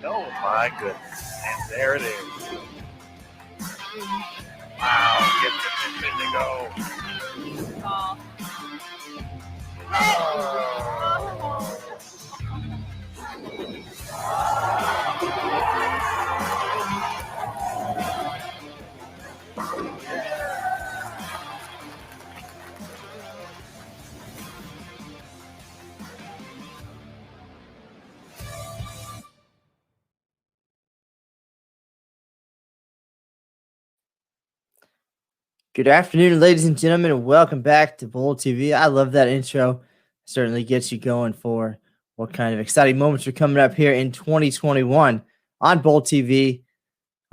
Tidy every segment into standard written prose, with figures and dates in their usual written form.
Oh, my goodness. And there it is. Wow, get the pin to go. Oh. Good afternoon, ladies and gentlemen, and welcome back to Bowl TV. I love that intro. Certainly gets you going for what kind of exciting moments are coming up here in 2021 on Bowl TV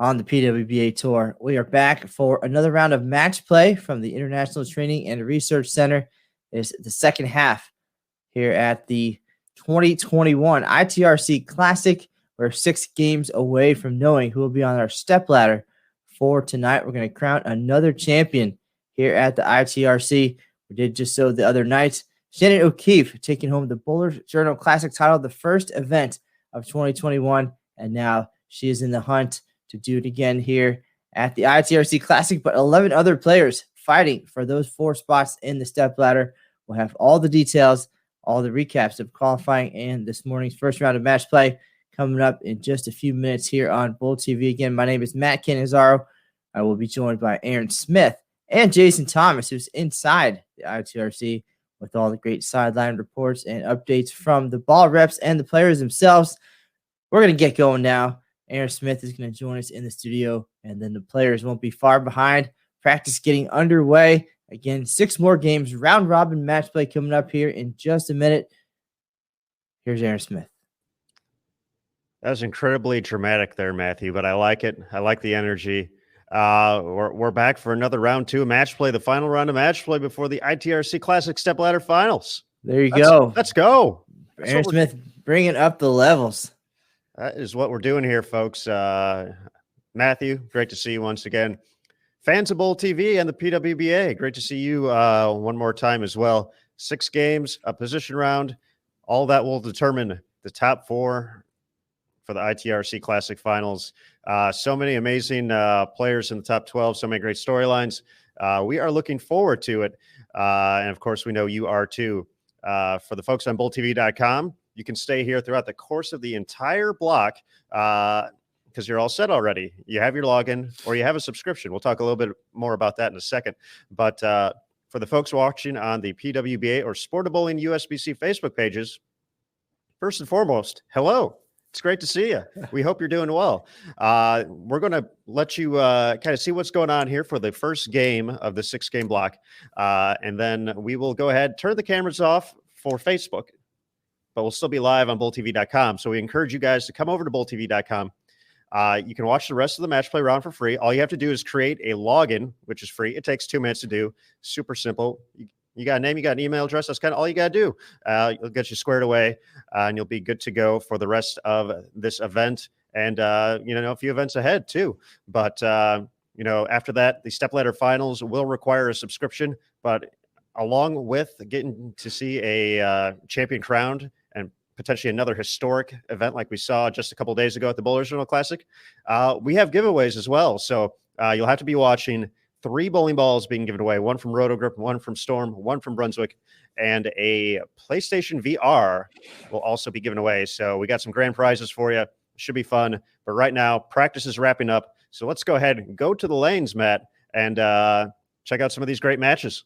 on the PWBA Tour. We are back for another round of match play from the International Training and Research Center. It's the second half here at the 2021 ITRC Classic. We're 6 games away from knowing who will be on our stepladder for tonight. We're going to crown another champion here at the ITRC. We did just so the other night. Shannon O'Keefe taking home the Bowler Journal Classic title, the first event of 2021, and now she is in the hunt to do it again here at the ITRC Classic, but 11 other players fighting for those 4 spots in the stepladder. We'll have all the details, all the recaps of qualifying and this morning's first round of match play coming up in just a few minutes here on Bowl TV. Again, my name is Matt Cannizzaro. I will be joined by Aaron Smith and Jason Thomas, who's inside the ITRC with all the great sideline reports and updates from the ball reps and the players themselves. We're going to get going now. Aaron Smith is going to join us in the studio, and then the players won't be far behind. Practice getting underway. Again, 6 more games, round-robin match play coming up here in just a minute. Here's Aaron Smith. That was incredibly dramatic there, Matthew, but I like it. I like the energy. We're back for another round 2 match play, the final round of match play before the ITRC Classic Stepladder Finals. There you go. Let's go. Aaron Smith bringing up the levels. That is what we're doing here, folks. Matthew, great to see you once again. Fans of Bowl TV and the PWBA, great to see you one more time as well. 6 games, a position round. All that will determine the top 4 for the ITRC Classic Finals. So many amazing players in the top 12, so many great storylines. We are looking forward to it. And, of course, we know you are too. For the folks on BowlTV.com, you can stay here throughout the course of the entire block because you're all set already. You have your login or you have a subscription. We'll talk a little bit more about that in a second. But for the folks watching on the PWBA or Sport of Bowling USBC Facebook pages, first and foremost, hello. It's great to see you. We hope you're doing well. We're going to let you kind of see what's going on here for the first game of the 6-game block. And then we will go ahead, turn the cameras off for Facebook, but we'll still be live on BowlTV.com. So we encourage you guys to come over to BowlTV.com. You can watch the rest of the match play round for free. All you have to do is create a login, which is free. It takes 2 minutes to do. Super simple. You got a name, you got an email address. That's kind of all you got to do. It'll get you squared away, and you'll be good to go for the rest of this event and, a few events ahead too. But, after that, the stepladder finals will require a subscription. But along with getting to see a champion crowned and potentially another historic event like we saw just a couple of days ago at the Bowler Journal Classic, we have giveaways as well. So you'll have to be watching. 3 bowling balls being given away, 1 from Rotogrip, 1 from Storm, 1 from Brunswick, and a PlayStation VR will also be given away. So we got some grand prizes for you. Should be fun. But right now, practice is wrapping up. So let's go ahead and go to the lanes, Matt, and check out some of these great matches.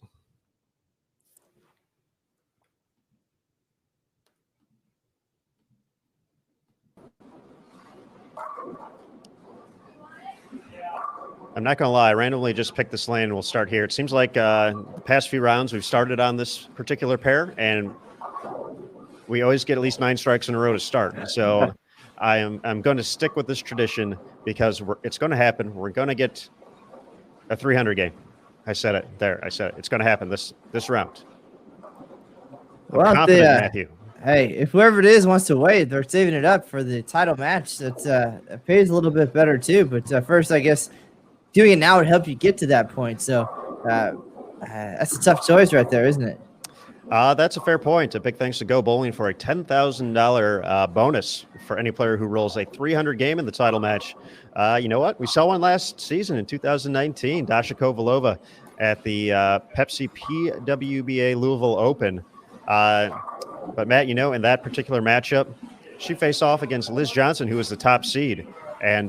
I'm not going to lie, I randomly just picked this lane and we'll start here. It seems like the past few rounds we've started on this particular pair, and we always get at least 9 strikes in a row to start. So I'm going to stick with this tradition because it's going to happen. We're going to get a 300 game. I said it there. I said it. It's going to happen this round. Well, confident, Matthew. Hey, if whoever it is wants to wait, they're saving it up for the title match. It pays a little bit better too. But first, I guess doing it now would help you get to that point. So that's a tough choice right there, isn't it? That's a fair point. A big thanks to Go Bowling for a $10,000 bonus for any player who rolls a 300 game in the title match. You know what? We saw one last season in 2019, Dasha Kovalova at the Pepsi PWBA Louisville Open. But Matt, in that particular matchup, she faced off against Liz Johnson, who was the top seed. And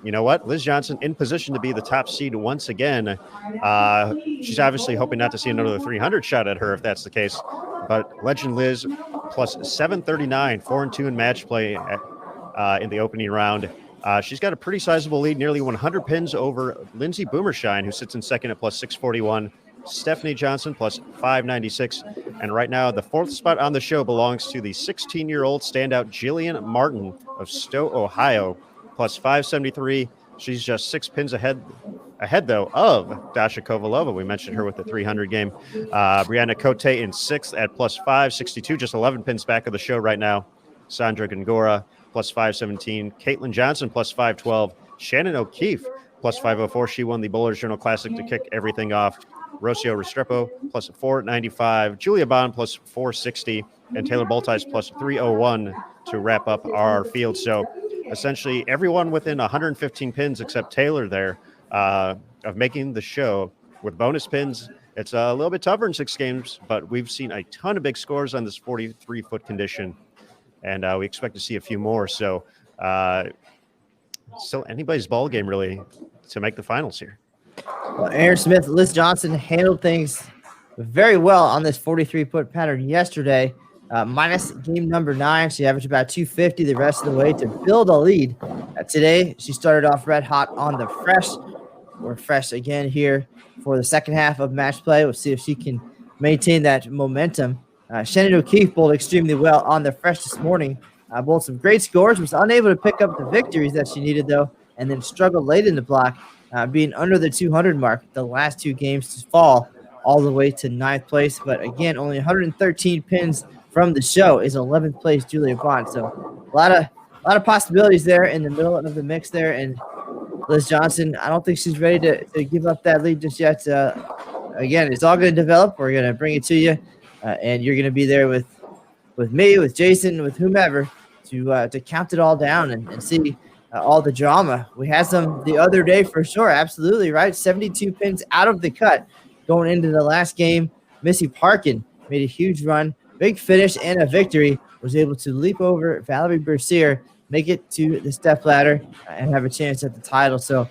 you know what? Liz Johnson in position to be the top seed once again. She's obviously hoping not to see another 300 shot at her if that's the case. But Legend Liz plus 739, 4-2 in match play in the opening round. She's got a pretty sizable lead, nearly 100 pins over Lindsay Boomershine, who sits in second at plus 641. Stephanie Johnson plus 596. And right now, the fourth spot on the show belongs to the 16-year-old standout Jillian Martin of Stowe, Ohio, plus 573. She's just 6 pins ahead though of Dasha Kovalova. We mentioned her with the 300 game. Brianna Cote in sixth at plus 562, just 11 pins back of the show right now. Sandra Gongora plus 517. Caitlin Johnson plus 512. Shannon O'Keefe plus 504. She won the Bowlers Journal Classic to kick everything off. Rocio Restrepo plus 495. Julia Bond plus 460. And Taylor Boltice plus 301 to wrap up our field. So essentially everyone within 115 pins except Taylor there of making the show with bonus pins. It's a little bit tougher in 6 games, but we've seen a ton of big scores on this 43-foot condition, and we expect to see a few more. So still anybody's ball game, really, to make the finals here. Well, Aaron Smith, Liz Johnson handled things very well on this 43-foot pattern yesterday. Minus game number 9, she averaged about 250 the rest of the way to build a lead. Today, she started off red hot on the fresh. We're fresh again here for the second half of match play. We'll see if she can maintain that momentum. Shannon O'Keefe bowled extremely well on the fresh this morning. Bowled some great scores, was unable to pick up the victories that she needed, though, and then struggled late in the block, being under the 200 mark the last 2 games to fall all the way to 9th place. But again, only 113 pins from the show is 11th place Julia Bond. So a lot of possibilities there in the middle of the mix there. And Liz Johnson, I don't think she's ready to give up that lead just yet. Again, it's all going to develop. We're going to bring it to you, and you're going to be there with me, with Jason, with whomever to count it all down and see all the drama. We had some the other day for sure. Absolutely, right? 72 pins out of the cut going into the last game. Missy Parkin made a huge run. Big finish and a victory, was able to leap over Valerie Bercier, make it to the step ladder, and have a chance at the title. So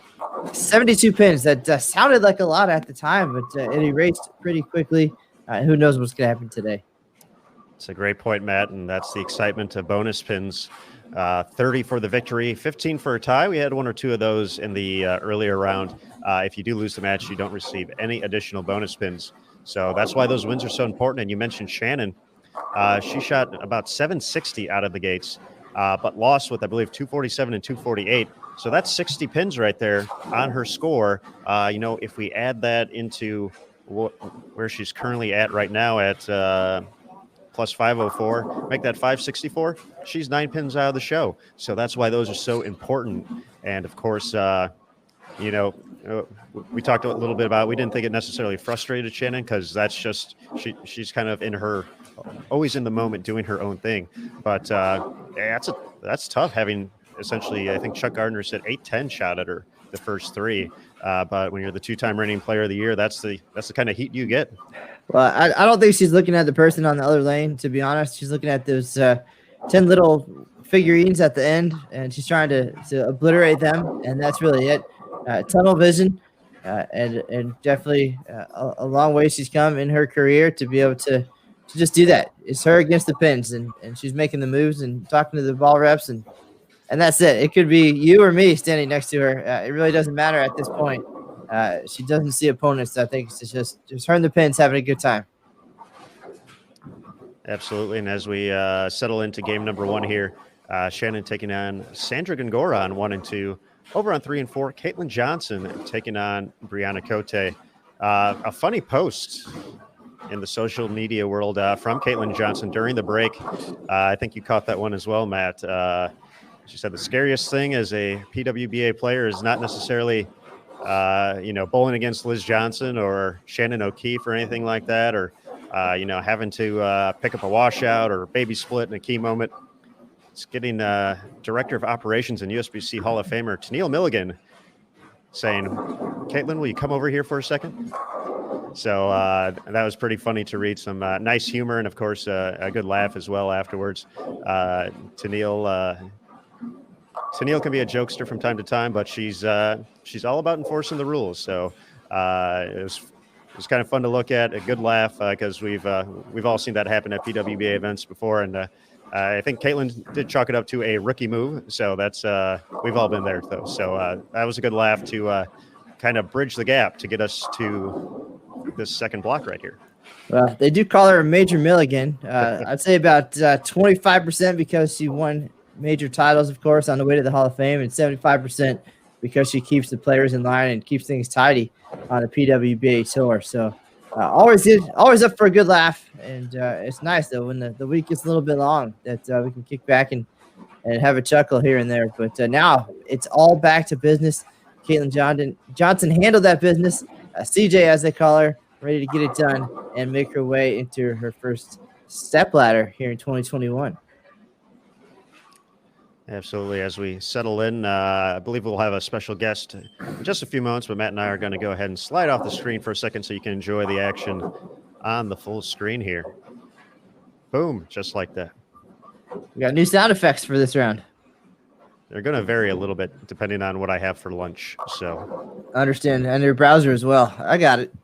72 pins, that sounded like a lot at the time, but it erased pretty quickly. Who knows what's going to happen today? It's a great point, Matt, and that's the excitement of bonus pins. 30 for the victory, 15 for a tie. We had 1 or 2 of those in the earlier round. If you do lose the match, you don't receive any additional bonus pins. So that's why those wins are so important. And you mentioned Shannon. She shot about 760 out of the gates, but lost with, I believe, 247 and 248. So that's 60 pins right there on her score. If we add that into where she's currently at right now at plus 504, make that 564, she's 9 pins out of the show. So that's why those are so important. And of course, we talked a little bit about, we didn't think it necessarily frustrated Shannon, because that's just, she's kind of always in the moment doing her own thing. But that's tough, having essentially, I think Chuck Gardner said 810 shot at her the first 3. But when you're the 2-time reigning player of the year, that's the kind of heat you get. Well, I don't think she's looking at the person on the other lane, to be honest. She's looking at those 10 little figurines at the end, and she's trying to obliterate them, and that's really it. Tunnel vision, and definitely a long way she's come in her career to be able to just do that. It's her against the pins, and she's making the moves and talking to the ball reps, and that's it. It could be you or me standing next to her. It really doesn't matter at this point. She doesn't see opponents. I think it's just her and the pins having a good time. Absolutely. And as we settle into game number 1 here, Shannon taking on Sandra Gongora on 1 and 2. Over on 3 and 4, Caitlin Johnson taking on Brianna Cote. A funny post in the social media world from Caitlin Johnson during the break. I think you caught that one as well, Matt. She said the scariest thing as a PWBA player is not necessarily, bowling against Liz Johnson or Shannon O'Keefe or anything like that, or having to pick up a washout or a baby split in a key moment. It's getting Director of Operations and USBC Hall of Famer Tennille Milligan saying, Caitlin, will you come over here for a second? So that was pretty funny to read. Some nice humor and, of course, a good laugh as well afterwards. Tennille can be a jokester from time to time, but she's all about enforcing the rules. So it was kind of fun to look at, a good laugh because we've all seen that happen at PWBA events before, and I think Caitlin did chalk it up to a rookie move. So that's we've all been there though. So that was a good laugh to kind of bridge the gap to get us to this second block right here. Well, they do call her Major Milligan. I'd say about 25% because she won major titles, of course, on the way to the Hall of Fame, and 75% because she keeps the players in line and keeps things tidy on the PWBA tour. So always up for a good laugh, and it's nice though when the week gets a little bit long that we can kick back and have a chuckle here and there. But now it's all back to business. Caitlin Johnson handled that business. CJ, as they call her, ready to get it done and make her way into her first step ladder here in 2021. Absolutely. As we settle in, I believe we'll have a special guest in just a few moments, but Matt and I are going to go ahead and slide off the screen for a second so you can enjoy the action on the full screen here. Boom, just like that. We got new sound effects for this round. They're going to vary a little bit depending on what I have for lunch. So I understand. And your browser as well. I got it.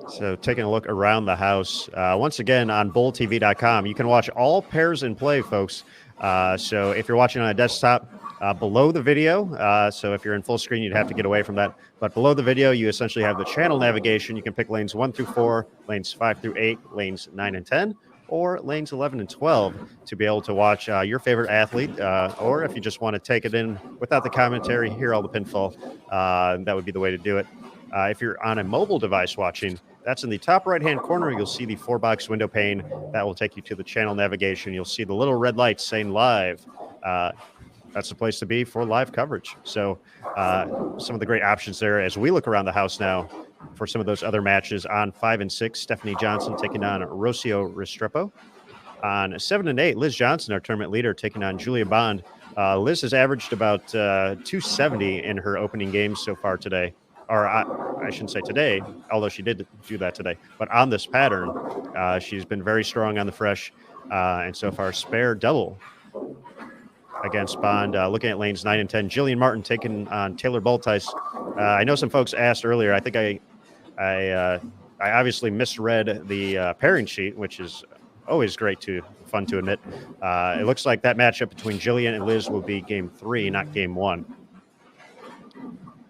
So taking a look around the house, once again on BullTV.com, you can watch all pairs in play, folks. So if you're watching on a desktop, below the video, so if you're in full screen, you'd have to get away from that. But below the video, you essentially have the channel navigation. You can pick lanes 1 through 4, lanes 5 through 8, lanes 9 and 10, or lanes 11 and 12 to be able to watch your favorite athlete. Or if you just want to take it in without the commentary, hear all the pinfall, that would be the way to do it. If you're on a mobile device watching, that's in the top right-hand corner. You'll see the 4-box window pane. That will take you to the channel navigation. You'll see the little red light saying live. That's the place to be for live coverage. So some of the great options there as we look around the house now for some of those other matches. On 5 and 6, Stephanie Johnson taking on Rocio Restrepo. On 7 and 8, Liz Johnson, our tournament leader, taking on Julia Bond. Liz has averaged about 270 in her opening games so far today. Or I shouldn't say today, although she did do that today. But on this pattern, she's been very strong on the fresh, and so far spare double against Bond. Looking at lanes 9 and 10, Jillian Martin taking on Taylor Bultice. I know some folks asked earlier. I think I obviously misread the pairing sheet, which is always fun to admit. It looks like that matchup between Jillian and Liz will be game 3, not game 1.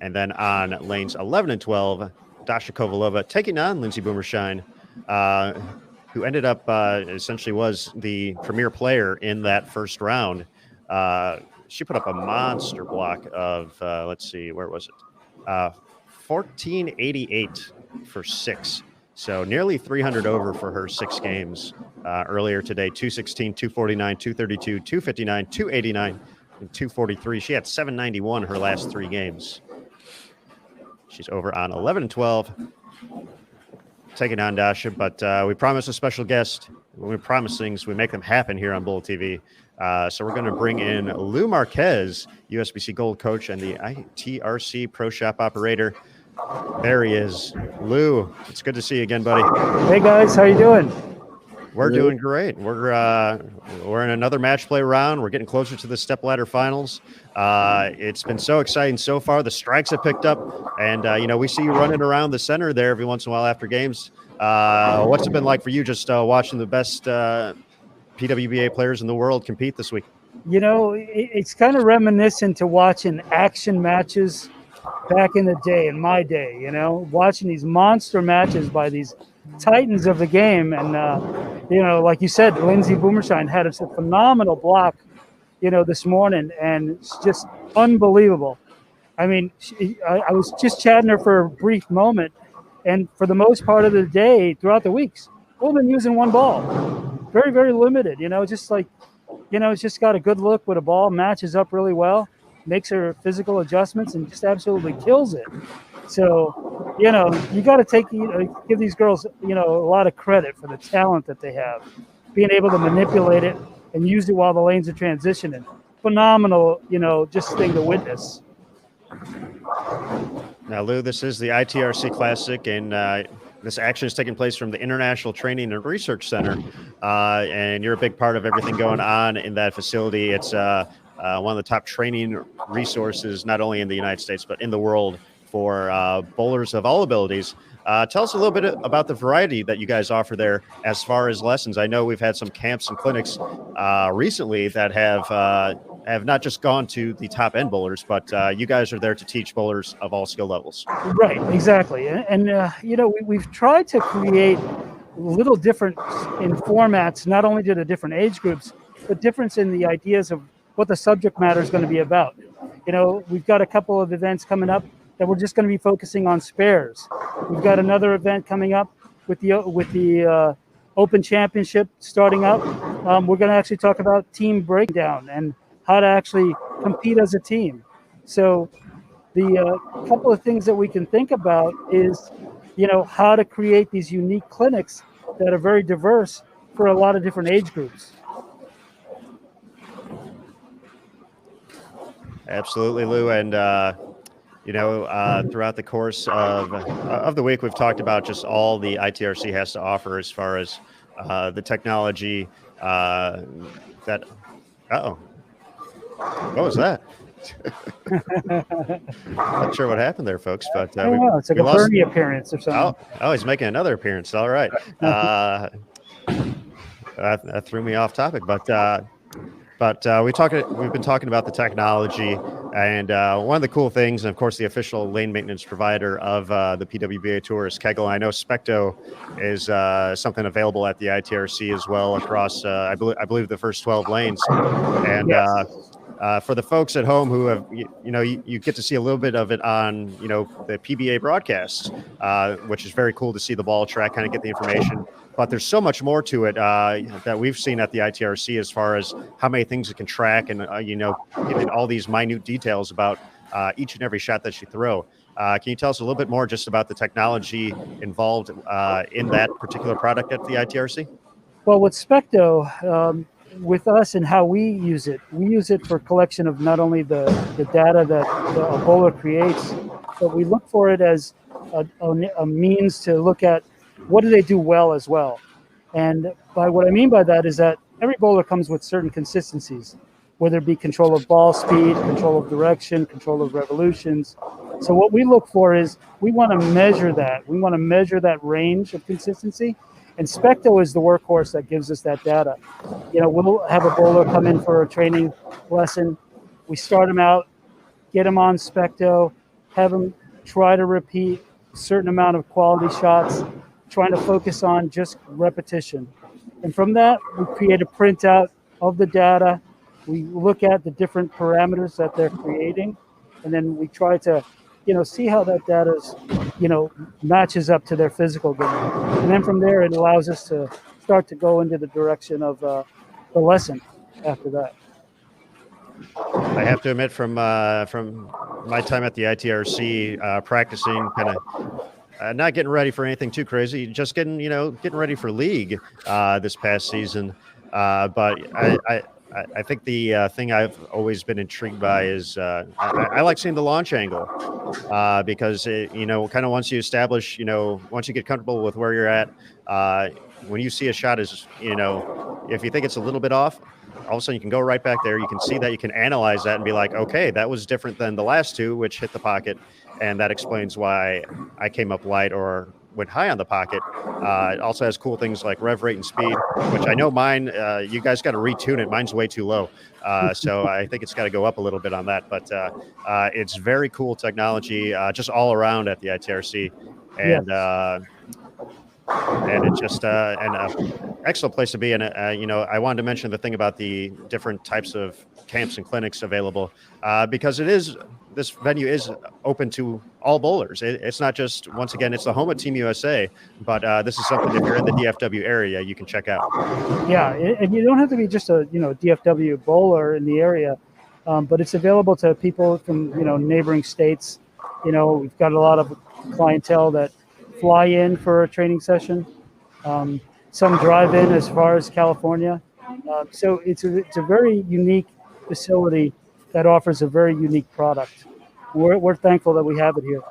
And then on lanes 11 and 12, Dasha Kovalova taking on Lindsay Boomershine, who ended up essentially was the premier player in that first round. She put up a monster block of, let's see, where was it? 1488 for 6. So nearly 300 over for her 6 games earlier today. 216, 249, 232, 259, 289, and 243. She had 791 her last 3 games. She's over on 11 and 12, taking on Dasha. But we promised a special guest. When we promise things, we make them happen here on Bull TV. So we're going to bring in Lou Marquez, USBC Gold Coach and the ITRC Pro Shop Operator. There he is. Lou, it's good to see you again, buddy. Hey, guys. How you doing? We're doing great. We're in another match play round. We're getting closer to the stepladder finals. It's been so exciting so far. The strikes have picked up, and we see you running around the center there every once in a while after games. What's it been like for you just watching the best PWBA players in the world compete this week? It's kind of reminiscent to watching action matches back in the day, in my day. Watching these monster matches by these titans of the game, and like you said, Lindsay Boomershine had a phenomenal block this morning, and it's just unbelievable. I mean, I was just chatting her for a brief moment, and for the most part of the day, throughout the weeks, we've been using one ball, very, very limited. It's just got a good look with a ball, matches up really well, makes her physical adjustments, and just absolutely kills it. So, you got to give these girls, a lot of credit for the talent that they have, being able to manipulate it and use it while the lanes are transitioning. Phenomenal, just thing to witness. Now, Lou, this is the ITRC Classic, and this action is taking place from the International Training and Research Center, and you're a big part of everything going on in that facility. It's one of the top training resources, not only in the United States, but in the world for bowlers of all abilities. Tell us a little bit about the variety that you guys offer there as far as lessons. I know we've had some camps and clinics recently that have not just gone to the top end bowlers, but you guys are there to teach bowlers of all skill levels. Right, exactly. And we've tried to create little different in formats, not only to the different age groups, but difference in the ideas of what the subject matter is going to be about. We've got a couple of events coming up that we're just going to be focusing on spares. We've got another event coming up with the Open Championship starting up. We're going to actually talk about team breakdown and how to actually compete as a team. So the couple of things that we can think about is, how to create these unique clinics that are very diverse for a lot of different age groups. Absolutely, Lou. And, throughout the course of the week, we've talked about just all the ITRC has to offer as far as the technology that, what was that? Not sure what happened there, folks, but it's like a Bernie appearance or something. Oh, he's making another appearance. All right. That threw me off topic, but we've been talking about the technology, and one of the cool things, and of course, the official lane maintenance provider of the PWBA Tour is Kegel. I know Specto is something available at the ITRC as well across, I believe, the first 12 lanes, and. Yes. For the folks at home who have, you get to see a little bit of it on, the PBA broadcasts, which is very cool to see the ball track, kind of get the information. But there's so much more to it that we've seen at the ITRC as far as how many things it can track and, giving all these minute details about each and every shot that you throw. Can you tell us a little bit more just about the technology involved in that particular product at the ITRC? Well, with Specto, with us and how we use it for collection of not only the data that a bowler creates, but we look for it as a means to look at what do they do well as well. And by what I mean by that is that every bowler comes with certain consistencies, whether it be control of ball speed, control of direction, control of revolutions. So what we look for is we want to measure that. We want to measure that range of consistency. And Specto is the workhorse that gives us that data. We'll have a bowler come in for a training lesson. We start him out, get him on Specto, have him try to repeat a certain amount of quality shots, trying to focus on just repetition. And from that, we create a printout of the data. We look at the different parameters that they're creating, and then we try to see how that data is, matches up to their physical game. And then from there, it allows us to start to go into the direction of the lesson after that. I have to admit, from my time at the ITRC, practicing, kind of not getting ready for anything too crazy, just getting ready for league this past season. But I think the thing I've always been intrigued by is I like seeing the launch angle because kind of once you establish, once you get comfortable with where you're at, when you see a shot is, if you think it's a little bit off, all of a sudden you can go right back there. You can see that, you can analyze that and be like, okay, that was different than the last two, which hit the pocket. And that explains why I came up light or went high on the pocket. It also has cool things like rev rate and speed, which I know mine, you guys got to retune it. Mine's way too low. So I think it's got to go up a little bit on that. But it's very cool technology just all around at the ITRC. And and it's just an excellent place to be. And, I wanted to mention the thing about the different types of camps and clinics available because this venue is open to all bowlers. It's not just, once again, it's the home of Team USA, but this is something, if you're in the DFW area, you can check out. Yeah, and you don't have to be just a DFW bowler in the area, but it's available to people from neighboring states we've got a lot of clientele that fly in for a training session. Some drive in as far as California. So it's a very unique facility that offers a very unique product. We're thankful that we have it here.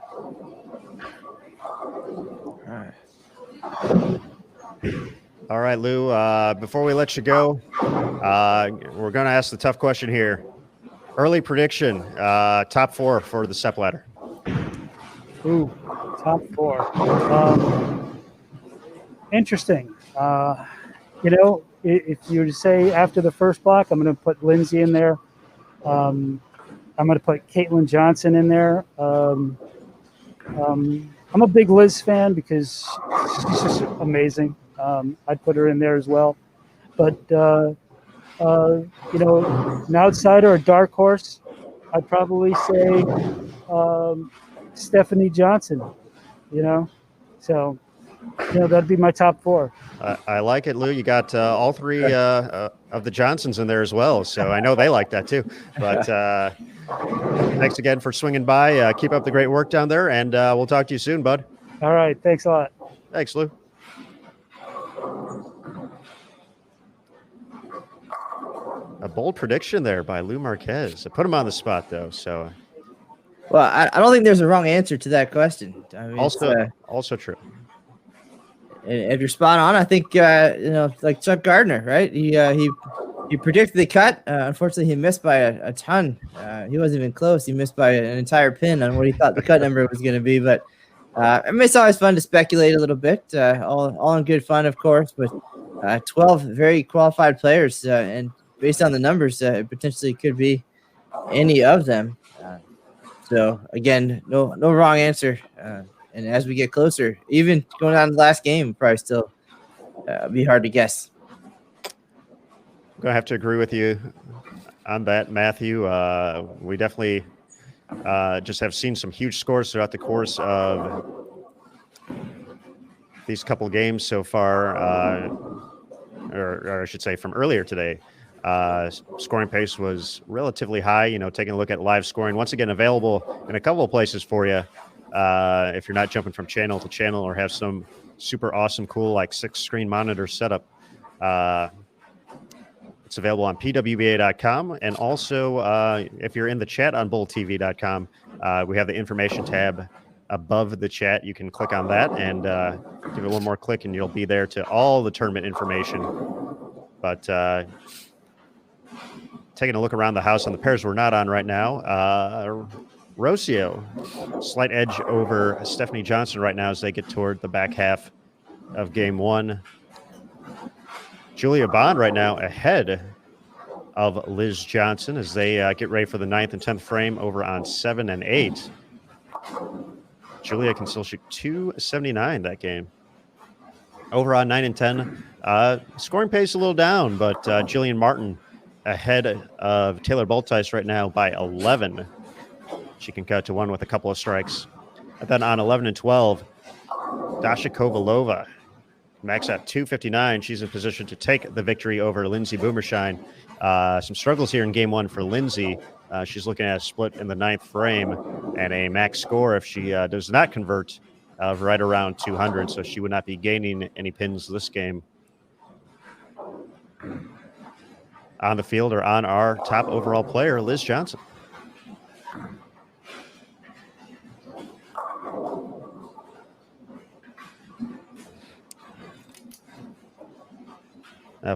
All right, Lou, before we let you go, we're going to ask the tough question here. Early prediction, top 4 for the step ladder. Ooh, top 4. Interesting. If you were to say after the first block, I'm going to put Lindsay in there. I'm going to put Caitlin Johnson in there. I'm a big Liz fan because she's just amazing. I'd put her in there as well. But, an outsider, a dark horse, I'd probably say Stephanie Johnson, So, that'd be my top 4. I like it, Lou. You got all 3 of the Johnsons in there as well. So I know they like that too. But thanks again for swinging by. Keep up the great work down there, and we'll talk to you soon, bud. All right. Thanks a lot. Thanks, Lou. A bold prediction there by Lou Marquez. I put him on the spot, though. So, well, I don't think there's a wrong answer to that question. I mean, also true. If you're spot on, I think like Chuck Gardner, right? He predicted the cut. Unfortunately, he missed by a ton. He wasn't even close. He missed by an entire pin on what he thought the cut number was going to be. But it's always fun to speculate a little bit. All in good fun, of course. But 12 very qualified players, and based on the numbers, it potentially could be any of them. So again, no wrong answer. And as we get closer, even going down to the last game, probably still be hard to guess. I'm going to have to agree with you on that, Matthew. We definitely just have seen some huge scores throughout the course of these couple games so far, or I should say from earlier today. Scoring pace was relatively high, taking a look at live scoring. Once again, available in a couple of places for you. If you're not jumping from channel to channel or have some super awesome, cool, like 6-screen monitor setup, it's available on PWBA.com. And also, if you're in the chat on BullTV.com, we have the information tab above the chat. You can click on that and give it one more click, and you'll be there to all the tournament information. But taking a look around the house on the pairs we're not on right now, Rocio, slight edge over Stephanie Johnson right now as they get toward the back half of game 1. Julia Bond right now ahead of Liz Johnson as they get ready for the 9th and 10th frame over on 7 and 8. Julia can still shoot 279 that game. Over on 9 and 10, scoring pace a little down, but Jillian Martin ahead of Taylor Boltice right now by 11. She can cut to 1 with a couple of strikes. And then on 11 and 12, Dasha Kovalova max at 259. She's in position to take the victory over Lindsay Boomershine. Some struggles here in game 1 for Lindsay. She's looking at a split in the 9th frame and a max score if she does not convert of right around 200. So she would not be gaining any pins this game. On the field or on our top overall player, Liz Johnson.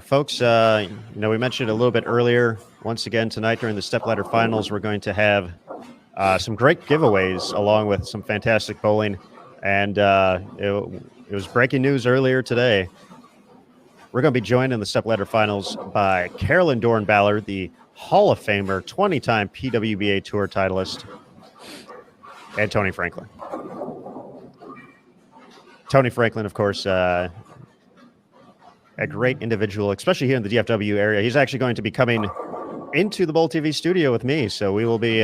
Folks, we mentioned a little bit earlier, once again tonight during the stepladder finals, we're going to have some great giveaways along with some fantastic bowling. And it was breaking news earlier today. We're going to be joined in the stepladder finals by Carolyn Doran-Ballard, the Hall of Famer, 20-time PWBA Tour titleist, and Tony Franklin. Tony Franklin, of course, a great individual, especially here in the DFW area. He's actually going to be coming into the Bull TV studio with me, so we will be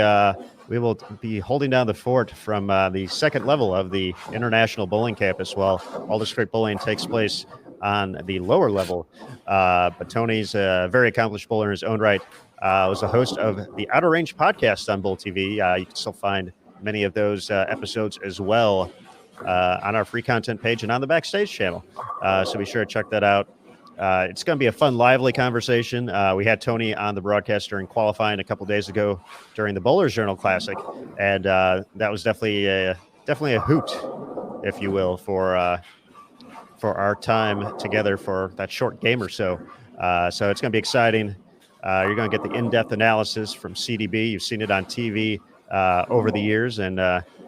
holding down the fort from the second level of the International Bowling Campus while all this great bowling takes place on the lower level. But Tony's a very accomplished bowler in his own right. Was a host of the Outer Range podcast on Bull TV. You can still find many of those episodes as well on our free content page and on the Backstage channel. So be sure to check that out. It's going to be a fun, lively conversation. We had Tony on the broadcast during qualifying a couple days ago during the Bowlers Journal Classic, and that was definitely a hoot, if you will, for our time together for that short game or so. So it's going to be exciting. You're going to get the in-depth analysis from CDB. You've seen it on TV over the years, and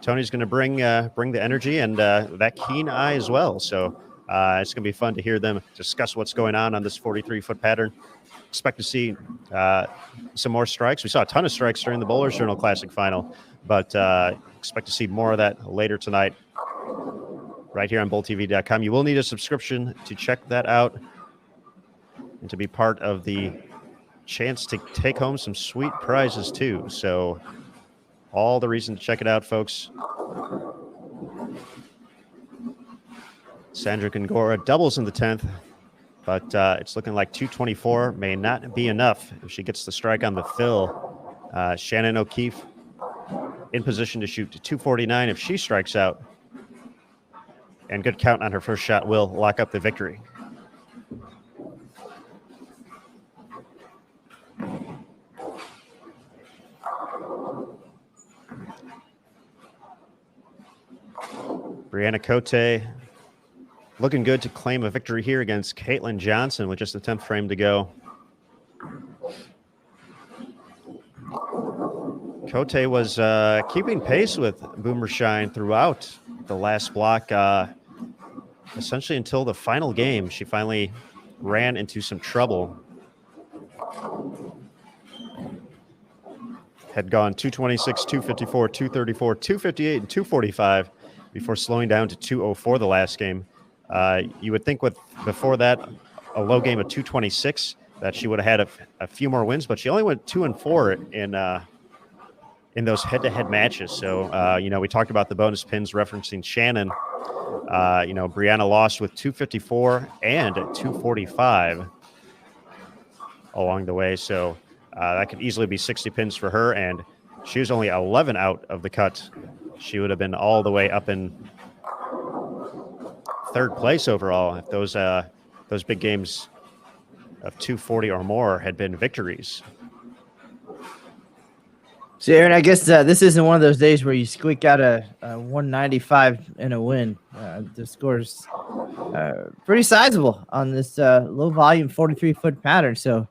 Tony's going to bring the energy and that keen eye as well. So it's going to be fun to hear them discuss what's going on this 43-foot pattern. Expect to see some more strikes. We saw a ton of strikes during the Bowlers Journal Classic final, but expect to see more of that later tonight right here on BowlTV.com. You will need a subscription to check that out and to be part of the chance to take home some sweet prizes too. So all the reason to check it out, folks. Sandra Gongora doubles in the 10th, but it's looking like 224 may not be enough if she gets the strike on the fill. Shannon O'Keefe in position to shoot to 249 if she strikes out. And good count on her first shot will lock up the victory. Brianna Cote looking good to claim a victory here against Caitlin Johnson with just the 10th frame to go. Cote was keeping pace with Boomershine throughout the last block, essentially until the final game. She finally ran into some trouble. Had gone 226, 254, 234, 258, and 245 before slowing down to 204 the last game. You would think before that, a low game of 226, that she would have had a few more wins, but she only went 2-4 in those head-to-head matches. So, we talked about the bonus pins referencing Shannon. Brianna lost with 254 and 245 along the way. So that could easily be 60 pins for her, and she was only 11 out of the cut. She would have been all the way up in third place overall if those big games of 240 or more had been victories. So, Aaron, I guess this isn't one of those days where you squeak out a 195 in a win. The score's pretty sizable on this low-volume 43-foot pattern. So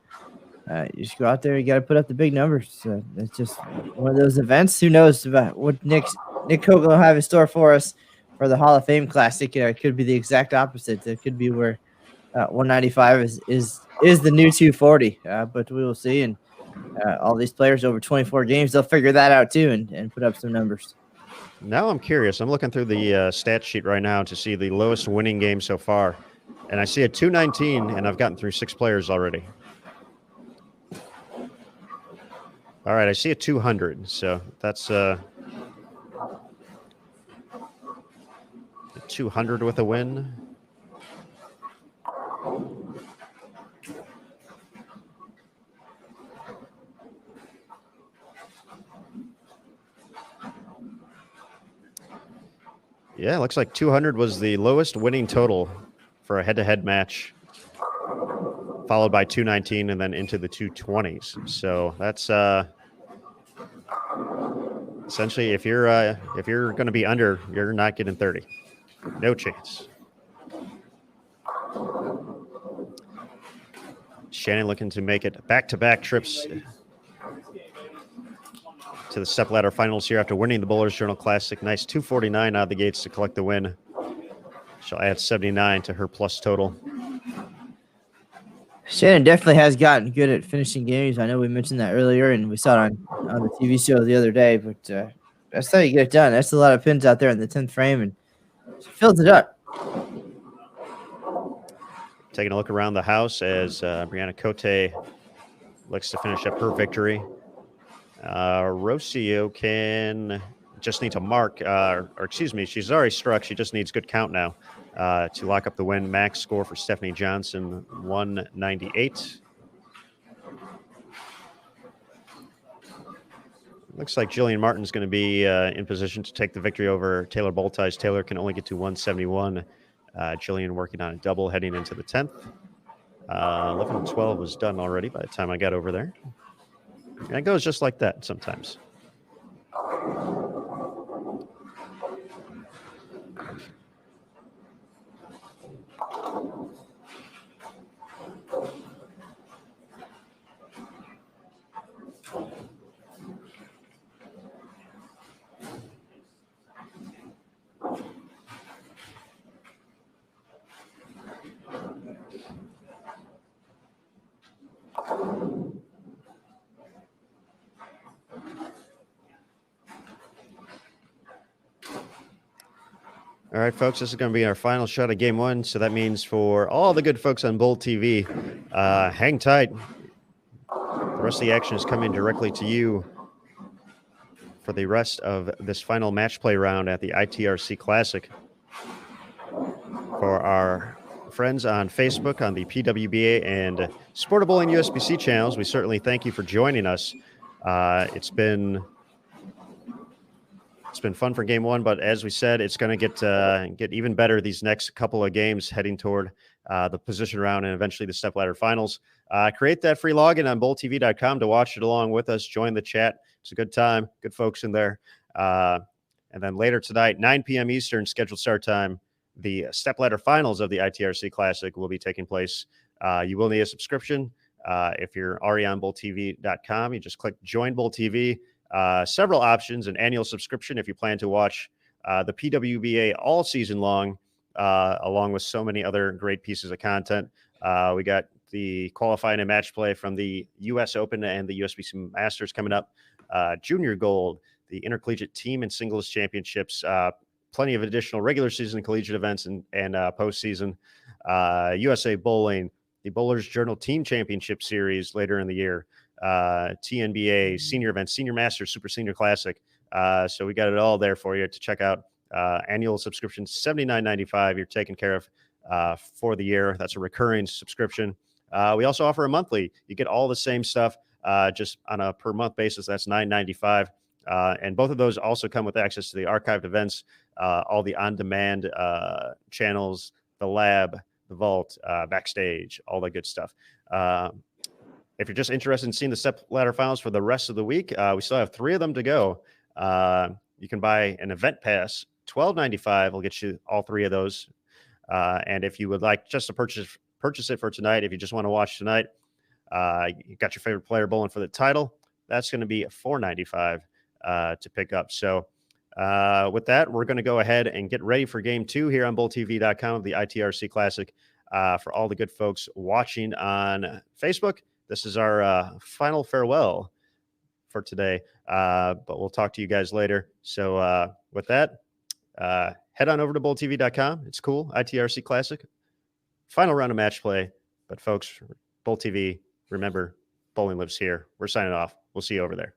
you just go out there, you got to put up the big numbers. It's just one of those events. Who knows about what Nick Hogan will have in store for us for the Hall of Fame Classic. It could be the exact opposite. It could be where 195 is the new 240, but we will see. And all these players over 24 games, they'll figure that out too and put up some numbers. Now I'm curious. I'm looking through the stat sheet right now to see the lowest winning game so far. And I see a 219, and I've gotten through 6 players already. All right, I see a 200. So that's 200 with a win. Yeah, looks like 200 was the lowest winning total for a head-to-head match, followed by 219 and then into the 220s. So that's essentially if you're going to be under, you're not getting 30. No chance. Shannon looking to make it back-to-back trips to the stepladder finals here after winning the Bowlers Journal Classic. Nice 249 out of the gates to collect the win. She'll add 79 to her plus total. Shannon definitely has gotten good at finishing games. I know we mentioned that earlier, and we saw it on the TV show the other day, but that's how you get it done. That's a lot of pins out there in the 10th frame, and she fills it up. Taking a look around the house as Brianna Cote looks to finish up her victory. Rocio just needs a mark, she's already struck. She just needs good count now to lock up the win. Max score for Stephanie Johnson, 198. Looks like Jillian Martin's going to be in position to take the victory over Taylor Boltice. Taylor can only get to 171. Jillian working on a double heading into the 10th. 11 and 12 was done already by the time I got over there. And it goes just like that sometimes. All right, folks, this is going to be our final shot of game one. So that means for all the good folks on Bold TV, hang tight. The rest of the action is coming directly to you for the rest of this final match play round at the ITRC Classic. For our friends on Facebook, on the PWBA and Sport of Bowling USBC channels, we certainly thank you for joining us. It's been fun for game one, but as we said, it's going to get even better these next couple of games heading toward the position round and eventually the stepladder finals. Create that free login on bowltv.com to watch it along with us. Join the chat. It's a good time. Good folks in there. And then later tonight, 9 p.m. Eastern scheduled start time, the stepladder finals of the ITRC Classic will be taking place. You will need a subscription. If you're already on bowltv.com, you just click Join Bowl TV. Several options, an annual subscription if you plan to watch the PWBA all season long, along with so many other great pieces of content. We got the qualifying and match play from the U.S. Open and the USBC Masters coming up, Junior Gold, the Intercollegiate Team and Singles Championships, plenty of additional regular season collegiate events and postseason, USA Bowling, the Bowlers Journal Team Championship Series later in the year, TNBA, Senior Events, Senior Masters, Super Senior Classic. So we got it all there for you to check out. Annual subscription, $79.95. You're taken care of for the year. That's a recurring subscription. We also offer a monthly. You get all the same stuff just on a per month basis. That's $9.95. And both of those also come with access to the archived events, all the on-demand channels, the lab, the vault, backstage, all that good stuff. If you're just interested in seeing the stepladder finals for the rest of the week, we still have 3 of them to go. You can buy an event pass, $12.95 will get you all 3 of those. And if you would like just to purchase it for tonight, if you just want to watch tonight, you got your favorite player bowling for the title, that's going to be $4.95 to pick up. So with that, we're going to go ahead and get ready for game 2 here on bowltv.com of the ITRC Classic. For all the good folks watching on Facebook, this is our final farewell for today, but we'll talk to you guys later. So with that, head on over to bowltv.com. It's cool. ITRC Classic. Final round of match play. But folks, Bowl TV, remember, bowling lives here. We're signing off. We'll see you over there.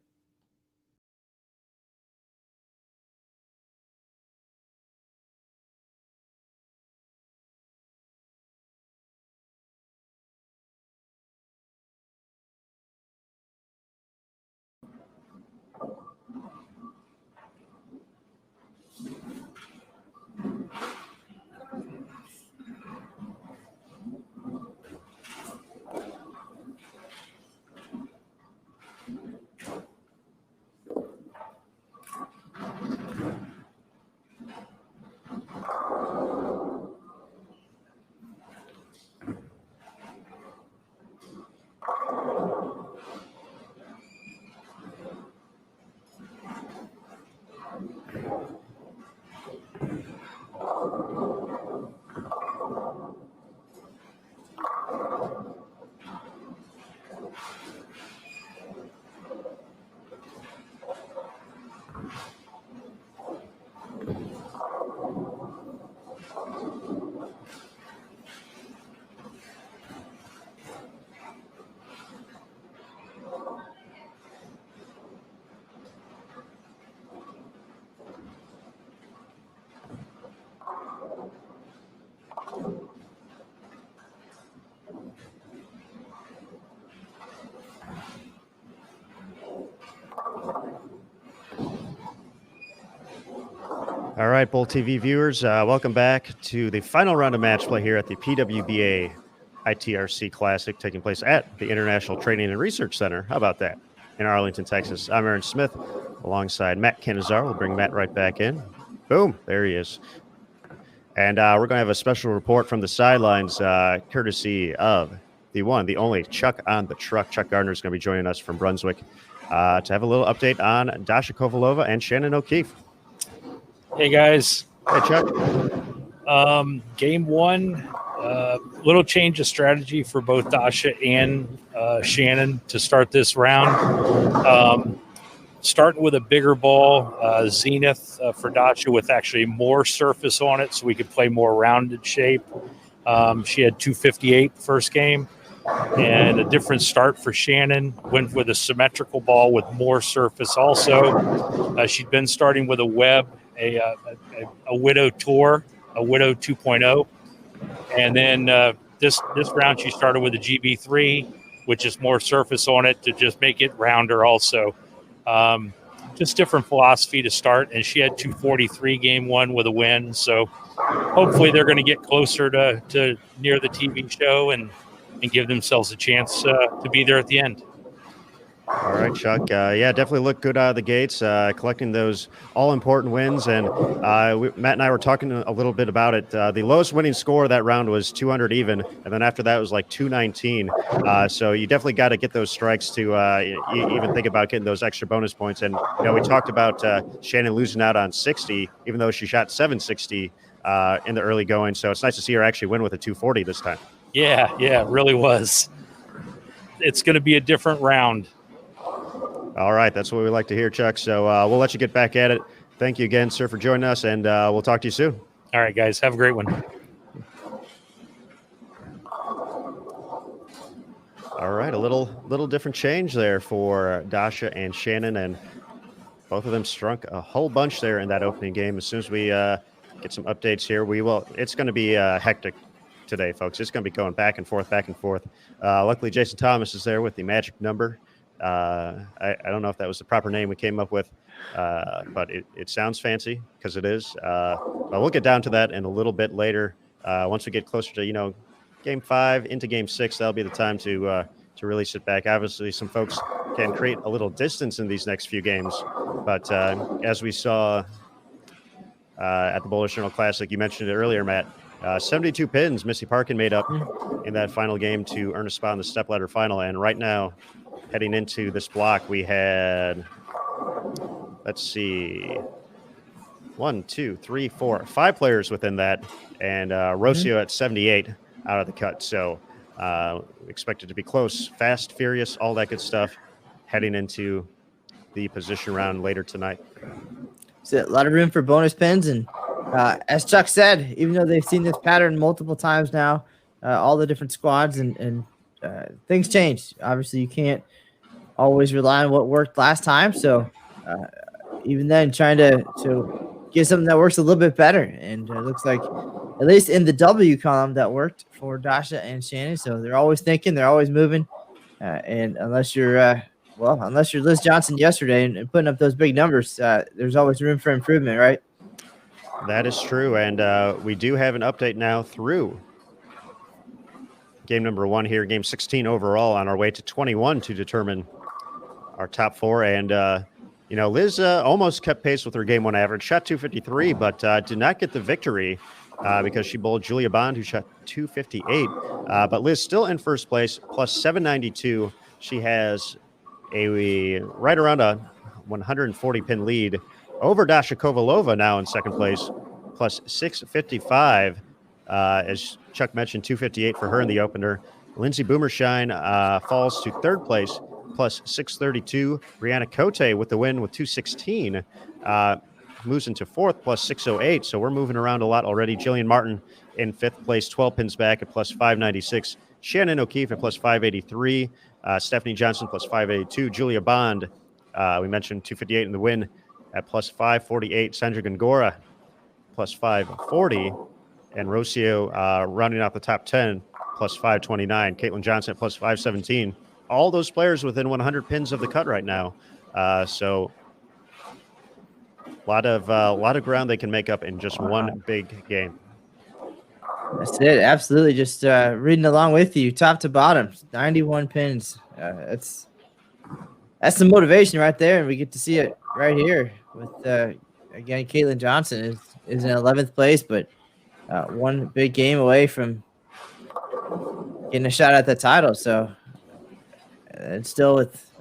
All right, Bull TV viewers, welcome back to the final round of match play here at the PWBA ITRC Classic taking place at the International Training and Research Center. How about that? In Arlington, Texas. I'm Aaron Smith alongside Matt Canizar. We'll bring Matt right back in. Boom, there he is. And we're going to have a special report from the sidelines, courtesy of the one, the only Chuck on the truck. Chuck Gardner is going to be joining us from Brunswick to have a little update on Dasha Kovalova and Shannon O'Keefe. Hey, guys. Hey, Chuck. Game one, little change of strategy for both Dasha and Shannon to start this round. Starting with a bigger ball, Zenith for Dasha with actually more surface on it so we could play more rounded shape. She had 258 first game. And a different start for Shannon. Went with a symmetrical ball with more surface also. She'd been starting with a web, a Widow Tour, a Widow 2.0. And then this round she started with a GB3, which is more surface on it to just make it rounder also. Just different philosophy to start. And she had 243 game one with a win. So hopefully they're going to get closer to near the TV show and give themselves a chance to be there at the end. All right, Chuck. Yeah, definitely looked good out of the gates, collecting those all-important wins. And Matt and I were talking a little bit about it. The lowest winning score of that round was 200 even, and then after that it was like 219. So you definitely got to get those strikes to even think about getting those extra bonus points. And we talked about Shannon losing out on 60, even though she shot 760 in the early going. So it's nice to see her actually win with a 240 this time. Yeah, it really was. It's going to be a different round. All right, that's what we like to hear, Chuck. So we'll let you get back at it. Thank you again, sir, for joining us, and we'll talk to you soon. All right, guys, have a great one. All right, a little different change there for Dasha and Shannon, and both of them struck a whole bunch there in that opening game. As soon as we get some updates here, we will. It's going to be hectic today, folks. It's going to be going back and forth. Luckily, Jason Thomas is there with the magic number. I don't know if that was the proper name we came up with, but it sounds fancy because it is. But we'll get down to that in a little bit later. Once we get closer to, game 5 into game 6, that'll be the time to really sit back. Obviously, some folks can create a little distance in these next few games. But as we saw at the Bowlers Journal Classic, you mentioned it earlier, Matt, 72 pins Missy Parkin made up in that final game to earn a spot in the stepladder final. And right now, heading into this block, we had, let's see, 1, 2, 3, 4, 5 players within that, and Rocio at 78 out of the cut. So expected to be close, fast, furious, all that good stuff heading into the position round later tonight. So a lot of room for bonus pins, and as Chuck said, even though they've seen this pattern multiple times now, all the different squads and things change. Obviously, you can't always rely on what worked last time. So even then, trying to get something that works a little bit better. And it looks like, at least in the W column, that worked for Dasha and Shannon. So they're always thinking, they're always moving. And unless you're Liz Johnson yesterday and putting up those big numbers, there's always room for improvement, right? That is true. And we do have an update now through game number 1 here, game 16 overall, on our way to 21 to determine our top 4. And, Liz almost kept pace with her game 1 average, shot 253, but did not get the victory because she bowled Julia Bond, who shot 258. But Liz still in first place, plus 792. She has a right around a 140 pin lead over Dasha Kovalova now in second place, plus 655. As Chuck mentioned, 258 for her in the opener. Lindsay Boomershine falls to third place, plus 632. Brianna Cote with the win with 216. Moves into fourth, plus 608. So we're moving around a lot already. Jillian Martin in fifth place, 12 pins back at plus 596. Shannon O'Keefe at plus 583. Stephanie Johnson plus 582. Julia Bond, we mentioned 258 in the win at plus 548. Sandra Gongora plus 540. And Rocio rounding out the top 10, plus 529. Caitlin Johnson at plus 517. All those players within 100 pins of the cut right now. So A lot of ground they can make up in just one big game. That's it. Absolutely. Just reading along with you, top to bottom, 91 pins. That's the motivation right there, and we get to see it right here with again. Caitlin Johnson is in 11th place, but one big game away from getting a shot at the title. So and still with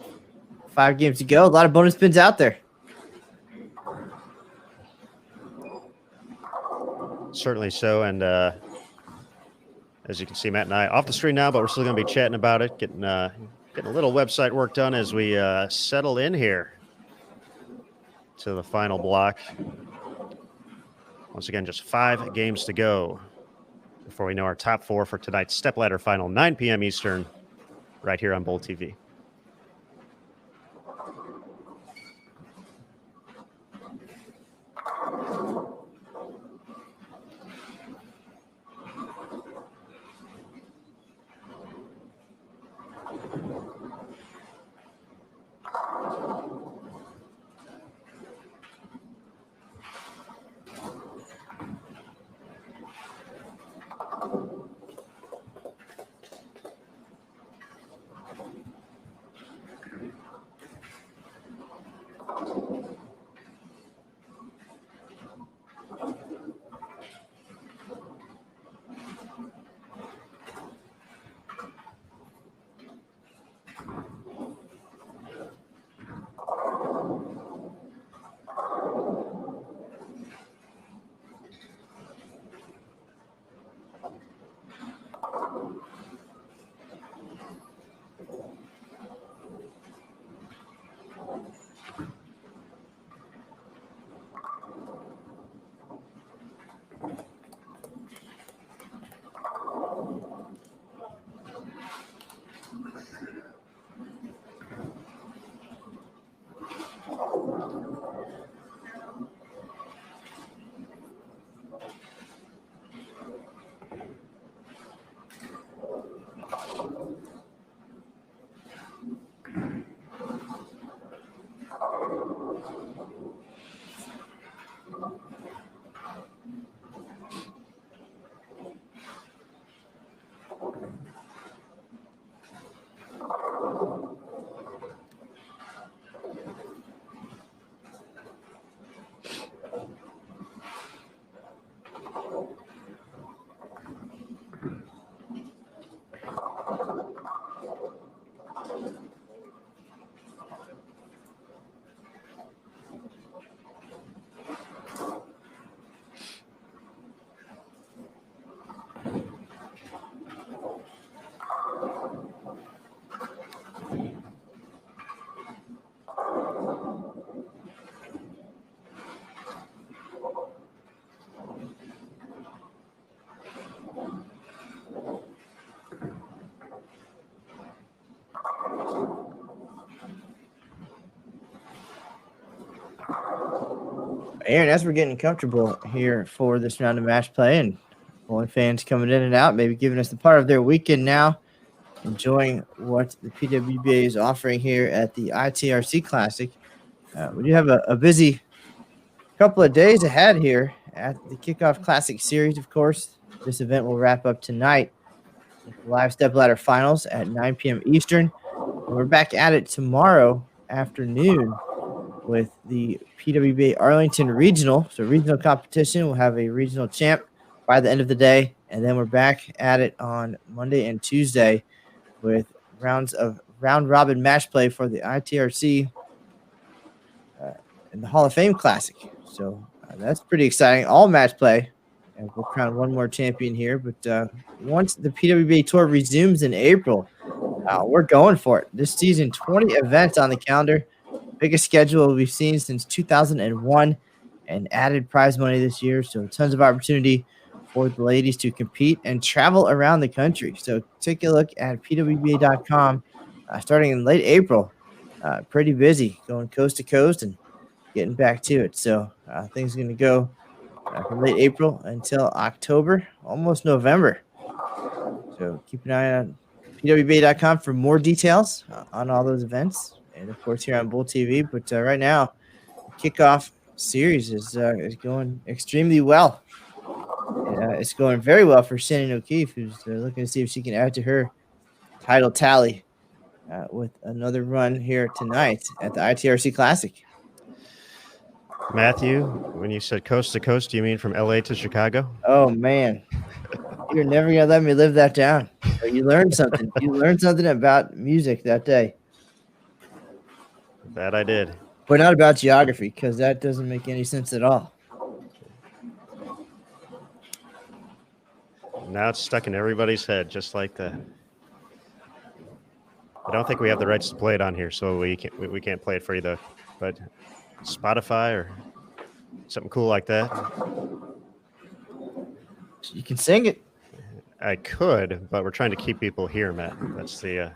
5 games to go, a lot of bonus pins out there. Certainly so, and as you can see, Matt and I off the screen now, but we're still going to be chatting about it, getting a little website work done as we settle in here to the final block. Once again, just 5 games to go before we know our top 4 for tonight's stepladder final, 9 p.m. Eastern, right here on Bowl TV. Aaron, as we're getting comfortable here for this round of match play and bowling fans coming in and out, maybe giving us the part of their weekend now, enjoying what the PWBA is offering here at the ITRC Classic. We do have a busy couple of days ahead here at the Kickoff Classic Series, of course. This event will wrap up tonight with the live stepladder finals at 9 p.m. Eastern. And we're back at it tomorrow afternoon with the PWBA Arlington Regional. So regional competition, we'll have a regional champ by the end of the day. And then we're back at it on Monday and Tuesday with rounds of round-robin match play for the ITRC and the Hall of Fame Classic. So that's pretty exciting. All match play. And we'll crown one more champion here. But once the PWBA Tour resumes in April, we're going for it. This season, 20 events on the calendar. Biggest schedule we've seen since 2001 and added prize money this year. So tons of opportunity for the ladies to compete and travel around the country. So take a look at PWBA.com starting in late April. Pretty busy, going coast to coast and getting back to it. So things are going to go from late April until October, almost November. So keep an eye on PWBA.com for more details on all those events. And, of course, here on Bull TV. But right now, kickoff series is going extremely well. It's going very well for Shannon O'Keefe, who's looking to see if she can add to her title tally with another run here tonight at the ITRC Classic. Matthew, when you said coast to coast, do you mean from LA to Chicago? Oh, man. You're never going to let me live that down. But you learned something. You learned something about music that day. That I did. But not about geography, because that doesn't make any sense at all. Now it's stuck in everybody's head, just like that. I don't think we have the rights to play it on here, so we can't play it for you though. But Spotify or something cool like that. You can sing it. I could, but we're trying to keep people here, Matt. That's the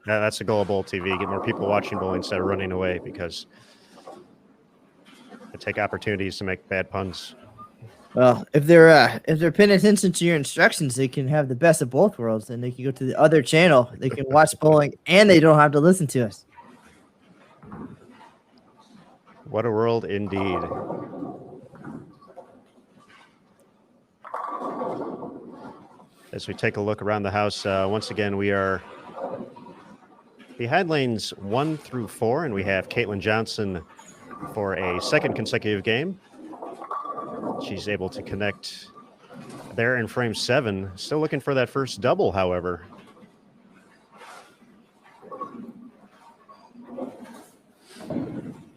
that's the goal of Bowl TV. Get more people watching bowling instead of running away, because they take opportunities to make bad puns. Well, if they're paying attention to your instructions, they can have the best of both worlds, and they can go to the other channel. They can watch bowling, and they don't have to listen to us. What a world indeed. As we take a look around the house, once again, we are behind lanes 1 through 4, and we have Caitlin Johnson for a second consecutive game. She's able to connect there in frame 7. Still looking for that first double, however.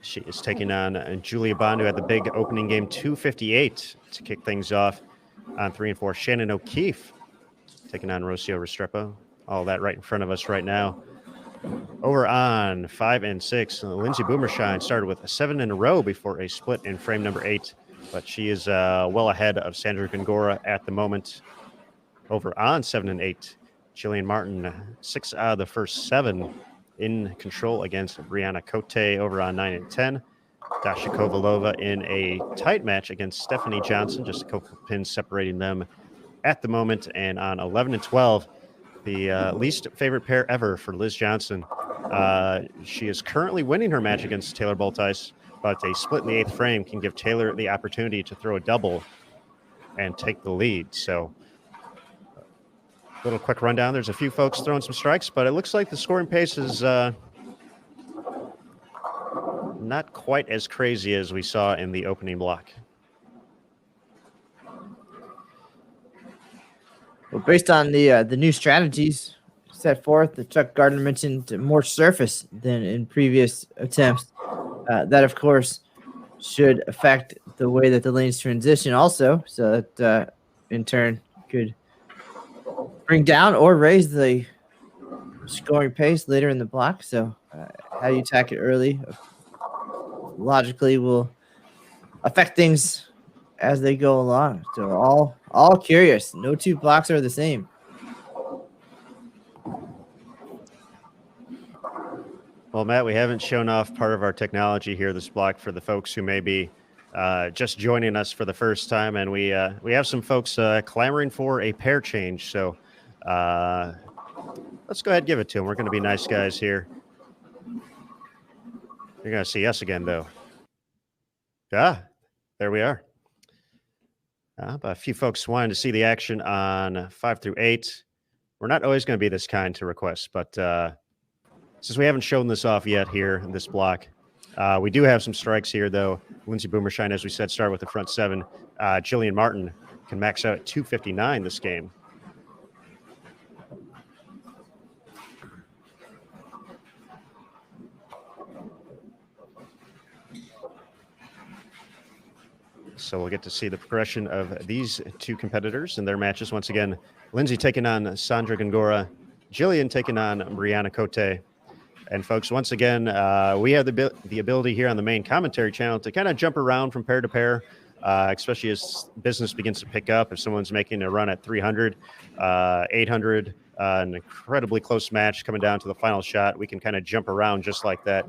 She is taking on Julia Bond, who had the big opening game 258 to kick things off on 3 and 4. Shannon O'Keefe taking on Rocio Restrepo. All that right in front of us right now. Over on 5 and 6, Lindsay Boomershine started with a 7 in a row before a split in frame number 8. But she is well ahead of Sandra Gongora at the moment. Over on 7 and 8, Jillian Martin, 6 out of the first 7 in control against Brianna Cote. Over on 9 and 10, Dasha Kovalova in a tight match against Stephanie Johnson, just a couple pins separating them at the moment. And on 11 and 12, the least favorite pair ever for Liz Johnson. She is currently winning her match against Taylor Boltice, but a split in the 8th frame can give Taylor the opportunity to throw a double and take the lead. So little quick rundown. There's a few folks throwing some strikes, but it looks like the scoring pace is not quite as crazy as we saw in the opening block. Well, based on the new strategies set forth, that Chuck Gardner mentioned, more surface than in previous attempts. That, of course, should affect the way that the lanes transition also, so that in turn could bring down or raise the scoring pace later in the block. So how you attack it early logically will affect things as they go along. So all curious. No two blocks are the same. Well, Matt, we haven't shown off part of our technology here this block for the folks who may be just joining us for the first time, and we have some folks clamoring for a pair change. So let's go ahead and give it to them. We're going to be nice guys here. You're going to see us again, though. There we are. But a few folks wanted to see the action on 5 through 8. We're not always going to be this kind to requests, but since we haven't shown this off yet here in this block, we do have some strikes here, though. Lindsay Boomershine, as we said, started with the front 7. Jillian Martin can max out at 259 this game. So we'll get to see the progression of these two competitors and their matches. Once again, Lindsay taking on Sandra Gongora, Jillian taking on Brianna Cote. And folks, once again, we have the ability here on the main commentary channel to kind of jump around from pair to pair, especially as business begins to pick up. If someone's making a run at 300, 800, an incredibly close match coming down to the final shot, we can kind of jump around just like that.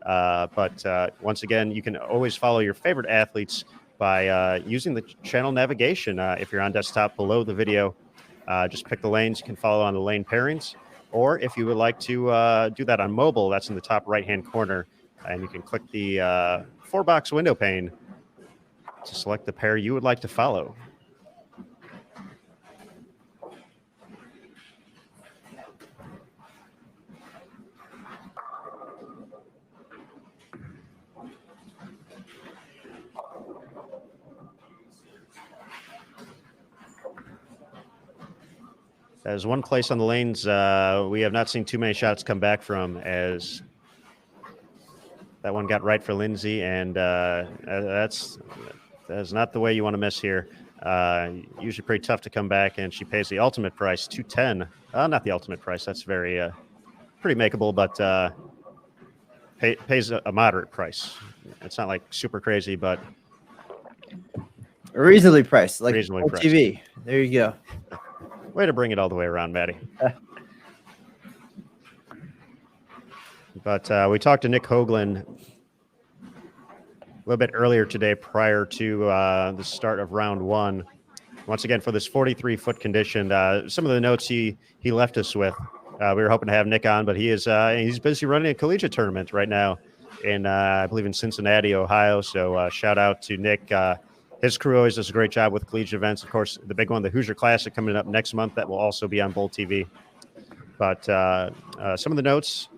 But once again, you can always follow your favorite athletes by using the channel navigation. If you're on desktop below the video, just pick the lanes. You can follow on the lane pairings. Or if you would like to do that on mobile, that's in the top right-hand corner. and you can click the 4-box window pane to select the pair you would like to follow. As one place on the lanes, we have not seen too many shots come back from, as that one got right for Lindsay, and that's not the way you want to miss here. Usually pretty tough to come back, and she pays the ultimate price, 210. Not the ultimate price. That's very pretty makeable, but pays a moderate price. It's not like super crazy, but reasonably priced, like reasonably priced. TV. There you go. Way to bring it all the way around, Maddie. But we talked to Nick Hoagland a little bit earlier today prior to the start of round one. Once again, for this 43-foot condition, some of the notes he left us with. We were hoping to have Nick on, but he's busy running a collegiate tournament right now in, I believe, in Cincinnati, Ohio. So shout out to Nick. His crew always does a great job with collegiate events. Of course, the big one, the Hoosier Classic, coming up next month. That will also be on Bowl TV. But some of the notes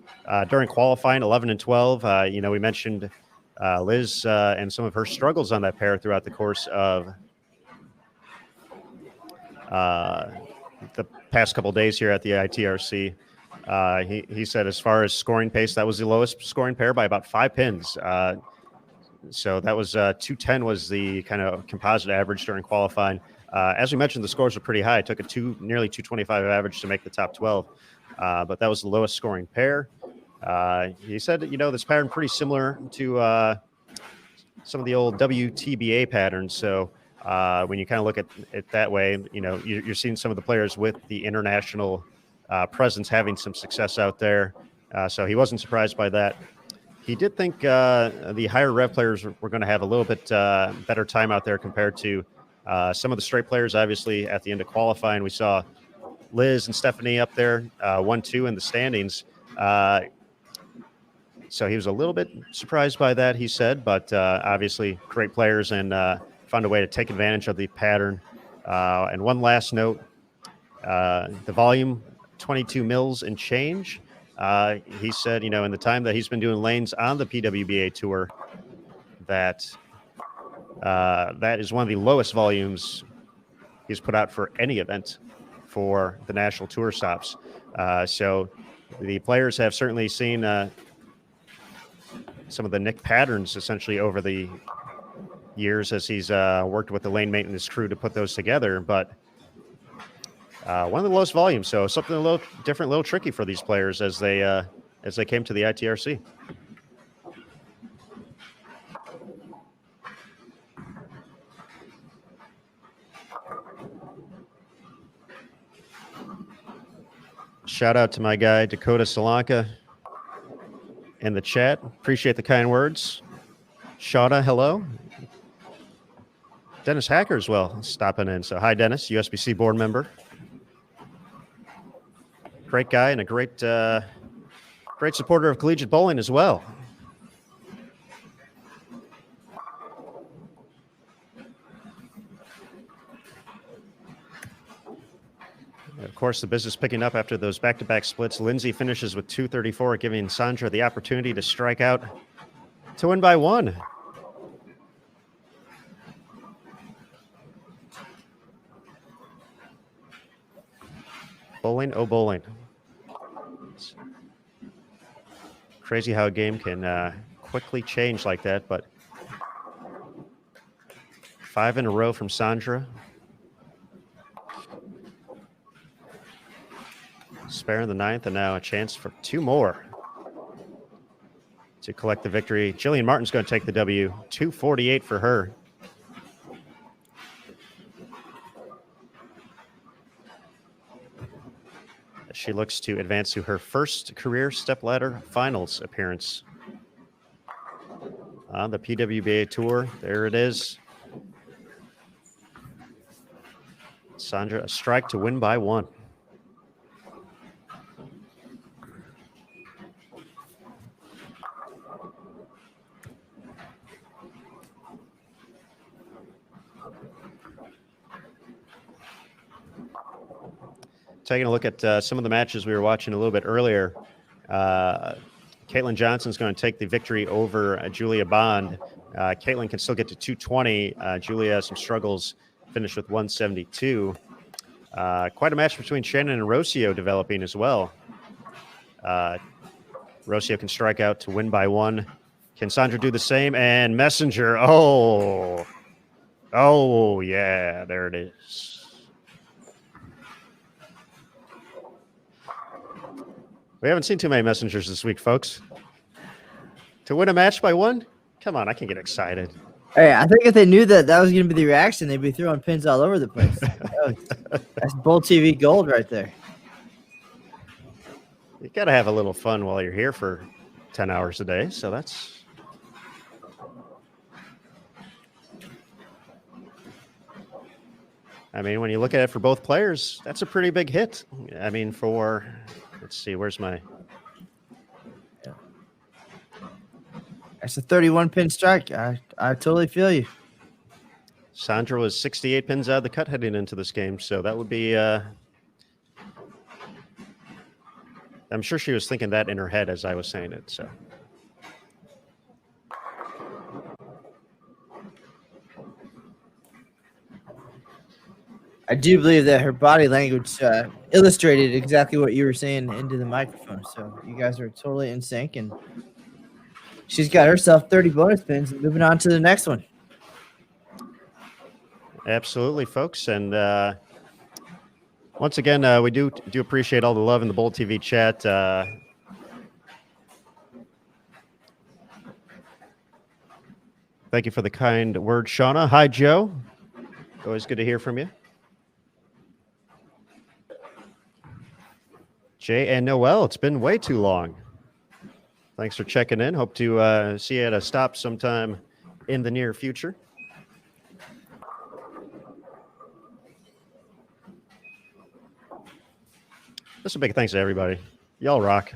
during qualifying, 11 and 12, we mentioned Liz and some of her struggles on that pair throughout the course of the past couple of days here at the ITRC. He said as far as scoring pace, that was the lowest scoring pair by about 5 pins. So that was 210 was the kind of composite average during qualifying. As we mentioned, the scores were pretty high. It took nearly 225 average to make the top 12, but that was the lowest scoring pair. He said, this pattern pretty similar to some of the old WTBA patterns. So when you kind of look at it that way, you're seeing some of the players with the international presence having some success out there. So he wasn't surprised by that. He did think the higher rev players were going to have a little bit better time out there compared to some of the straight players. Obviously, at the end of qualifying, we saw Liz and Stephanie up there, 1-2 in the standings. So he was a little bit surprised by that, he said, but obviously great players and found a way to take advantage of the pattern. And one last note, the volume, 22 mils and change. He said, in the time that he's been doing lanes on the PWBA tour, that is one of the lowest volumes he's put out for any event for the national tour stops. So the players have certainly seen some of the Nick patterns essentially over the years as he's worked with the lane maintenance crew to put those together. But one of the lowest volumes, so something a little different, a little tricky for these players as they came to the ITRC. Shout out to my guy Dakota Solanka in the chat. Appreciate the kind words. Shada, hello. Dennis Hacker as well, stopping in. So hi, Dennis, USBC board member. Great guy and a great supporter of collegiate bowling as well. Of course, the business picking up after those back-to-back splits. Lindsay finishes with 234, giving Sandra the opportunity to strike out to win by 1. Bowling, oh bowling. It's crazy how a game can quickly change like that, but 5 in a row from Sandra. Spare in the 9th, and now a chance for 2 more to collect the victory. Jillian Martin's going to take the W, 248 for her. She looks to advance to her first career stepladder finals appearance on the PWBA tour. There it is. Sandra, a strike to win by 1. taking a look at some of the matches we were watching a little bit earlier. Caitlin Johnson's going to take the victory over Julia Bond. Caitlin can still get to 220. Julia has some struggles, finished with 172. Quite a match between Shannon and Rocio developing as well. Rocio can strike out to win by 1. Can Sandra do the same? And Messenger, oh, yeah, there it is. We haven't seen too many Messengers this week, folks. To win a match by 1? Come on, I can get excited. Hey, I think if they knew that was going to be the reaction, they'd be throwing pins all over the place. That's Bull TV gold right there. You got to have a little fun while you're here for 10 hours a day, so that's... I mean, when you look at it for both players, that's a pretty big hit. I mean, for... Let's see, where's my... That's a 31 pin strike. I totally feel you. Sandra was 68 pins out of the cut heading into this game, so that would be... I'm sure she was thinking that in her head as I was saying it, so... I do believe that her body language illustrated exactly what you were saying into the microphone. So you guys are totally in sync, and she's got herself 30 bonus pins and moving on to the next one. Absolutely, folks. And once again, we do appreciate all the love in the Bold TV chat. Thank you for the kind word, Shauna. Hi, Joe. Always good to hear from you. Jay and Noel, it's been way too long. Thanks for checking in. Hope to see you at a stop sometime in the near future. Just a big thanks to everybody. Y'all rock.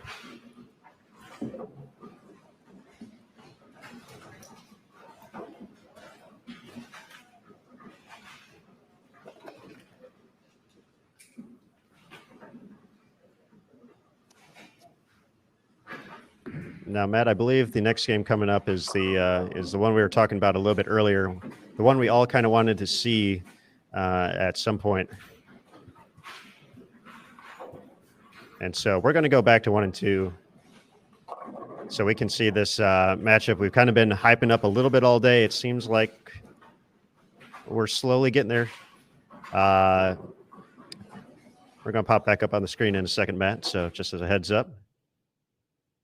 Now, Matt, I believe the next game coming up is the one we were talking about a little bit earlier, the one we all kind of wanted to see at some point. And so we're going to go back to 1 and 2 so we can see this matchup. We've kind of been hyping up a little bit all day. It seems like we're slowly getting there. We're going to pop back up on the screen in a second, Matt, so just as a heads up.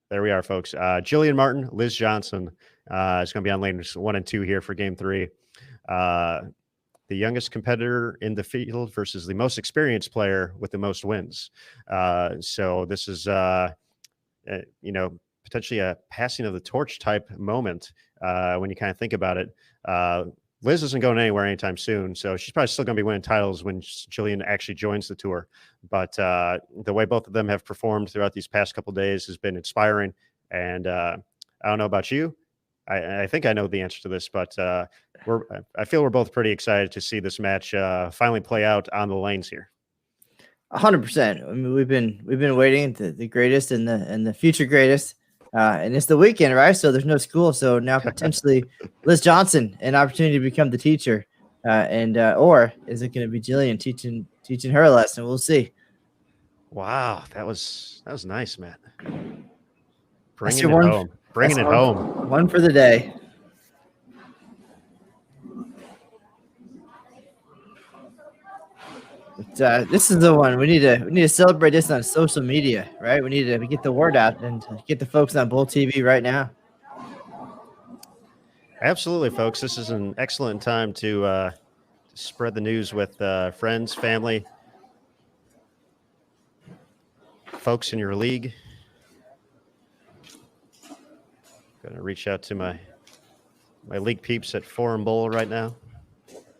There we are, folks. Jillian Martin, Liz Johnson is going to be on lanes 1 and 2 here for game 3. The youngest competitor in the field versus the most experienced player with the most wins. So this is, potentially a passing of the torch type moment when you kind of think about it. Liz isn't going anywhere anytime soon, so she's probably still going to be winning titles when Jillian actually joins the tour. But the way both of them have performed throughout these past couple of days has been inspiring. And I don't know about you. I think I know the answer to this, but I feel we're both pretty excited to see this match finally play out on the lanes here. 100%. I mean, we've been waiting the greatest and the future greatest. And it's the weekend, right? So there's no school. So now potentially Liz Johnson, an opportunity to become the teacher. Or is it going to be Jillian teaching her a lesson? We'll see. Wow. That was nice, Matt. Bringing it home. One for the day. But, this is the one we need to celebrate this on social media, right? We need to get the word out and get the folks on Bull TV right now. Absolutely, folks. This is an excellent time to spread the news with friends, family, folks in your league. Going to reach out to my league peeps at Forum Bowl right now.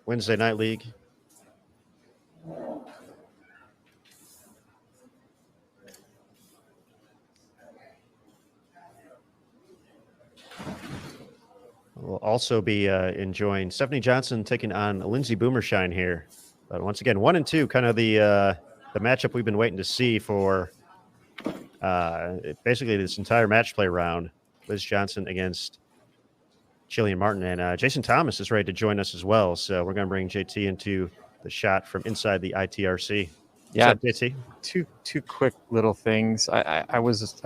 Wednesday Night League. We'll also be enjoying Stephanie Johnson taking on Lindsay Boomershine here. But once again, 1 and 2, kind of the the matchup we've been waiting to see for basically this entire match play round. Liz Johnson against Jillian Martin, and Jason Thomas is ready to join us as well. So we're going to bring JT into the shot from inside the ITRC. Yeah, what's up, JT? Two quick little things. I was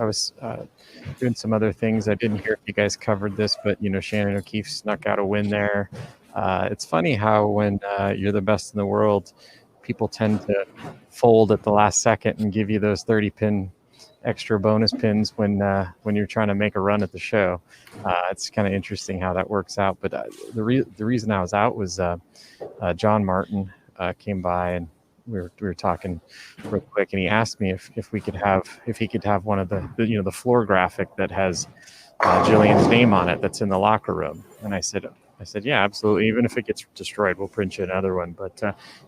doing some other things. I didn't hear if you guys covered this, but Shannon O'Keefe snuck out a win there. It's funny how when you're the best in the world, people tend to fold at the last second and give you those 30-pin extra bonus pins when you're trying to make a run at the show. It's kind of interesting how that works out. But the reason I was out was John Martin came by, and we were talking real quick, and he asked me if he could have one of the floor graphic that has Jillian's name on it that's in the locker room. And I said, yeah, absolutely. Even if it gets destroyed, we'll print you another one. But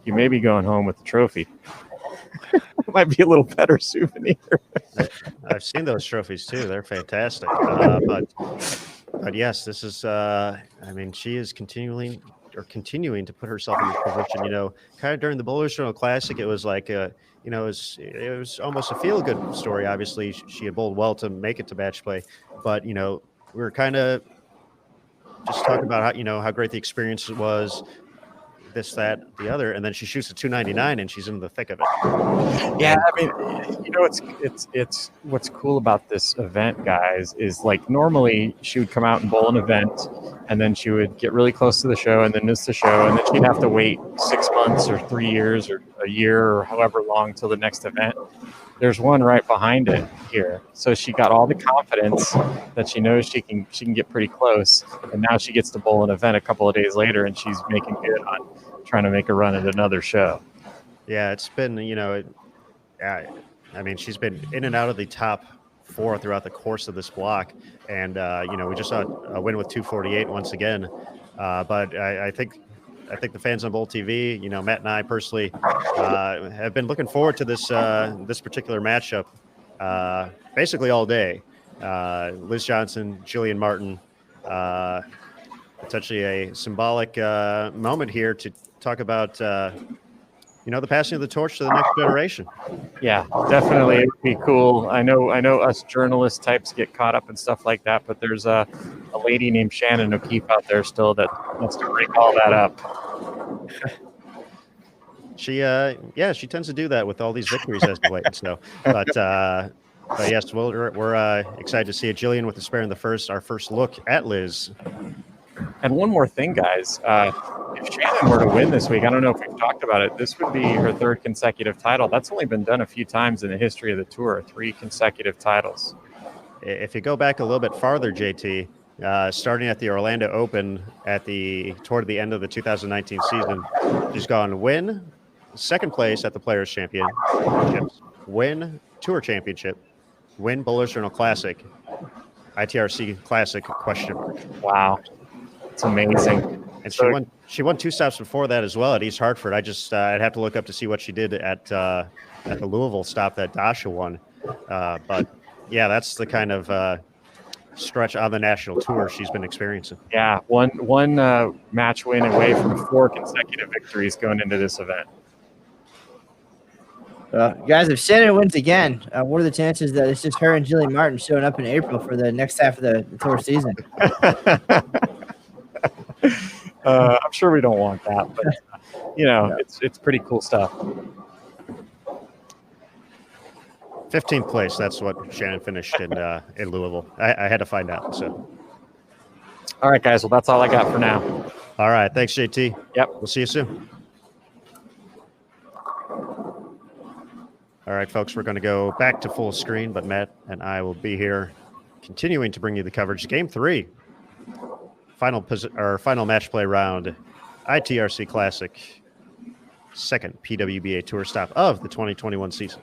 you may be going home with the trophy. It might be a little better souvenir. I've seen those trophies too. They're fantastic. But yes, this is. She is continuing to put herself in this position. Kind of during the Bowlers Journal Classic, it was like it was almost a feel good story. Obviously, she had bowled well to make it to match play, but we were kind of just talking about how great the experience was. This, that, the other, and then she shoots a 299, and she's in the thick of it. Yeah, it's what's cool about this event, guys, is like normally she would come out and bowl an event, and then she would get really close to the show, and then miss the show, and then she'd have to wait 6 months or 3 years or a year or however long till the next event. There's one right behind it here, so she got all the confidence that she knows she can get pretty close, and now she gets to bowl an event a couple of days later, and she's making good on trying to make a run at another show. Yeah, it's been she's been in and out of the top 4 throughout the course of this block, and we just saw a win with 248 once again. But I think the fans on Bowl TV, Matt and I personally have been looking forward to this particular matchup basically all day. Liz Johnson, Jillian Martin, potentially a symbolic moment here to talk about the passing of the torch to the next generation. Yeah, definitely. It would be cool. I know us journalist types get caught up in stuff like that, but there's a lady named Shannon O'Keefe out there still that wants to break all that up. She tends to do that with all these victories as of late. So, but yes, we're excited to see it. Jillian with the spare in the first, our first look at Liz. And one more thing, guys. If Shannon were to win this week, I don't know if we've talked about it, this would be her 3rd consecutive title. That's only been done a few times in the history of the tour, 3 consecutive titles. If you go back a little bit farther, JT, starting at the Orlando Open toward the end of the 2019 season, she's gone win 2nd place at the Players Championships, win Tour Championship, win Bowlers Journal Classic, ITRC Classic ? Wow, it's amazing. And she won 2 stops before that as well at East Hartford. I'd have to look up to see what she did at the Louisville stop that Dasha won. But yeah, that's the kind of stretch on the national tour she's been experiencing. Yeah, one match win away from 4 consecutive victories going into this event. Guys, if Shannon wins again, what are the chances that it's just her and Jillian Martin showing up in April for the next half of the tour season? I'm sure we don't want that, but it's pretty cool stuff. 15th place. That's what Shannon finished in Louisville. I had to find out. So, all right, guys. Well, that's all I got for now. All right. Thanks, JT. Yep. We'll see you soon. All right, folks. We're going to go back to full screen, but Matt and I will be here continuing to bring you the coverage. Game 3. Final match play round, ITRC Classic, 2nd PWBA Tour stop of the 2021 season.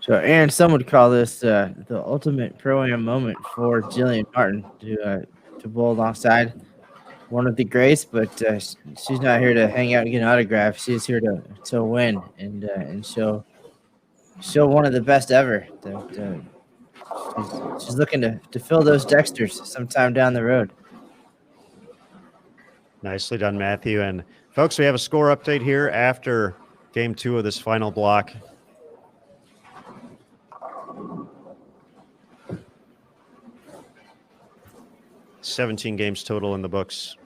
So, Aaron, some would call this the ultimate pro-am moment for Jillian Martin to bowl alongside one of the greats, but she's not here to hang out and get an autograph. She's here to win and show one of the best ever. She's looking to fill those Dexters sometime down the road. Nicely done, Matthew. And folks, we have a score update here after game 2 of this final block. $17 games total in the books.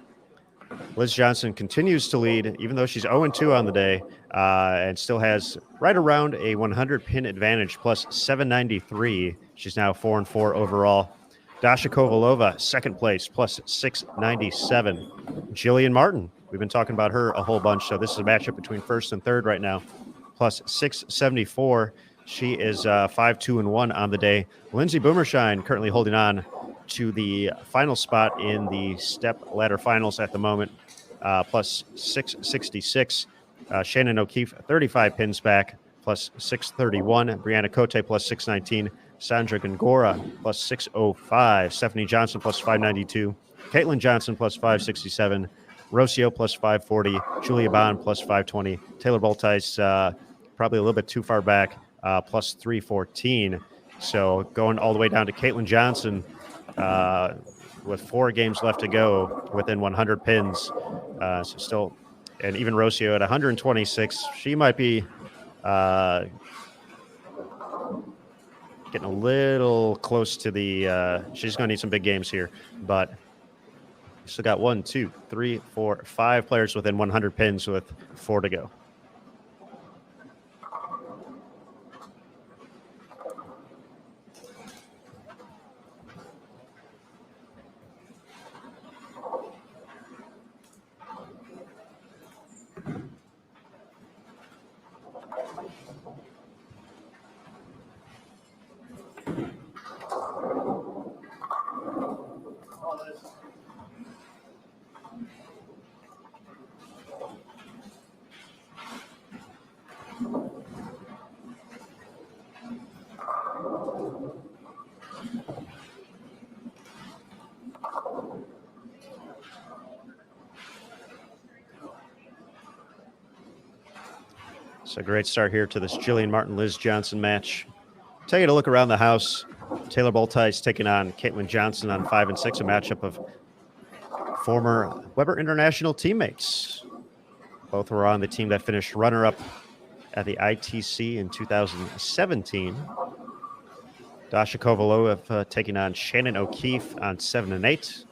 Liz Johnson continues to lead, even though she's 0-2 on the day, and still has right around a 100-pin advantage, plus 793. She's now 4-4 overall. Dasha Kovalova, second place, plus 697. Jillian Martin, we've been talking about her a whole bunch, so this is a matchup between first and third right now, plus 674. She is 5-2-1 on the day. Lindsay Boomershine currently holding on to the final spot in the step ladder finals at the moment, plus 666. Shannon O'Keefe, 35 pins back, plus 631. Brianna Cote, plus 619. Sandra Gongora, plus 605. Stephanie Johnson, plus 592. Caitlin Johnson, plus 567. Rocio, plus 540. Julia Bond, plus 520. Taylor Boltice, probably a little bit too far back, plus 314. So going all the way down to Caitlin Johnson, with 4 games left to go within 100 pins. So still, and even Rocio at 126, she might be getting a little close to the, she's going to need some big games here, but still got 1, 2, 3, 4, 5 players within 100 pins with 4 to go. So great start here to this Jillian Martin-Liz Johnson match. Take a look around the house. Taylor Boltice taking on Caitlin Johnson on 5 and 6, a matchup of former Weber International teammates. Both were on the team that finished runner-up at the ITC in 2017. Dasha Kovalova taking on Shannon O'Keefe on 7 and 8.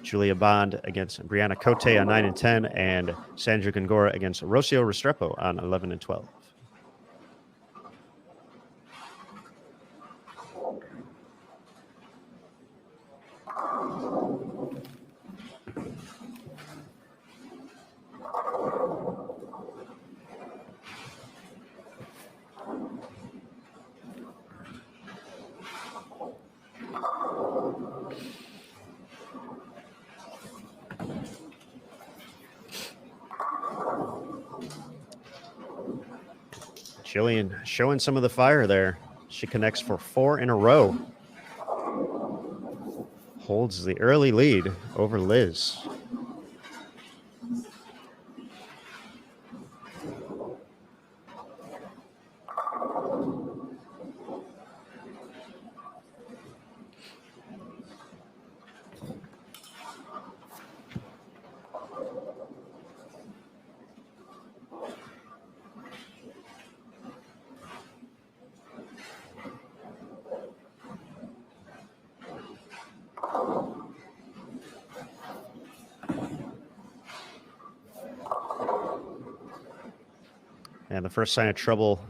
Julia Bond against Brianna Cote on 9 and 10, and Sandra Gongora against Rocio Restrepo on 11 and 12. Jillian showing some of the fire there. She connects for 4 in a row. Holds the early lead over Liz. And the first sign of trouble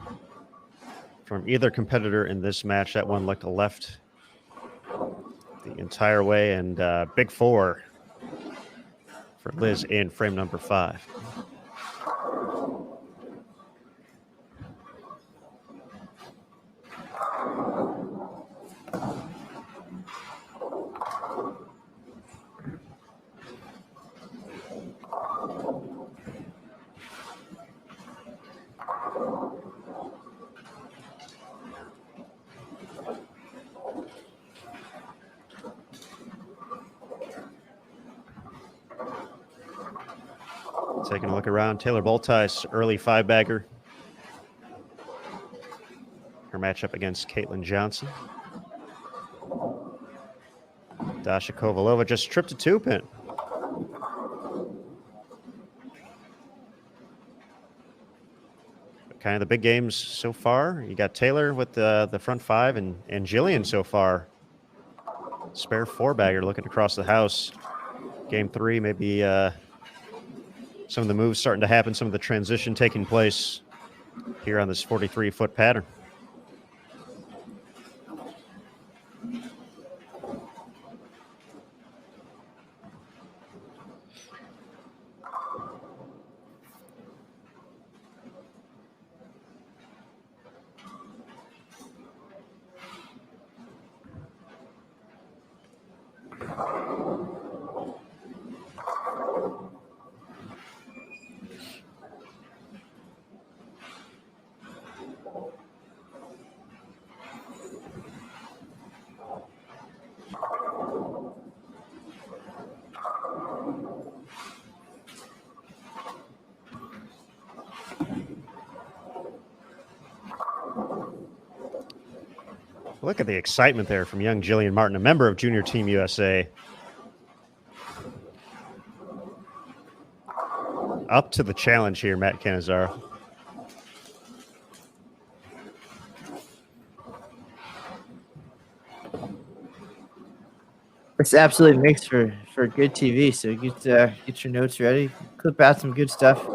from either competitor in this match. That one looked left the entire way, and big 4 for Liz in frame number 5. Taking a look around, Taylor Boltice, early 5-bagger. Her matchup against Caitlin Johnson. Dasha Kovalova just tripped a 2-pin. Kind of the big games so far. You got Taylor with the front 5 and Jillian so far. Spare 4-bagger looking across the house. Game 3, maybe some of the moves starting to happen, some of the transition taking place here on this 43-foot pattern. Look at the excitement there from young Jillian Martin, a member of Junior Team USA. Up to the challenge here, Matt Cannizzaro. It's absolutely makes for good TV. So get your notes ready, clip out some good stuff.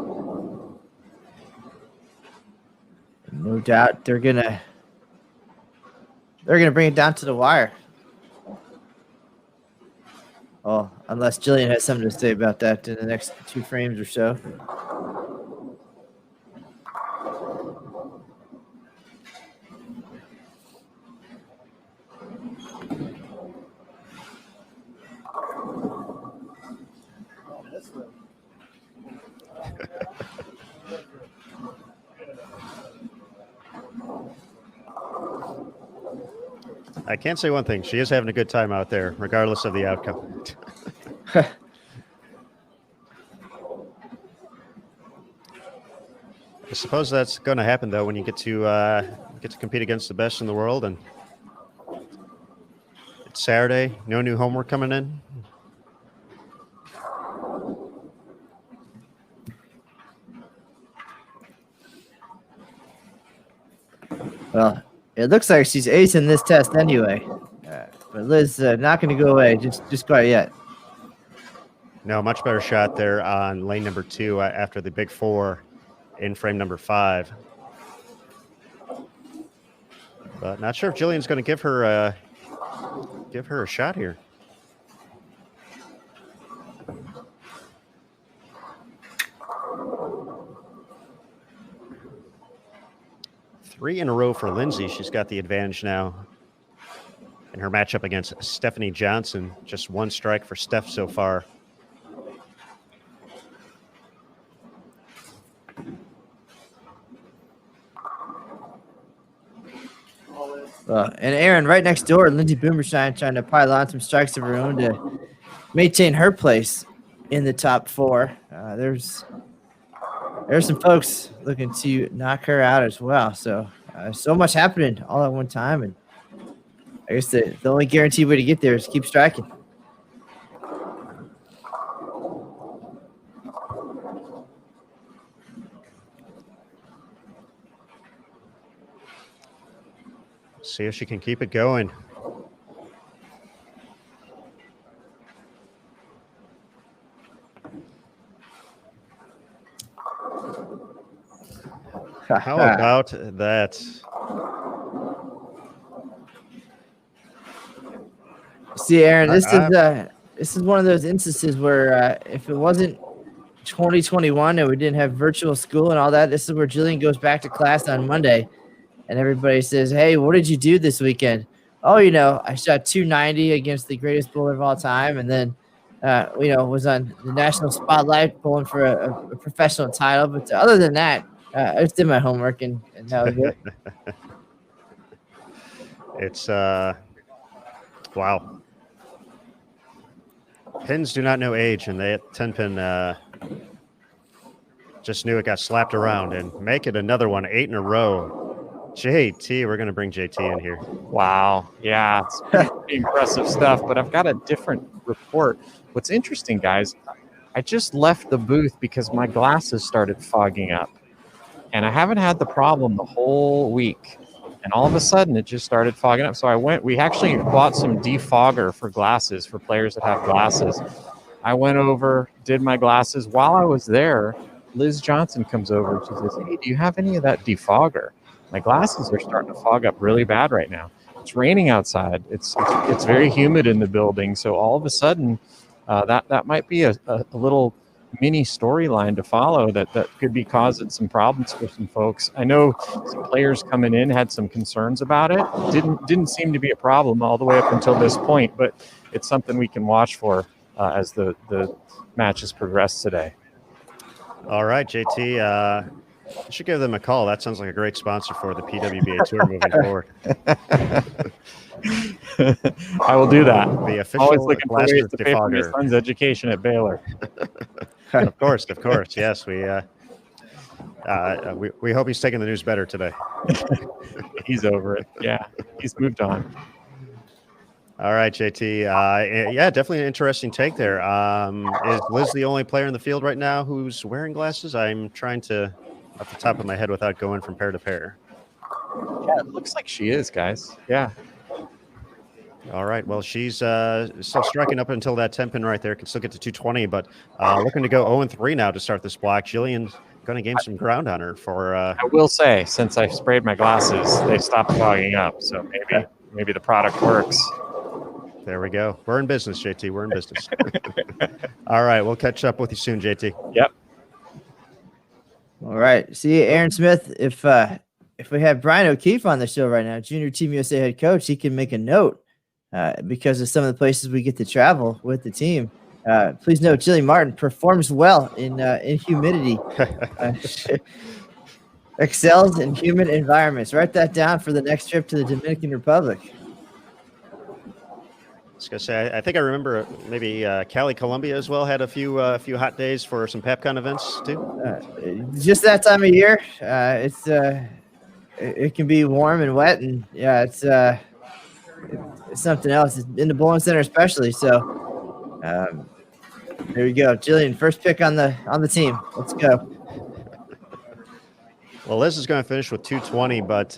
No doubt they're gonna bring it down to the wire. Oh, unless Jillian has something to say about that in the next 2 frames or so. I can't say one thing. She is having a good time out there, regardless of the outcome. I suppose that's going to happen, though, when you get to compete against the best in the world. And it's Saturday. No new homework coming in. Well, it looks like she's acing this test anyway. But Liz, not going to go away just quite yet. No, much better shot there on lane number 2 after the big 4 in frame number 5. But not sure if Jillian's going to give her a shot here. Three in a row for Lindsay. She's got the advantage now in her matchup against Stephanie Johnson. Just 1 strike for Steph so far. And Aaron, right next door, Lindsay Boomershine trying to pile on some strikes of her own to maintain her place in the top 4. There's some folks looking to knock her out as well. So much happening all at one time, and I guess the only guaranteed way to get there is keep striking. See if she can keep it going. How about that? See, Aaron, this is one of those instances where if it wasn't 2021 and we didn't have virtual school and all that, this is where Jillian goes back to class on Monday, and everybody says, "Hey, what did you do this weekend?" "Oh, I shot 290 against the greatest bowler of all time, and then was on the national spotlight bowling for a professional title. But other than that, I just did my homework and that was it." It's wow. Pins do not know age, and that 10-pin Just knew it got slapped around and make it another one, 8 in a row. JT, we're going to bring JT in here. Wow. Yeah, it's pretty impressive stuff, but I've got a different report. What's interesting, guys, I just left the booth because my glasses started fogging up. And I haven't had the problem the whole week. And all of a sudden, it just started fogging up. So we actually bought some defogger for glasses for players that have glasses. I went over, did my glasses. While I was there, Liz Johnson comes over and she says, "Hey, do you have any of that defogger? My glasses are starting to fog up really bad right now. It's raining outside. It's very humid in the building. So all of a sudden, that might be a little mini storyline to follow that could be causing some problems for some folks. I know some players coming in had some concerns about it. Didn't seem to be a problem all the way up until this point, but it's something we can watch for as the matches progress today." All right, JT. You should give them a call. That sounds like a great sponsor for the PWBA tour moving forward. I will do that. The official Always looking for ways to pay for my defogger. son's education at Baylor. Of course. Yes, we hope he's taking the news better today. He's over it. Yeah, he's moved on. All right, JT. Yeah, definitely an interesting take there. Is Liz the only player in the field right now who's wearing glasses? I'm trying to, off the top of my head, without going from pair to pair. Yeah, it looks like she is, guys. Yeah. All right. Well, she's still striking up until that 10 pin right there. Can still get to 220, but looking to go 0-3 now to start this block. Jillian's going to gain some ground on her for. I will say, since I sprayed my glasses, they stopped fogging up. So maybe the product works. There we go. We're in business, JT. We're in business. All right. We'll catch up with you soon, JT. Yep. All right. See, Aaron Smith, if we have Brian O'Keefe on the show right now, Junior Team USA head coach, he can make a note because of some of the places we get to travel with the team. Please note, Jillian Martin performs well in humidity. Excels in humid environments. Write that down for the next trip to the Dominican Republic. I was gonna say, I think I remember maybe Cali, Colombia as well had a few hot days for some PepCon events too. Just that time of year, it can be warm and wet, and yeah, it's something else in the bowling center especially. So there we go, Jillian, first pick on the team. Let's go. Well, Liz is going to finish with 220, but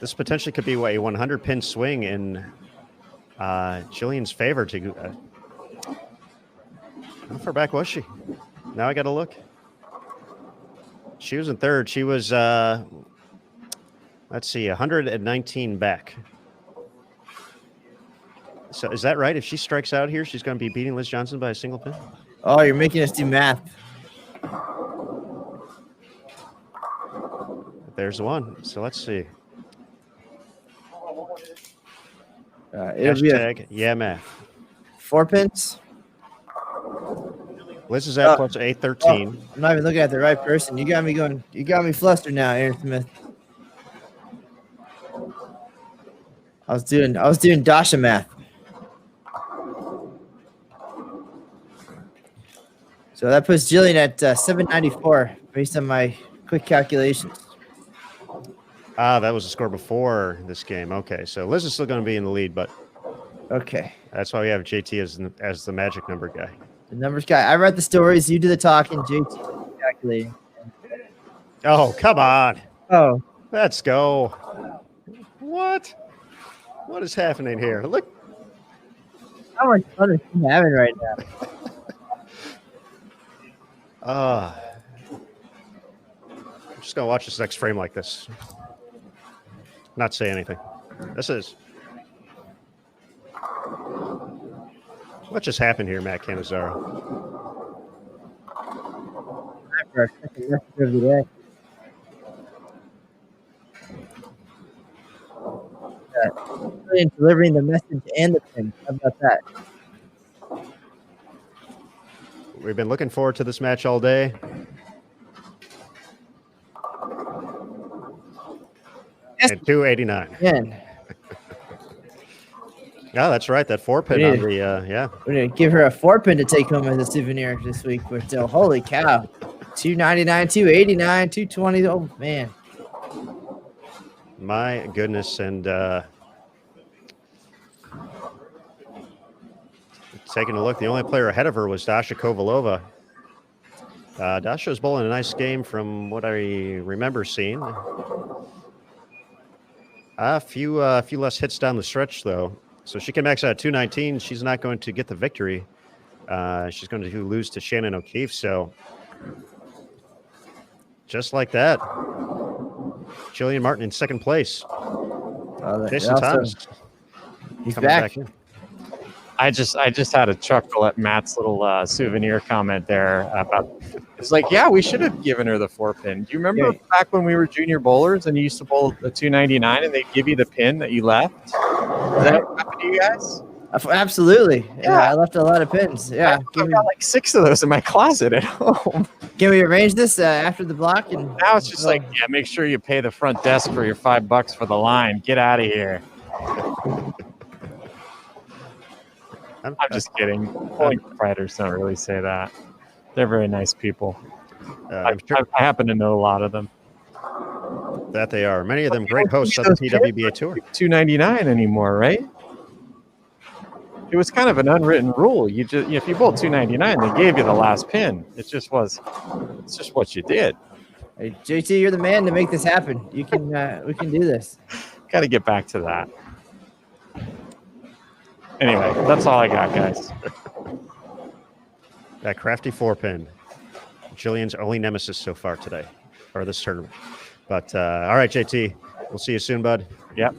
this potentially could be a 100 pin swing in Jillian's favor. How far back was she? Now I got to look. She was in third. She was, let's see, 119 back. So is that right? If she strikes out here, she's going to be beating Liz Johnson by a single pin? Oh, you're making us do math. There's the one. So let's see. It'll be Hashtag yeah math. 4 pins. Liz is at plus 813. Oh, I'm not even looking at the right person. You got me flustered now, Aaron Smith. I was doing Dasha math. So that puts Jillian at 794 based on my quick calculations. That was the score before this game. Okay, so Liz is still going to be in the lead, but okay, that's why we have JT as the magic number guy. The numbers guy. I read the stories. You do the talking. JT calculating. Oh, come on. Oh, Let's go. What is happening here? Look. how much fun is he having right now? I'm just going to watch this next frame like this. Not say anything. What just happened here, Matt Cannizzaro? For our second message of the day. Delivering the message and the pin. How about that? We've been looking forward to this match all day. Yes. And 289. Again. Yeah, that's right. That 4-pin on the yeah. We're gonna give her a 4-pin to take home as a souvenir this week. But holy cow, $299, $289, $220. Oh man, My goodness, and taking a look, the only player ahead of her was Dasha Kovalova. Dasha was bowling a nice game from what I remember seeing. A few less hits down the stretch, though. So she can max out at 219. She's not going to get the victory. She's going to lose to Shannon O'Keefe. So just like that, Jillian Martin in second place. Jason Thomas. He's back. in. I just had a chuckle at Matt's little souvenir comment there about. It's like, yeah, we should have given her the 4-pin. Do you remember back when we were junior bowlers and you used to bowl the 299 and they'd give you the pin that you left? Did that happen to you guys? Absolutely. Yeah, I left a lot of pins. Yeah, I've got like 6 of those in my closet at home. Can we arrange this after the block? And now it's just like, yeah, make sure you pay the front desk for your $5 for the line. Get out of here. I'm just kidding. Polling proprietors don't really say that. They're very nice people. I happen to know a lot of them. That they are. Many of them great hosts of the PWBA Tour. $299 anymore, right? It was kind of an unwritten rule. You just if you bowled $299, they gave you the last pin. It's just what you did. Hey, JT, you're the man to make this happen. You can we can do this. Got to get back to that. Anyway, that's all I got, guys. That crafty 4-pin. Jillian's only nemesis so far today, or this tournament. But all right, JT, we'll see you soon, bud. Yep.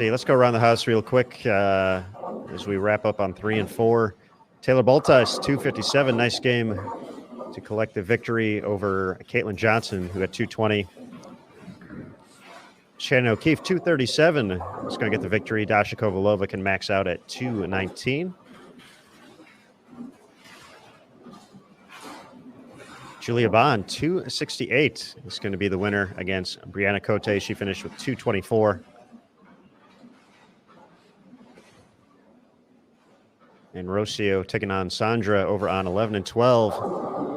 Let's go around the house real quick as we wrap up on 3 and 4. Taylor Boltice, 257. Nice game to collect the victory over Caitlin Johnson, who had 220. Shannon O'Keefe, 237. Is going to get the victory. Dasha Kovalova can max out at 219. Julia Bond, 268. Is going to be the winner against Brianna Cote. She finished with 224. And Rocio taking on Sandra over on 11 and 12.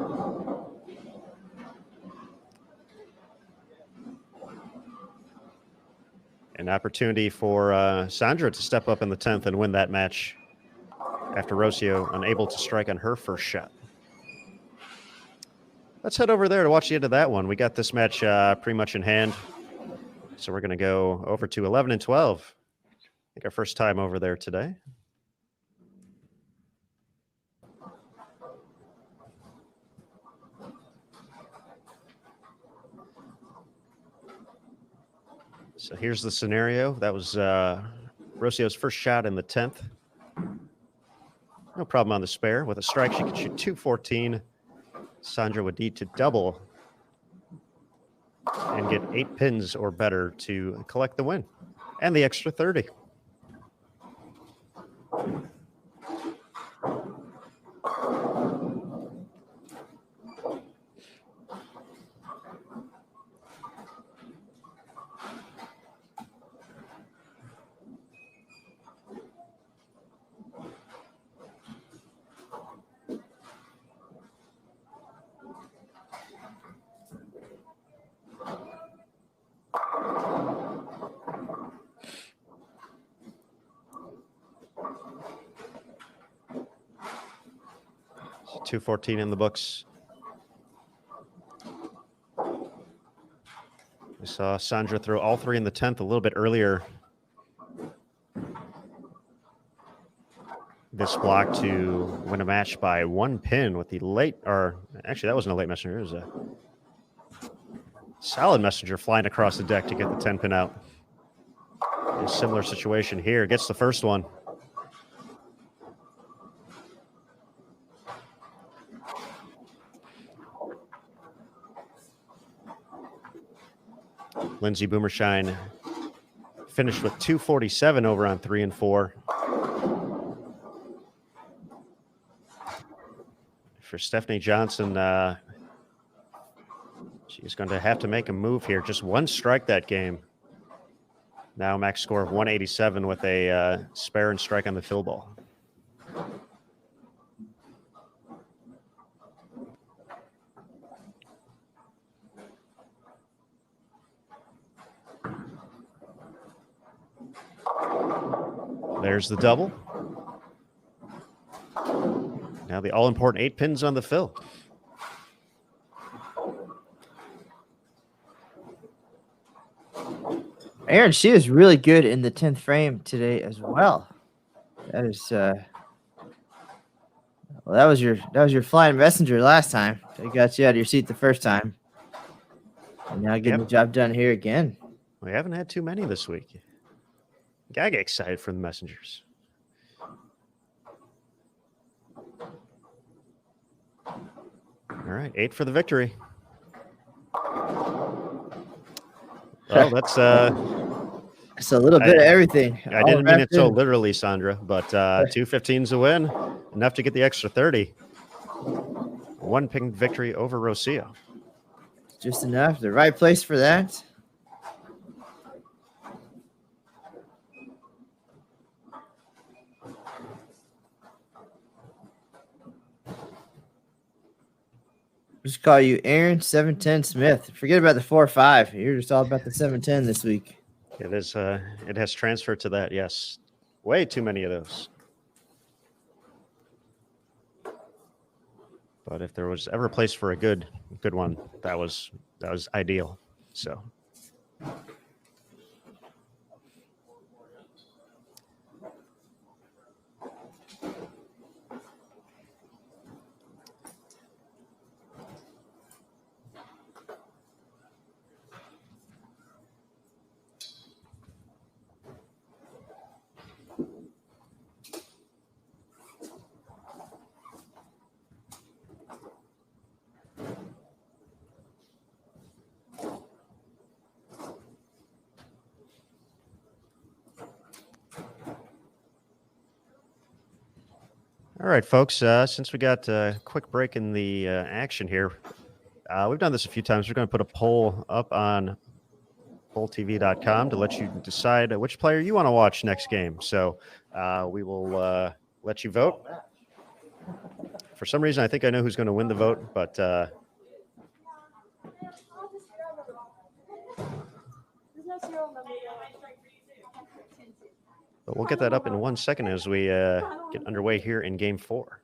An opportunity for Sandra to step up in the 10th and win that match after Rocio unable to strike on her first shot. Let's head over there to watch the end of that one. We got this match pretty much in hand. So we're going to go over to 11 and 12. I think our first time over there today. So here's the scenario. That was Rocio's first shot in the 10th. No problem on the spare. With a strike, she could shoot 214. Sandra would need to double and get 8 pins or better to collect the win and the extra 30. So 214 in the books. We saw Sandra throw all 3 in the 10th a little bit earlier this block to win a match by 1 pin with the late, or actually that wasn't a late messenger, it was a solid messenger flying across the deck to get the 10 pin out. A similar situation here, gets the first one. Lindsay Boomershine finished with 247 over on 3 and 4. For Stephanie Johnson, She's going to have to make a move here. Just one strike that game. Now max score of 187 with a spare and strike on the fill ball. There's the double. Now the all-important 8 pins on the fill. Aaron, she was really good in the 10th frame today as well. That is well, that was your flying messenger last time. That got you out of your seat the first time. And now getting the job done here again. We haven't had too many this week. Gotta get excited for the messengers. All right, 8 for the victory. Well, that's it's a little bit of everything. I didn't mean it so literally, Sandra, but 2 15s a win, enough to get the extra 30. 1 pin victory over Rocio. Just enough. The right place for that. Just call you Aaron 710 Smith. Forget about the 4-5. You're just all about the 710 this week. It is. It has transferred to that. Yes, way too many of those. But if there was ever a place for a good one, that was ideal. So. All right, folks, since we got a quick break in the action here, we've done this a few times. We're going to put a poll up on bowltv.com to let you decide which player you want to watch next game. So we will let you vote. For some reason, I think I know who's going to win the vote, but we'll get that up in 1 second as we get underway here in Game 4.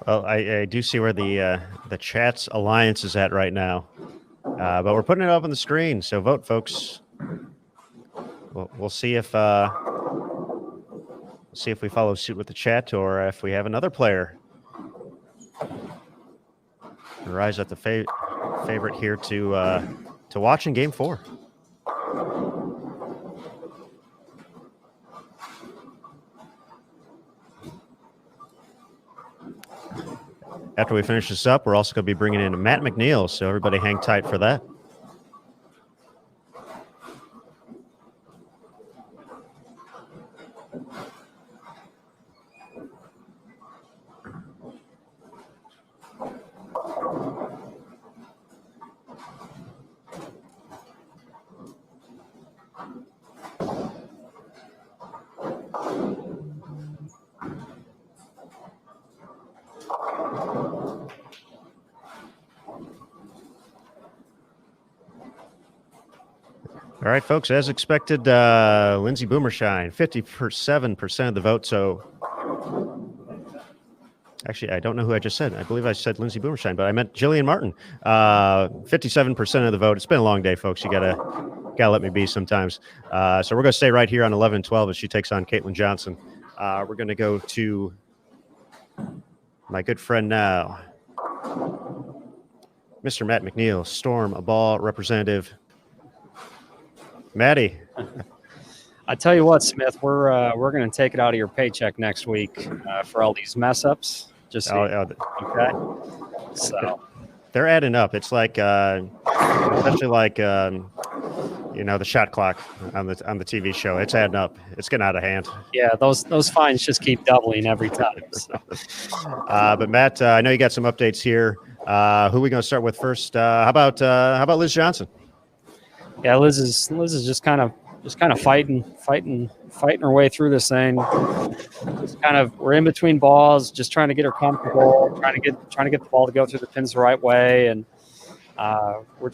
Well, I do see where the chat's alliance is at right now, but we're putting it up on the screen. So vote, folks. We'll see if we follow suit with the chat or if we have another player rise at the favorite here to watch in Game 4. After we finish this up, we're also going to be bringing in Matt McNeil, so everybody hang tight for that. All right, folks, as expected, Lindsay Boomershine, 57% of the vote. So actually, I don't know who I just said. I believe I said Lindsay Boomershine, but I meant Jillian Martin. 57% of the vote. It's been a long day, folks. You gotta let me be sometimes. So we're gonna stay right here on 11 and 12 as she takes on Caitlin Johnson. We're gonna go to my good friend now, Mr. Matt McNeil, Storm a Ball representative. Maddie. I tell you what, Smith, we're going to take it out of your paycheck next week for all these mess ups. Just so okay. So they're adding up. It's like, especially like, the shot clock on the TV show. It's adding up. It's getting out of hand. Yeah, those fines just keep doubling every time. So. But Matt, I know you got some updates here. Who are we going to start with first? How about Liz Johnson? Yeah, Liz is just kind of fighting her way through this thing. We're in between balls, just trying to get her comfortable, trying to get the ball to go through the pins the right way, and we're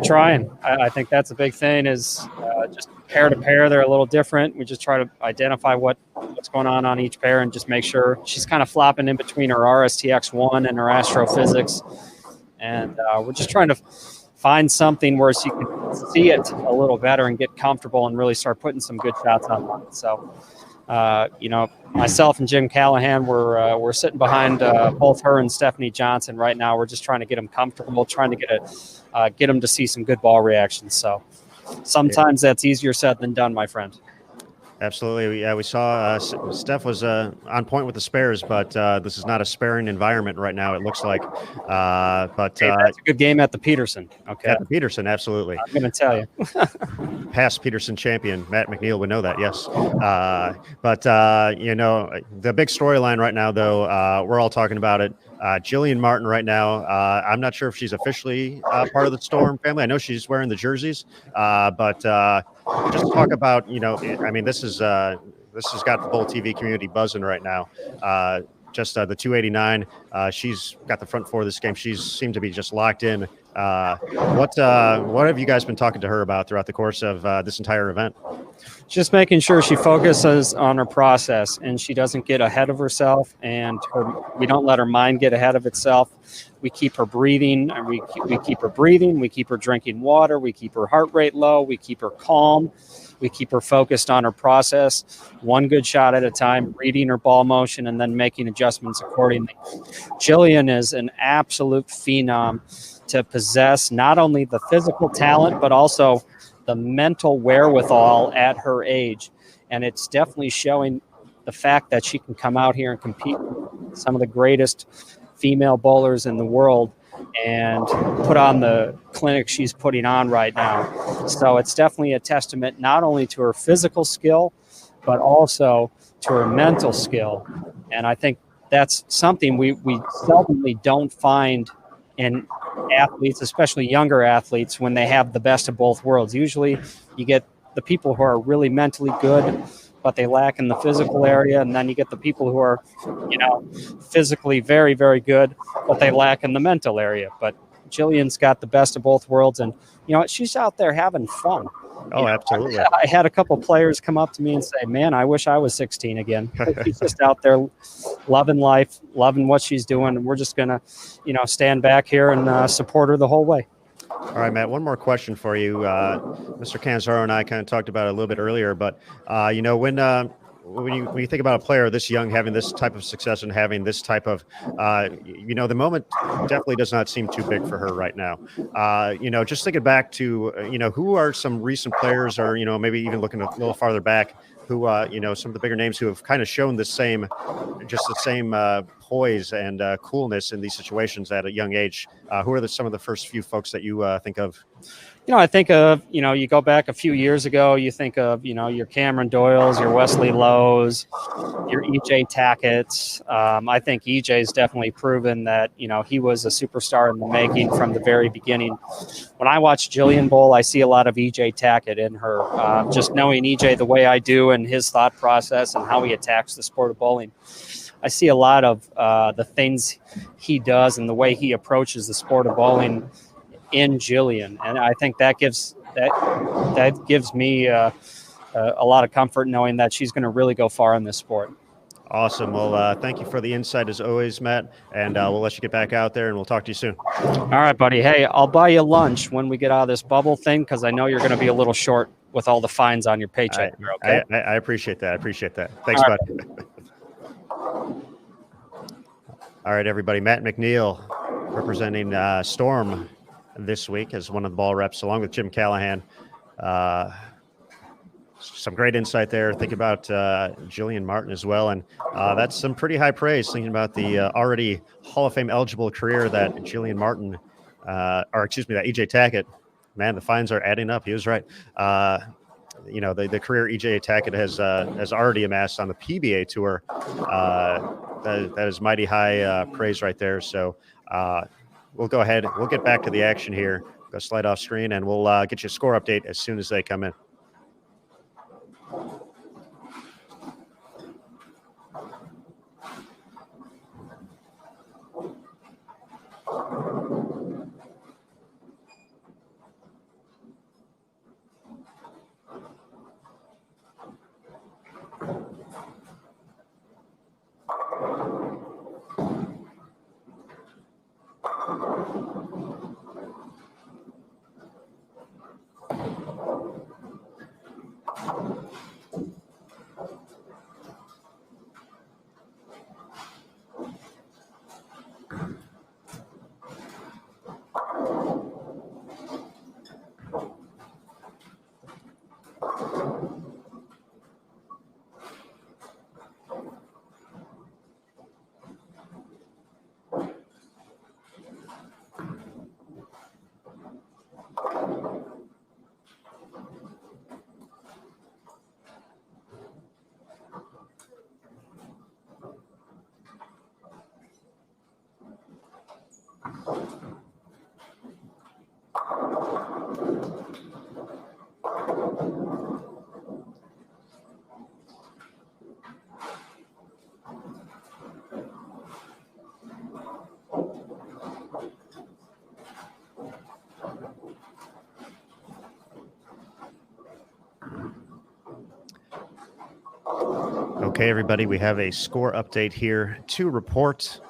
trying. I think that's a big thing. Is just pair to pair, they're a little different. We just try to identify what's going on each pair and just make sure she's kind of flopping in between her RSTX1 and her Astrophysics, and we're just trying to find something where she can see it a little better and get comfortable and really start putting some good shots on it. So, myself and Jim Callahan, we're sitting behind both her and Stephanie Johnson right now. We're just trying to get them comfortable, trying to get them to see some good ball reactions. So sometimes that's easier said than done, my friend. Absolutely. Yeah, we saw Steph was on point with the spares, but this is not a sparing environment right now, it looks like. But hey, that's a good game at the Peterson. Okay. At the Peterson, absolutely. I'm going to tell you. Past Peterson champion, Matt McNeil would know that, yes. But the big storyline right now, though, we're all talking about it. Jillian Martin right now, I'm not sure if she's officially part of the Storm family. I know she's wearing the jerseys, but just talk about, this has got the Bowl TV community buzzing right now. The 289, she's got the front four of this game. She's seemed to be just locked in. What have you guys been talking to her about throughout the course of this entire event? Just making sure she focuses on her process and she doesn't get ahead of herself, and we don't let her mind get ahead of itself. We keep her breathing, and we keep her breathing. We keep her drinking water. We keep her heart rate low. We keep her calm. We keep her focused on her process, one good shot at a time, reading her ball motion, and then making adjustments accordingly. Jillian is an absolute phenom to possess not only the physical talent, but also the mental wherewithal at her age. And it's definitely showing the fact that she can come out here and compete with some of the greatest female bowlers in the world and put on the clinic she's putting on right now. So it's definitely a testament not only to her physical skill, but also to her mental skill. And I think that's something we seldomly don't find in athletes, especially younger athletes, when they have the best of both worlds. Usually you get the people who are really mentally good, but they lack in the physical area. And then you get the people who are, physically very, very good, but they lack in the mental area. But Jillian's got the best of both worlds. And, she's out there having fun. Oh, absolutely. I had a couple players come up to me and say, man, I wish I was 16 again. She's just out there loving life, loving what she's doing. And we're just going to, stand back here and support her the whole way. All right, Matt, one more question for you. Mr. Canzaro and I kind of talked about it a little bit earlier, but, when you think about a player this young having this type of success and having this type of, the moment definitely does not seem too big for her right now. Just thinking back to, who are some recent players or, maybe even looking a little farther back who, some of the bigger names who have kind of shown the same poise and coolness in these situations at a young age. Who are some of the first few folks that you think of? I think of, you go back a few years ago, you think of, your Cameron Doyles, your Wesley Lowe's, your EJ Tackett's. I think EJ's definitely proven that, he was a superstar in the making from the very beginning. When I watch Jillian bowl, I see a lot of EJ Tackett in her. Just knowing EJ the way I do and his thought process and how he attacks the sport of bowling. I see a lot of the things he does and the way he approaches the sport of bowling in Jillian. And I think that gives that gives me a lot of comfort knowing that she's going to really go far in this sport. Awesome. Well, thank you for the insight as always, Matt. And we'll let you get back out there, and we'll talk to you soon. All right, buddy. Hey, I'll buy you lunch when we get out of this bubble thing because I know you're going to be a little short with all the fines on your paycheck. Okay. I appreciate that. Thanks, All right. bud. All right, everybody. Matt McNeil representing Storm this week as one of the ball reps, along with Jim Callahan. Some great insight there. Think about Jillian Martin as well. And that's some pretty high praise, thinking about the already Hall of Fame eligible career that Jillian Martin, that EJ Tackett, man, the fines are adding up. He was right. The career EJ Tackett has already amassed on the PBA tour. That is mighty high praise right there. So we'll go ahead. We'll get back to the action here. Go slide off screen, and we'll get you a score update as soon as they come in. Okay, everybody, we have a score update here to report.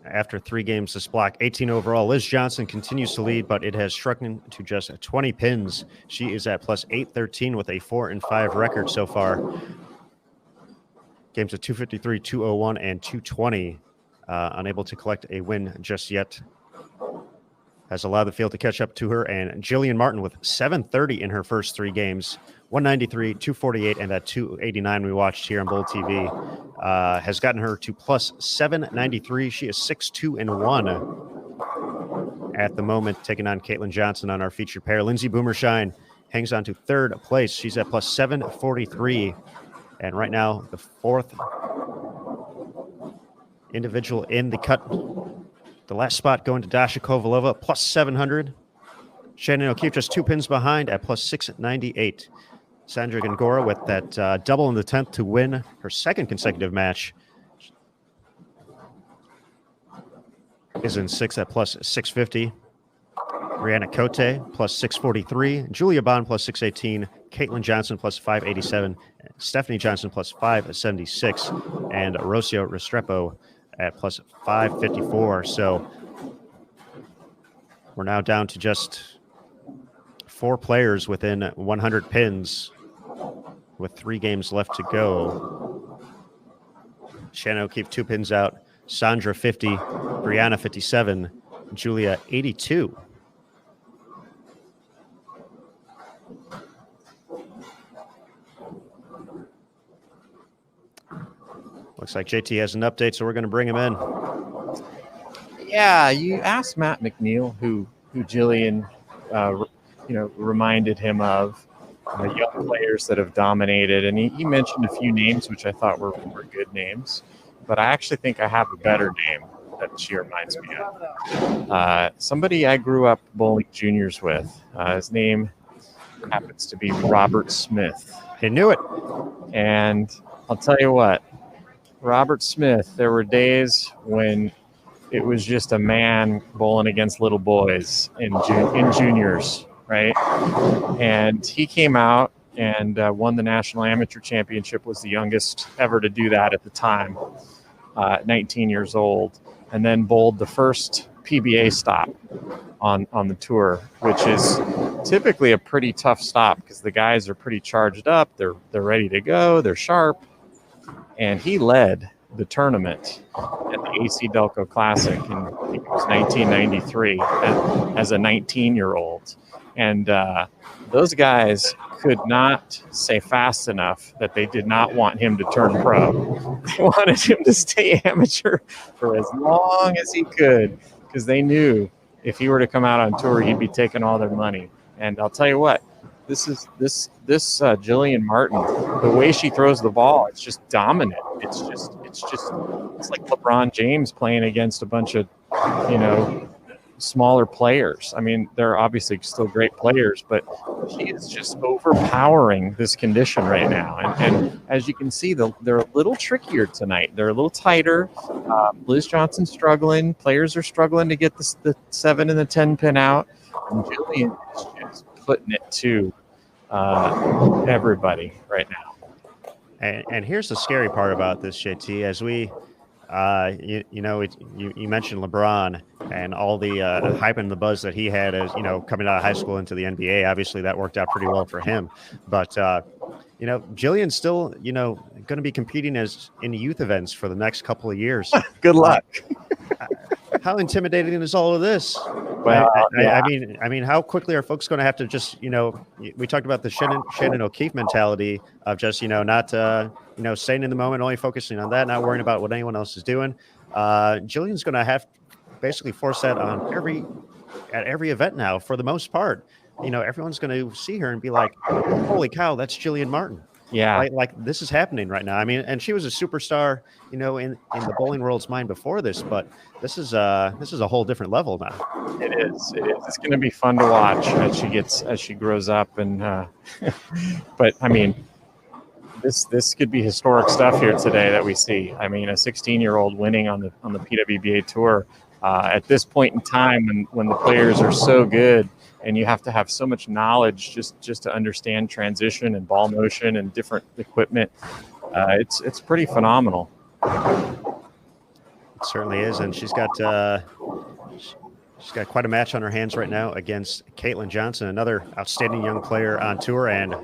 After 3 games this block, 18 overall, Liz Johnson continues to lead, but it has shrunken to just 20 pins. She is at plus 813 with a 4-5 record so far. Games at 253, 201, and 220. Unable to collect a win just yet. Has allowed the field to catch up to her, and Jillian Martin with 730 in her first 3 games. 193, 248, and that 289 we watched here on Bold TV has gotten her to plus 793. She is 6-2-1 at the moment, taking on Caitlin Johnson on our featured pair. Lindsay Boomershine hangs on to 3rd place. She's at plus 743, and right now the 4th individual in the cut. The last spot going to Dasha Kovalova, plus 700. Shannon O'Keefe just 2 pins behind at plus 698. Sandra Gongora with that double in the 10th to win her 2nd consecutive match is in 6th at plus 650. Rihanna Cote plus 643. Julia Bond plus 618. Caitlin Johnson plus 587. Stephanie Johnson plus 576. And Rocio Restrepo at plus 554. So we're now down to just 4 players within 100 pins with 3 games left to go. Shannon O'Keefe 2 pins out. Sandra 50. Brianna 57. Julia 82. Looks like JT has an update, so we're going to bring him in. Yeah, you asked Matt McNeil who Jillian reminded him of young players that have dominated, and he mentioned a few names which I thought were good names, but I actually think I have a better name that she reminds me of. Somebody I grew up bowling juniors with. His name happens to be Robert Smith. I knew it. And I'll tell you what, Robert Smith, there were days when it was just a man bowling against little boys in juniors. right? And he came out and won the National Amateur Championship, was the youngest ever to do that at the time, 19 years old, and then bowled the first PBA stop on the tour, which is typically a pretty tough stop because the guys are pretty charged up, they're ready to go, they're sharp, and he led the tournament at the AC Delco Classic in, I think it was 1993 as a 19-year-old. And those guys could not say fast enough that they did not want him to turn pro. They wanted him to stay amateur for as long as he could because they knew if he were to come out on tour, he'd be taking all their money. And I'll tell you what, this Jillian Martin, the way she throws the ball, it's just dominant. It's like LeBron James playing against a bunch of, smaller players. I mean, they're obviously still great players, but she is just overpowering this condition right now. And as you can see, they're a little trickier tonight. They're a little tighter. Liz Johnson's struggling. Players are struggling to get the 7 and the 10 pin out. And Jillian is just putting it to everybody right now. And here's the scary part about this, JT, as we you mentioned LeBron and all the hype and the buzz that he had as, coming out of high school into the NBA. Obviously, that worked out pretty well for him. But, Jillian's still, going to be competing in youth events for the next couple of years. Good luck. How intimidating is all of this? Well, I mean, how quickly are folks going to have to just, we talked about the Shannon O'Keefe mentality of just, not, staying in the moment, only focusing on that, not worrying about what anyone else is doing. Jillian's going to have to basically force that on at every event now, for the most part. Everyone's going to see her and be like, holy cow, that's Jillian Martin. Yeah. Like this is happening right now. I mean, and she was a superstar, in the bowling world's mind before this, but this is a whole different level now. It is. It's going to be fun to watch as she grows up. And but I mean, this could be historic stuff here today that we see. I mean, a 16-year-old winning on the PWBA tour at this point in time when the players are so good. And you have to have so much knowledge just to understand transition and ball motion and different equipment. It's pretty phenomenal. It certainly is, and she's got quite a match on her hands right now against Caitlin Johnson, another outstanding young player on tour. And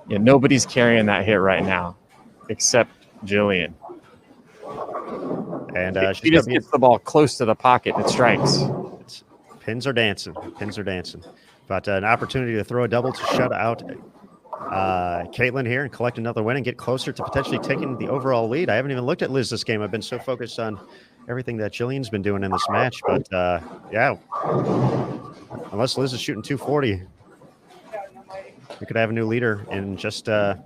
yeah, nobody's carrying that hit right now except Jillian. And she just gets the ball close to the pocket and it strikes. Pins are dancing. But an opportunity to throw a double to shut out Caitlin here and collect another win and get closer to potentially taking the overall lead. I haven't even looked at Liz this game. I've been so focused on everything that Jillian's been doing in this match. But, unless Liz is shooting 240, we could have a new leader in just a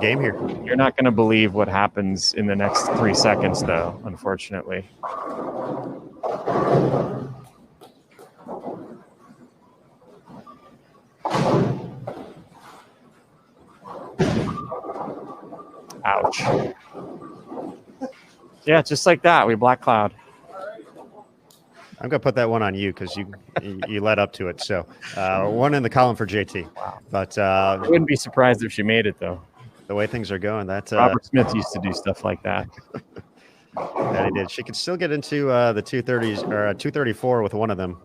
game here. You're not going to believe what happens in the next 3 seconds, though, unfortunately. Ouch. Yeah, just like that, we black cloud. I'm going to put that one on you because you led up to it. So one in the column for JT. Wow. But I wouldn't be surprised if she made it, though. The way things are going, that's Robert Smith used to do stuff like that. That he did. She could still get into the 230s or 234 with one of them.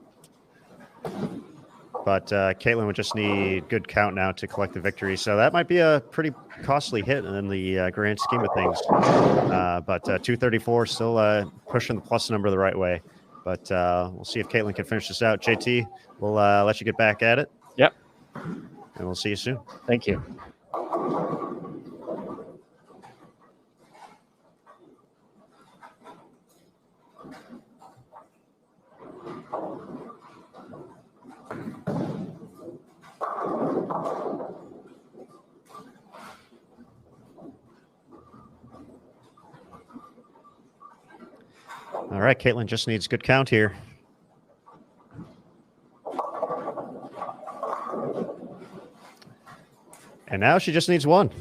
But Caitlin would just need good count now to collect the victory. So that might be a pretty costly hit in the grand scheme of things. But 234 still pushing the plus number the right way. But we'll see if Caitlin can finish this out. JT, we'll let you get back at it. Yep. And we'll see you soon. Thank you. All right, Caitlin just needs good count here. And now she just needs one.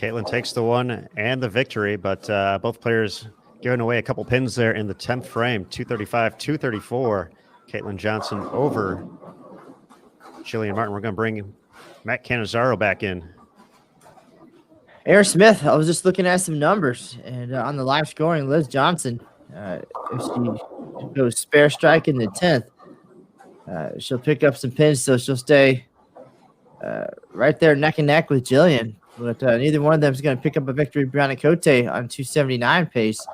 Caitlin takes the one and the victory, but both players giving away a couple pins there in the 10th frame, 235, 234. Caitlin Johnson over Jillian Martin. We're going to bring Matt Cannizzaro back in. Aaron Smith, I was just looking at some numbers, and on the live scoring, Liz Johnson, if she goes spare strike in the 10th, she'll pick up some pins, so she'll stay right there neck and neck with Jillian. But neither one of them is going to pick up a victory. Brianna Cote on 279 pace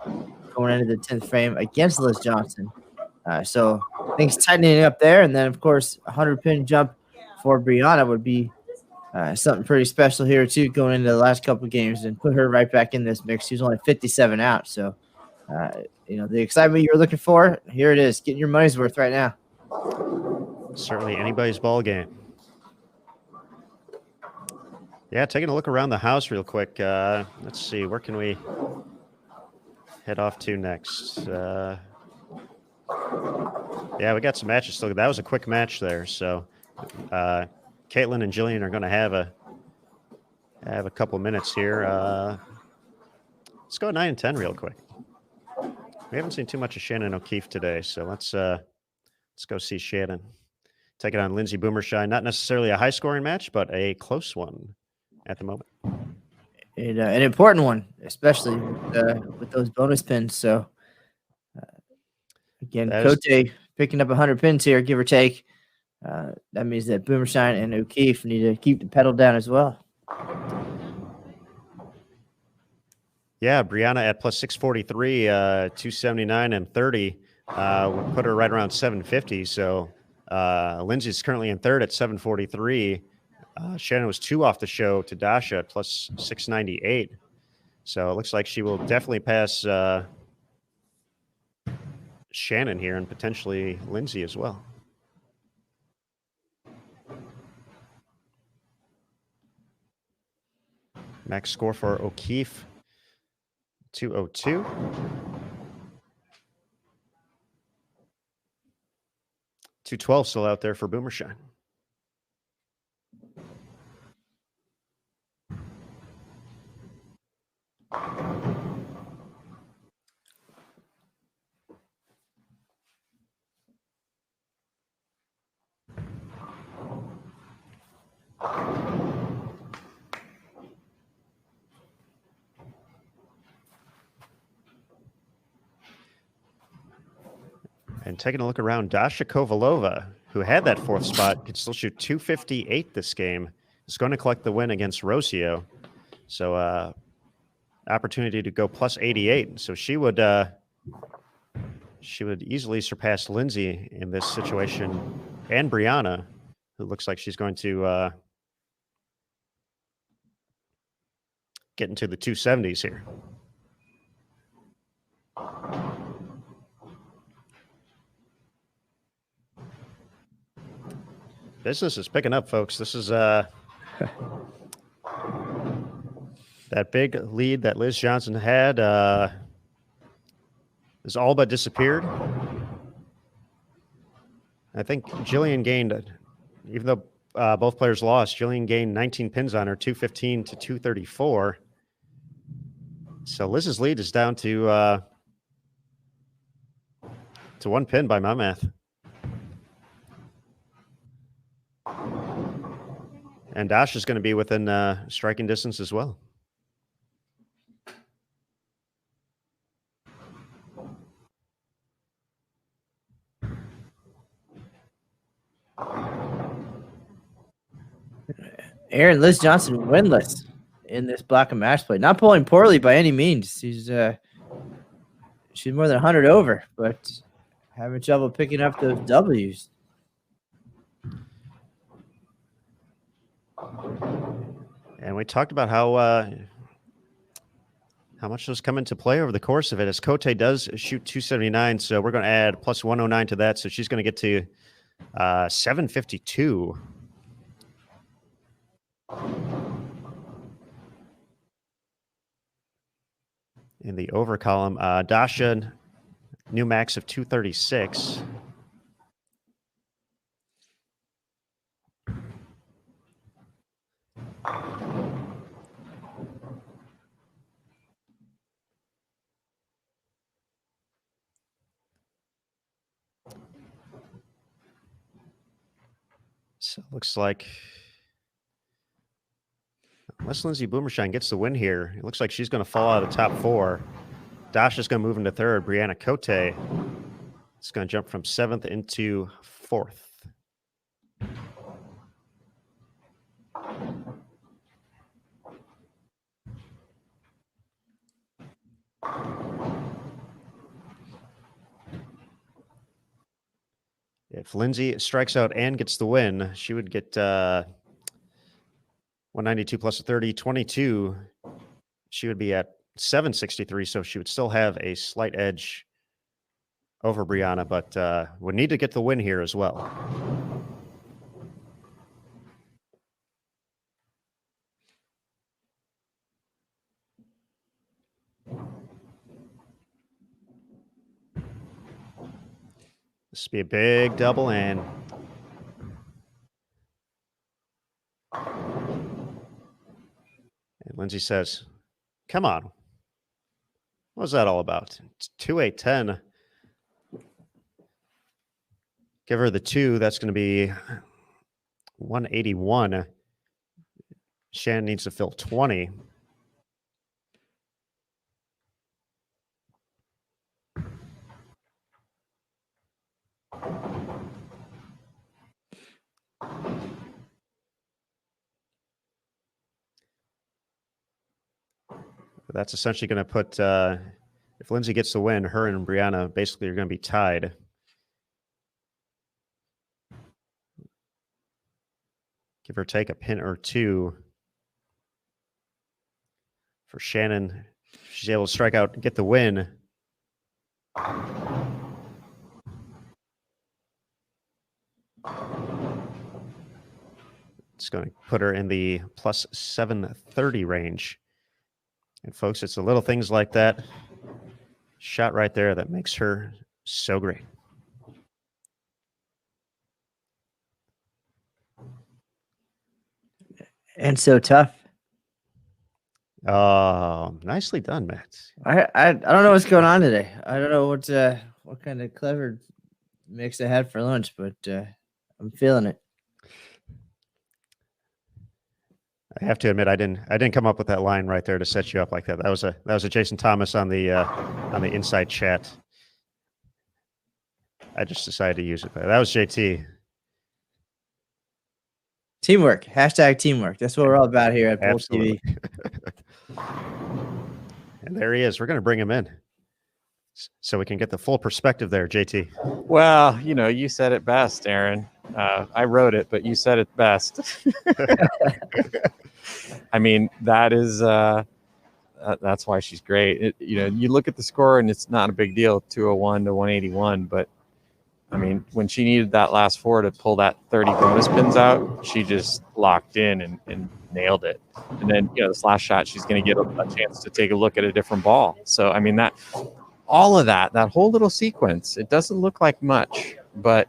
going into the 10th frame against Liz Johnson. So things tightening up there. And then, of course, a 100-pin jump for Brianna would be something pretty special here, too, going into the last couple of games and put her right back in this mix. She's only 57 out. So, the excitement you were looking for, here it is. Getting your money's worth right now. Certainly anybody's ball game. Yeah, taking a look around the house real quick. Let's see, where can we head off to next? Yeah, we got some matches still. That was a quick match there. So Caitlin and Jillian are going to have a couple minutes here. Let's go 9 and 10 real quick. We haven't seen too much of Shannon O'Keefe today, so let's go see Shannon. Taking on Lindsay Boomershine. Not necessarily a high-scoring match, but a close one at the moment. And, an important one, especially with those bonus pins. So, again, Cote picking up 100 pins here, give or take. That means that Boomershine and O'Keefe need to keep the pedal down as well. Yeah, Brianna at plus 643, 279 and 30 would put her right around 750. So Lindsay's currently in third at 743. Shannon was 2 off the show to Dasha at plus 698. So it looks like she will definitely pass Shannon here and potentially Lindsay as well. Max score for O'Keefe, 202. .212 still out there for Boomershine. And taking a look around, Dasha Kovalova, who had that 4th spot, could still shoot 258 this game. Is going to collect the win against Rocio. So opportunity to go plus 88. So she would easily surpass Lindsay in this situation, and Brianna, who looks like she's going to get into the 270s here. Business is picking up, folks. This is that big lead that Liz Johnson had has all but disappeared. I think Jillian gained, even though both players lost, Jillian gained 19 pins on her, 215 to 234. So Liz's lead is down to 1 pin by my math. And Dash is going to be within striking distance as well. Aaron, Liz Johnson winless in this block of match play. Not pulling poorly by any means. She's more than 100 over, but having trouble picking up those W's. And we talked about how much those come into play over the course of it. As Cote does shoot 279, so we're going to add plus 109 to that. So she's going to get to 752. In the over column, Dasha, new max of 236. So it looks like unless Lindsay Boomershine gets the win here, it looks like she's going to fall out of top 4. Dasha's going to move into 3rd. Brianna Cote is going to jump from 7th into 4th. If Lindsay strikes out and gets the win, she would get 192 plus a 30, 22. She would be at 763, so she would still have a slight edge over Brianna, but would need to get the win here as well. This would be a big double, and Lindsay says, come on. What was that all about? It's 2-8-10. Give her the 2. That's going to be 181. Shannon needs to fill 20. That's essentially going to put, if Lindsay gets the win, her and Brianna basically are going to be tied. Give or take a pin or 2 for Shannon. She's able to strike out and get the win. It's going to put her in the plus 730 range. And folks, it's the little things like that shot right there that makes her so great. And so tough. Nicely done, Matt. I don't know what's going on today. I don't know what kind of clever mix I had for lunch, but I'm feeling it. I have to admit, I didn't come up with that line right there to set you up like that. That was a Jason Thomas on the inside chat. I just decided to use it. That was JT. Teamwork. Hashtag teamwork. That's what we're all about here at Bowl TV. And there he is. We're going to bring him in so we can get the full perspective there, JT. Well, you said it best, Aaron. I wrote it, but you said it best. I mean, that is that's why she's great. You look at the score and it's not a big deal, 201 to 181, but I mean, when she needed that last 4 to pull that 30 bonus pins out, she just locked in and nailed it. And then, this last shot, she's going to get a chance to take a look at a different ball. So, I mean, all of that whole little sequence, it doesn't look like much, but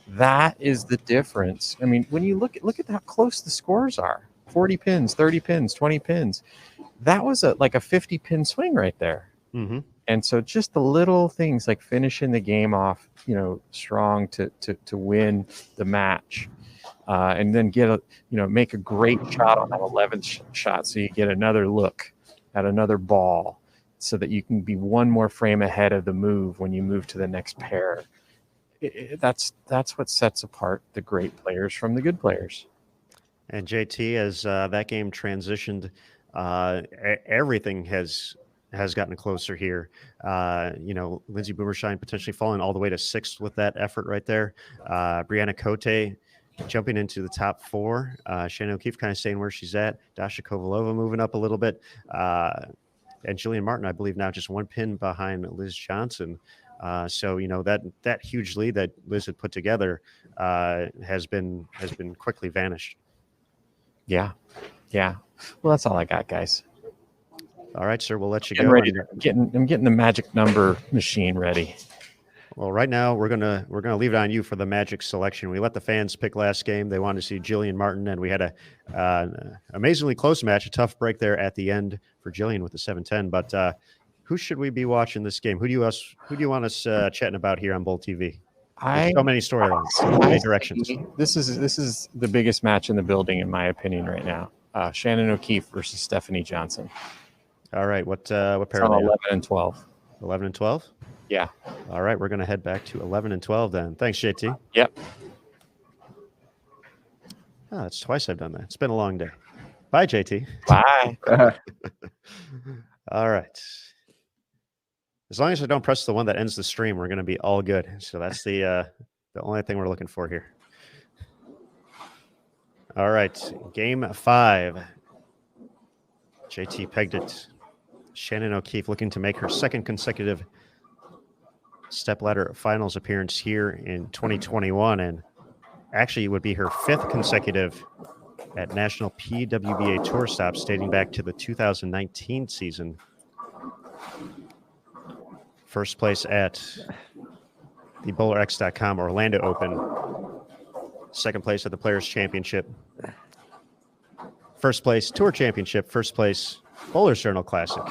that is the difference. I mean, when you look at how close the scores are, 40 pins, 30 pins, 20 pins, that was like a 50 pin swing right there. Mm-hmm. And so just the little things like finishing the game off, strong to win the match, and then make a great shot on that 11th shot. So you get another look at another ball so that you can be one more frame ahead of the move when you move to the next pair. That's what sets apart the great players from the good players. And JT, as that game transitioned, everything has gotten closer here. Lindsay Boomershine potentially falling all the way to 6th with that effort right there. Brianna Cote jumping into the top 4. Shannon O'Keefe kind of staying where she's at. Dasha Kovalova moving up a little bit. And Jillian Martin, I believe, now just 1 pin behind Liz Johnson. So that huge lead that Liz had put together has been quickly vanished. Yeah. Well, that's all I got, guys. All right, sir. We'll let you go. I'm getting the magic number machine ready. Well, right now we're gonna leave it on you for the magic selection. We let the fans pick last game. They wanted to see Jillian Martin, and we had a amazingly close match, a tough break there at the end for Jillian with the 7-10. But who should we be watching this game? Who do you want us chatting about here on Bowl TV? I So many storylines, so many directions. This is the biggest match in the building, in my opinion, right now. Shannon O'Keefe versus Stephanie Johnson. All right, what It's pair on are they? 11 and 12. 11 and 12. Yeah. All right, we're going to head back to 11 and 12 then. Thanks, JT. Yep. Oh, that's twice I've done that. It's been a long day. Bye, JT. Bye. All right. As long as I don't press the one that ends the stream, we're going to be all good. So that's the only thing we're looking for here. All right, game 5. JT pegged it. Shannon O'Keefe looking to make her second consecutive stepladder finals appearance here in 2021, and actually it would be her 5th consecutive at national PWBA tour stops dating back to the 2019 season. First place at the BowlerX.com Orlando Open. Second place at the Players Championship. First place Tour Championship. First place Bowler's Journal Classic.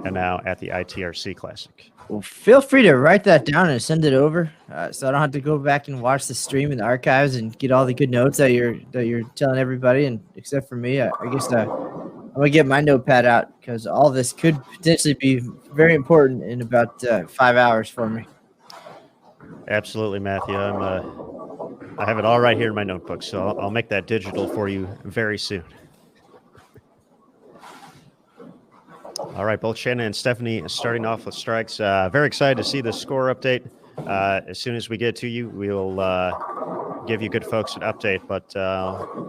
And now at the ITRC Classic. Well, feel free to write that down and send it over, so I don't have to go back and watch the stream in the archives and get all the good notes that you're telling everybody. And except for me, I guess I'm gonna get my notepad out because all this could potentially be very important in about 5 hours for me. Absolutely, Matthew. I have it all right here in my notebook, so I'll make that digital for you very soon. All right, both Shannon and Stephanie starting off with strikes. Very excited to see the score update. As soon as we get to you, we'll give you good folks an update. But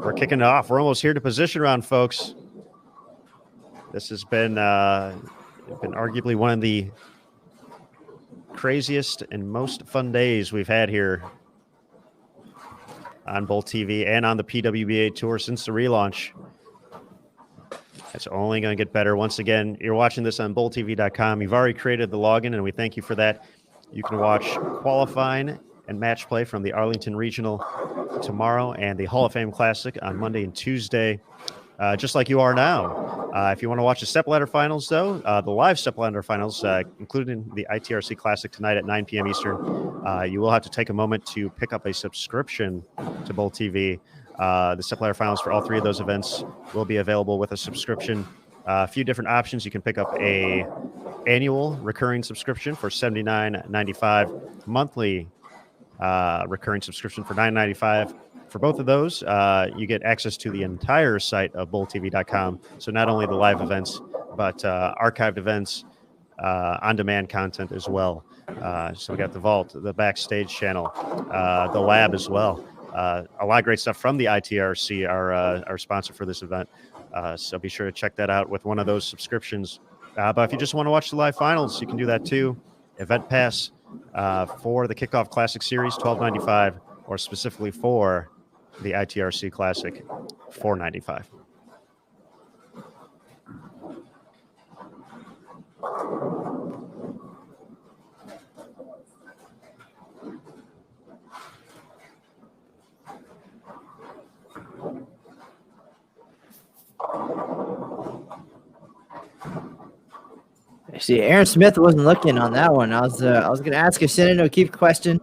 we're kicking it off. We're almost here to position round, folks. This has been arguably one of the craziest and most fun days we've had here on Bowl TV and on the PWBA Tour since the relaunch. It's only going to get better. Once again, you're watching this on bowltv.com. You've already created the login, and we thank you for that. You can watch qualifying and match play from the Arlington Regional tomorrow and the Hall of Fame Classic on Monday and Tuesday, just like you are now. If you want to watch the stepladder finals, though, the live stepladder finals, including the ITRC Classic tonight at 9 p.m. Eastern, you will have to take a moment to pick up a subscription to Bowl TV. The stepladder finals for all 3 of those events will be available with a subscription. A few different options. You can pick up a annual recurring subscription for $79.95, monthly recurring subscription for $9.95. For both of those, you get access to the entire site of bowltv.com. So not only the live events, but archived events, on-demand content as well. So we got the Vault, the Backstage channel, the Lab as well. A lot of great stuff from the ITRC, our sponsor for this event. So be sure to check that out with one of those subscriptions. But if you just want to watch the live finals, you can do that too. Event Pass for the Kickoff Classic Series, $12.95, or specifically for the ITRC Classic, $4.95. See, Aaron Smith wasn't looking on that one. I was going to ask a Shannon O'Keefe question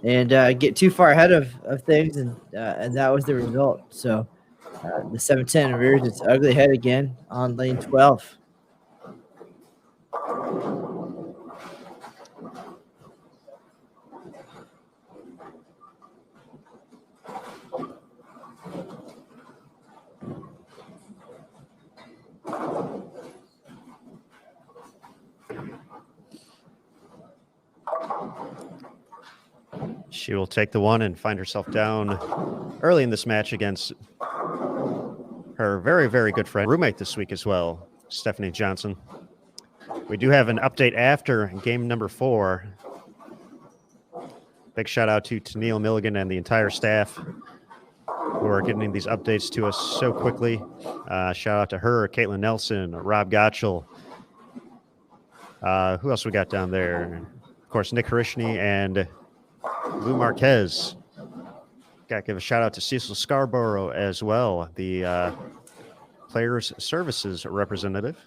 and get too far ahead of things, and that was the result. So the 7-10 rears its ugly head again on lane 12. She will take the one and find herself down early in this match against her very, very good friend, roommate this week as well, Stephanie Johnson. We do have an update after game number 4. Big shout out to Tennille Milligan and the entire staff who are getting these updates to us so quickly. Shout out to her, Caitlin Nelson, Rob Gottschall. Who else we got down there? Of course, Nick Harishny and Lou Marquez. Got to give a shout out to Cecil Scarborough as well, the Players Services representative.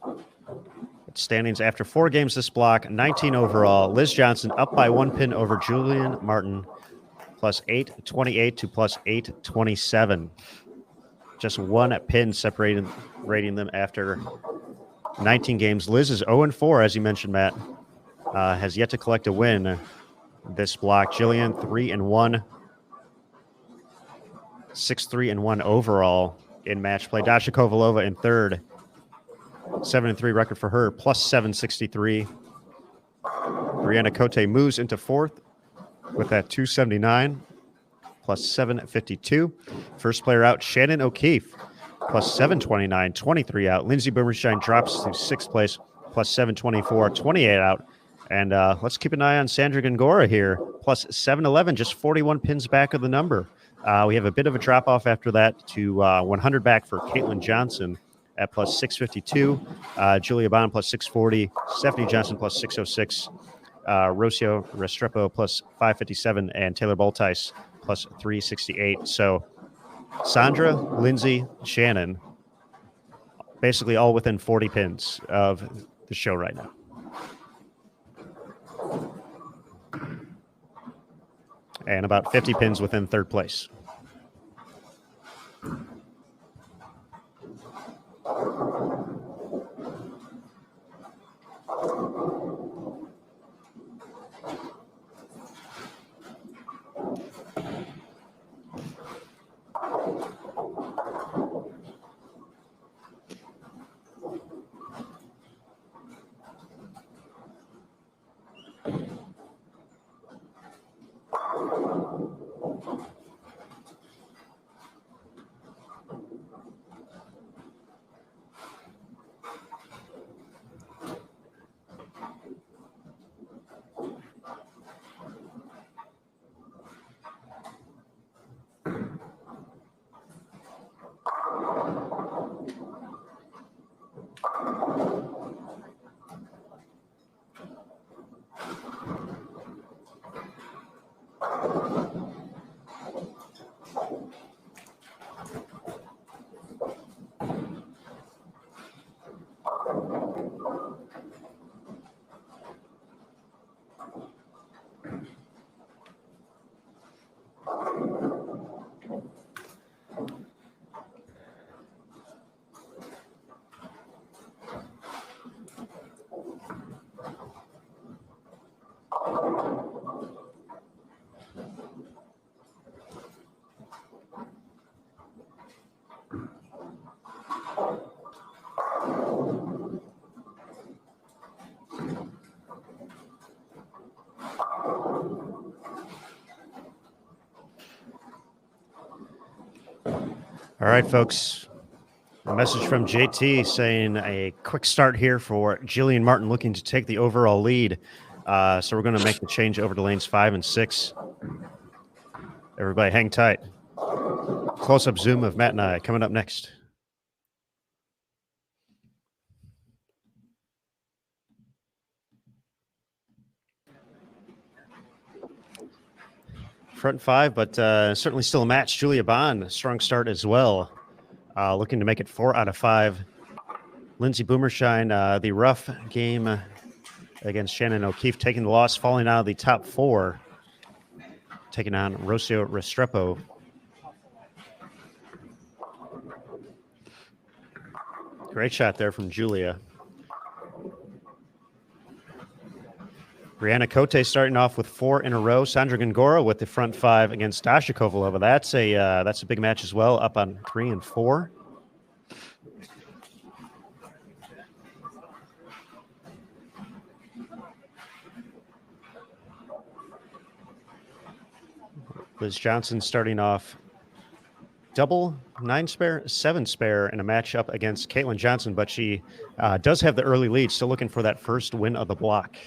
'Cause standings after 4 games this block, 19 overall. Liz Johnson up by 1 pin over Julian Martin, plus 828 to plus 827. Just 1 pin separating them after 19 games. Liz is 0-4, as you mentioned, Matt. Has yet to collect a win this block. Jillian 3-1, 6-3-1 overall in match play. Dasha Kovalova in third, 7-3 record for her, plus 763. Brianna Cote moves into fourth with that 279, plus 752. First player out, Shannon O'Keefe, plus 729, 23 out. Lindsay Boomershine drops to sixth place, plus 724, 28 out. And let's keep an eye on Sandra Gongora here, plus 711, just 41 pins back of the number. We have a bit of a drop off after that to 100 back for Caitlin Johnson at plus 652. Julia Bond plus 640. Stephanie Johnson plus 606. Rocio Restrepo plus 557. And Taylor Boltice plus 368. So Sandra, Lindsay, Shannon, basically all within 40 pins of the show right now. And about 50 pins within third place. All right, folks. A message from JT saying a quick start here for Jillian Martin looking to take the overall lead. So we're going to make the change over to lanes 5 and 6. Everybody hang tight. Close-up zoom of Matt and I coming up next. Front 5, but certainly still a match. Julia Bond, a strong start as well. Looking to make it 4 out of 5. Lindsay Boomershine, the rough game against Shannon O'Keefe, taking the loss, falling out of the top 4, taking on Rocio Restrepo. Great shot there from Julia. Brianna Cote starting off with 4 in a row. Sandra Gongora with the front 5 against Dasha Kovalova. That's a big match as well, up on 3 and 4. Liz Johnson starting off double 9 spare, 7 spare in a matchup against Caitlin Johnson, but she does have the early lead. Still looking for that first win of the block.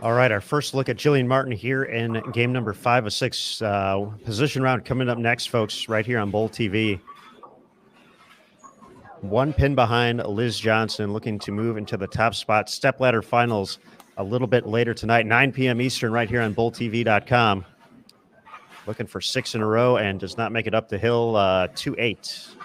All right, our first look at Jillian Martin here in game number 5 of 6. Position round coming up next, folks, right here on Bowl TV. 1 pin behind Liz Johnson, looking to move into the top spot. Stepladder finals a little bit later tonight, 9 p.m. Eastern, right here on BowlTV.com. Looking for 6 in a row and does not make it up the hill, 2-8.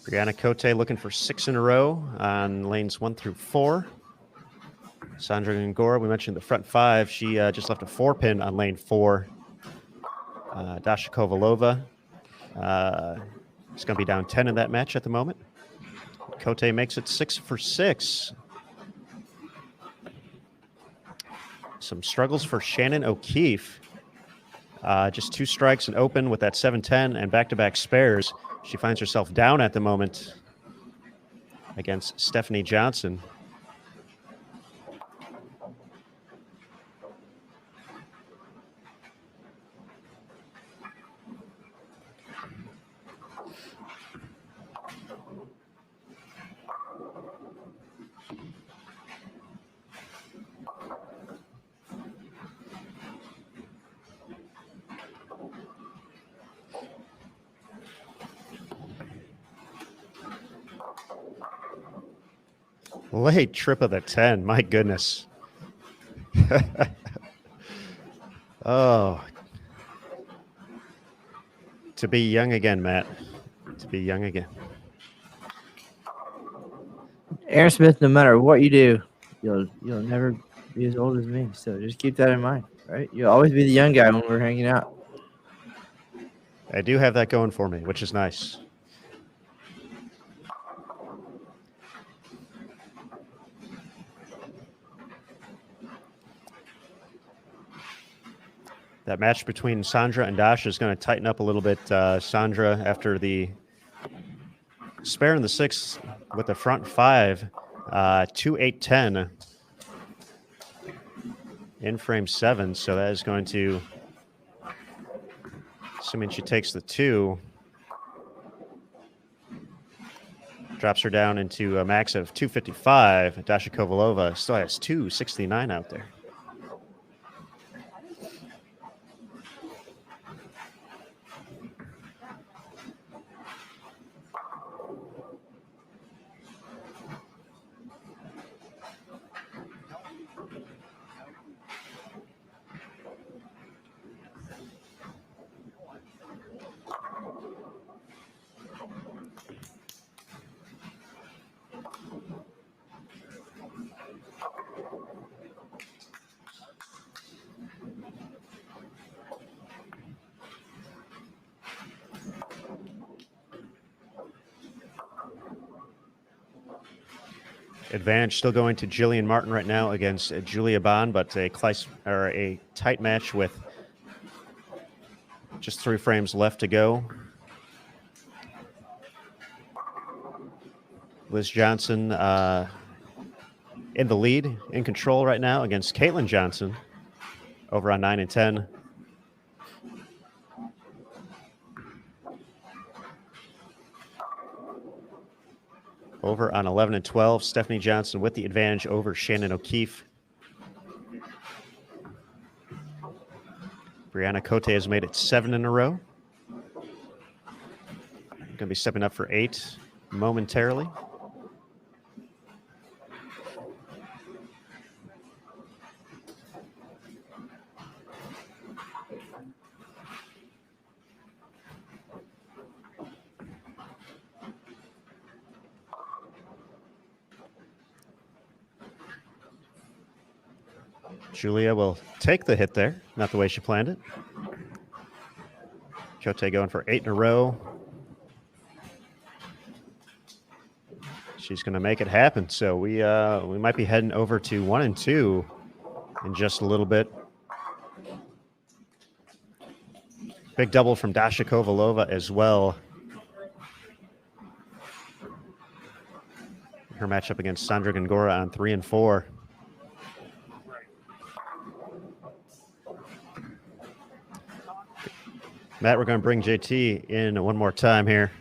Brianna Cote looking for 6 in a row on lanes 1 through 4. Sandra Ngora, we mentioned the front 5. She just left a 4-pin on lane 4. Dasha Kovalova is going to be down 10 in that match at the moment. Cote makes it 6 for 6. Some struggles for Shannon O'Keefe. Just 2 strikes and open with that 7-10 and back-to-back spares. She finds herself down at the moment against Stephanie Johnson. Late trip of the 10. My goodness. Oh. To be young again, Matt. To be young again. Aaron Smith, no matter what you do, you'll never be as old as me. So just keep that in mind, right? You'll always be the young guy when we're hanging out. I do have that going for me, which is nice. That match between Sandra and Dasha is going to tighten up a little bit. Sandra, after the spare in the 6 with the front 5, 2-8-10 in frame 7. So that is going to, assuming she takes the 2, drops her down into a max of 255. Dasha Kovalova still has 269 out there. Advantage still going to Jillian Martin right now against Julia Bond, but a tight match with just 3 frames left to go. Liz Johnson in the lead, in control right now against Caitlin Johnson over on 9 and 10. Over on 11 and 12, Stephanie Johnson with the advantage over Shannon O'Keefe. Brianna Cote has made it 7 in a row. Going to be stepping up for 8 momentarily. Julia will take the hit there. Not the way she planned it. Cote going for 8 in a row. She's going to make it happen. So we might be heading over to 1 and 2 in just a little bit. Big double from Dasha Kovalova as well. Her matchup against Sandra Ngora on 3 and 4. Matt, we're going to bring JT in one more time here.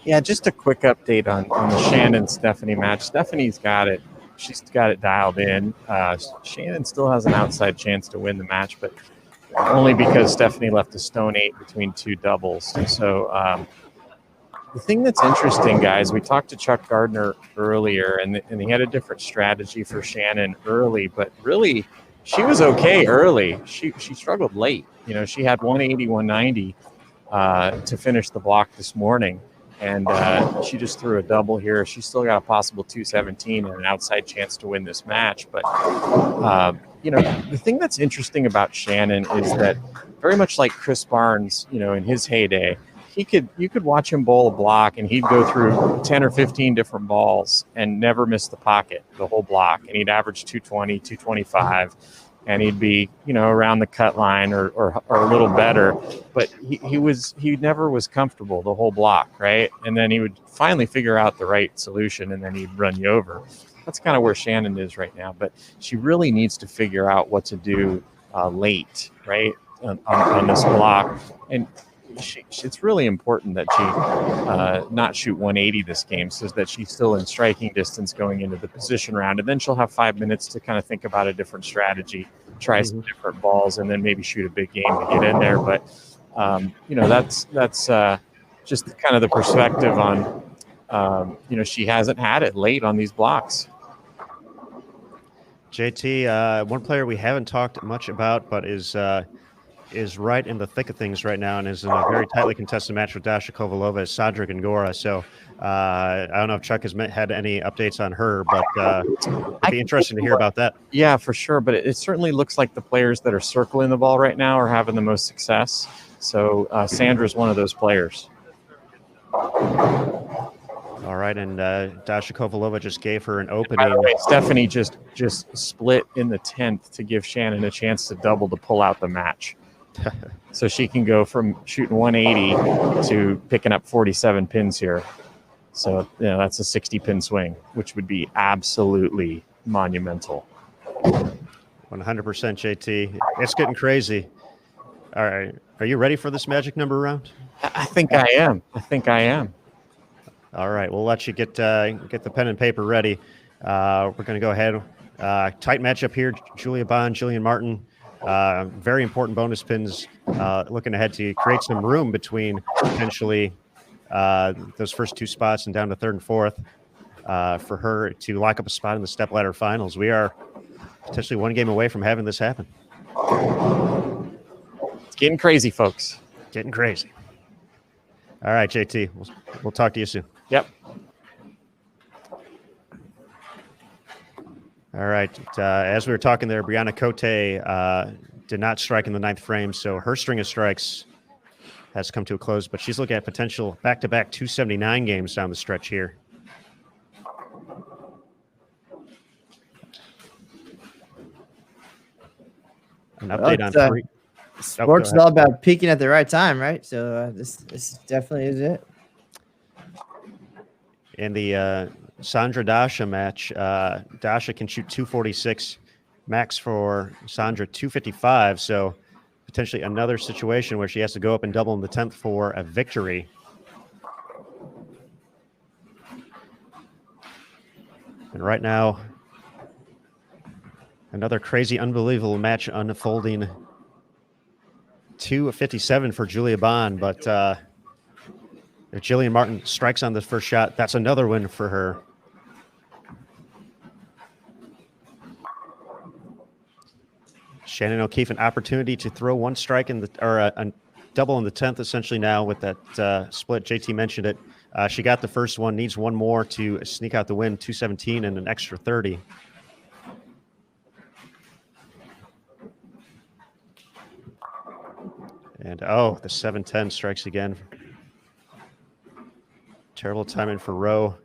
Yeah, just a quick update on the Shannon-Stephanie match. Stephanie's got it. She's got it dialed in. Shannon still has an outside chance to win the match, but only because Stephanie left a stone 8 between two doubles. So the thing that's interesting, guys, we talked to Chuck Gardner earlier, and he had a different strategy for Shannon early, but really she was okay early. She struggled late. You know, she had 180, 190 to finish the block this morning. And she just threw a double here. She's still got a possible 217 and an outside chance to win this match. But, you know, the thing that's interesting about Shannon is that very much like Chris Barnes, you know, in his heyday, you could watch him bowl a block and he'd go through 10 or 15 different balls and never miss the pocket, the whole block. And he'd average 220, 225. And he'd be, you know, around the cut line or a little better, but he never was comfortable the whole block, right? And then he would finally figure out the right solution, and then he'd run you over. That's kind of where Shannon is right now, but she really needs to figure out what to do late, right, on this block. And it's really important that she not shoot 180 this game, so that she's still in striking distance going into the position round. And then she'll have 5 minutes to kind of think about a different strategy, try some different balls, and then maybe shoot a big game to get in there. But, you know, that's just kind of the perspective on, you know, she hasn't had it late on these blocks. JT, one player we haven't talked much about, but is right in the thick of things right now and is in a very tightly contested match with Dasha Kovalova, is Sandra Gongora. So I don't know if Chuck has had any updates on her, but it'd be interesting to hear about that. Yeah, for sure. But it certainly looks like the players that are circling the ball right now are having the most success. So Sandra's one of those players. All right, and Dasha Kovalova just gave her an opening. By the way, Stephanie just split in the 10th to give Shannon a chance to double to pull out the match. So she can go from shooting 180 to picking up 47 pins here. So, you know, that's a 60-pin swing, which would be absolutely monumental. 100% JT. It's getting crazy. All right. Are you ready for this magic number round? I think I am. All right. We'll let you get the pen and paper ready. We're going to go ahead. Tight matchup here. Julia Bond, Jillian Martin. Very important bonus pins, looking ahead to create some room between potentially those first two spots and down to third and fourth for her to lock up a spot in the stepladder finals. We are potentially one game away from having this happen. It's getting crazy, folks. Getting crazy. All right, JT, we'll talk to you soon. Yep. All right. As we were talking there, Brianna Cote did not strike in the ninth frame, so her string of strikes has come to a close, but she's looking at potential back-to-back 279 games down the stretch here. An update on three. Sports is all about peaking at the right time, right? So this definitely is it. In the Sandra Dasha match, Dasha can shoot 246, max for Sandra 255. So potentially another situation where she has to go up and double in the 10th for a victory. And right now, another crazy, unbelievable match unfolding. 257 for Julia Bond, but if Jillian Martin strikes on the first shot, that's another win for her. Shannon O'Keefe, an opportunity to throw one strike in a double in the 10th, essentially now with that split. JT mentioned it. She got the first one, needs one more to sneak out the win, 217 and an extra 30. And, the 7-10 strikes again. Terrible timing for Rowe.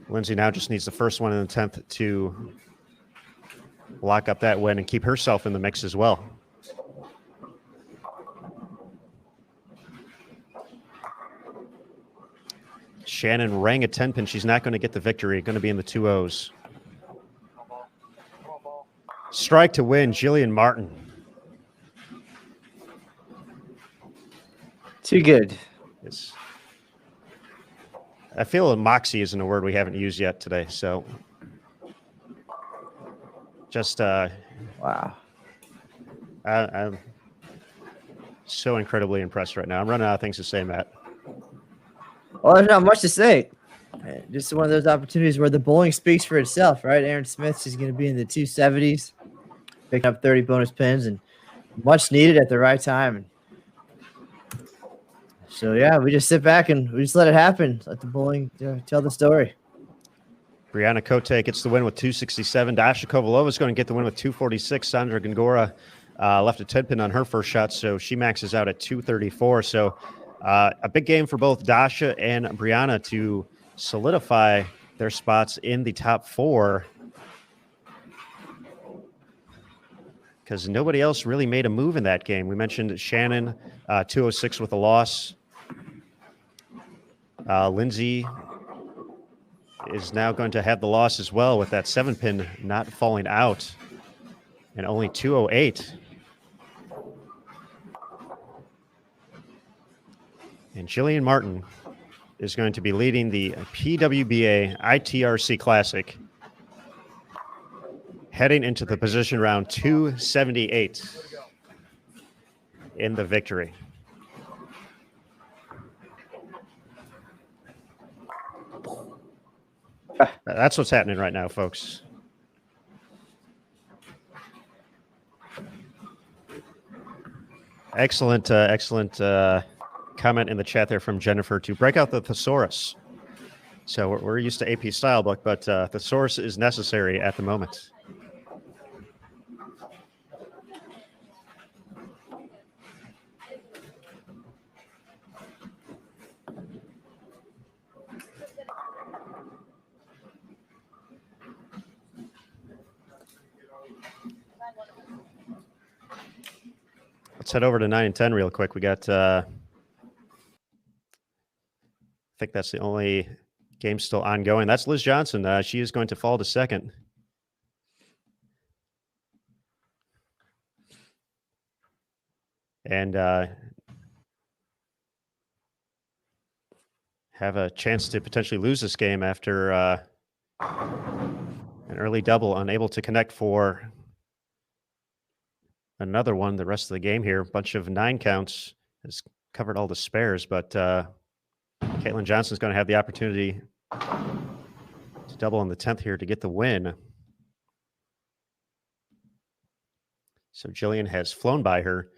Lindsay now just needs the first one in the 10th to lock up that win and keep herself in the mix as well. Shannon rang a 10-pin. She's not going to get the victory. Going to be in the 2-0s. Strike to win, Jillian Martin. Too good. Yes. I feel moxie isn't a word we haven't used yet today. So just Wow. I'm so incredibly impressed right now. I'm running out of things to say, Matt. Well, there's not much to say. Just one of those opportunities where the bowling speaks for itself, right? Aaron Smith, she's going to be in the 270s, picking up 30 bonus pins and much needed at the right time. So, yeah, we just sit back and we just let it happen. Let the bowling tell the story. Brianna Cote gets the win with 267. Dasha Kovalova is going to get the win with 246. Sandra Gongora left a 10 pin on her first shot, so she maxes out at 234. So a big game for both Dasha and Brianna to solidify their spots in the top 4, because nobody else really made a move in that game. We mentioned Shannon, 206 with a loss. Lindsay is now going to have the loss as well, with that 7 pin not falling out, and only 208. And Jillian Martin is going to be leading the PWBA ITRC Classic, heading into the position round 278 in the victory. That's what's happening right now, folks. Excellent comment in the chat there from Jennifer to break out the thesaurus. So we're used to AP style book, but thesaurus is necessary at the moment. Let's head over to 9 and 10 real quick. We got, I think that's the only game still ongoing. That's Liz Johnson. She is going to fall to second. And have a chance to potentially lose this game after an early double, unable to connect for another one the rest of the game here. A bunch of 9 counts, has covered all the spares, but Caitlin Johnson's going to have the opportunity to double on the 10th here to get the win. So Jillian has flown by her.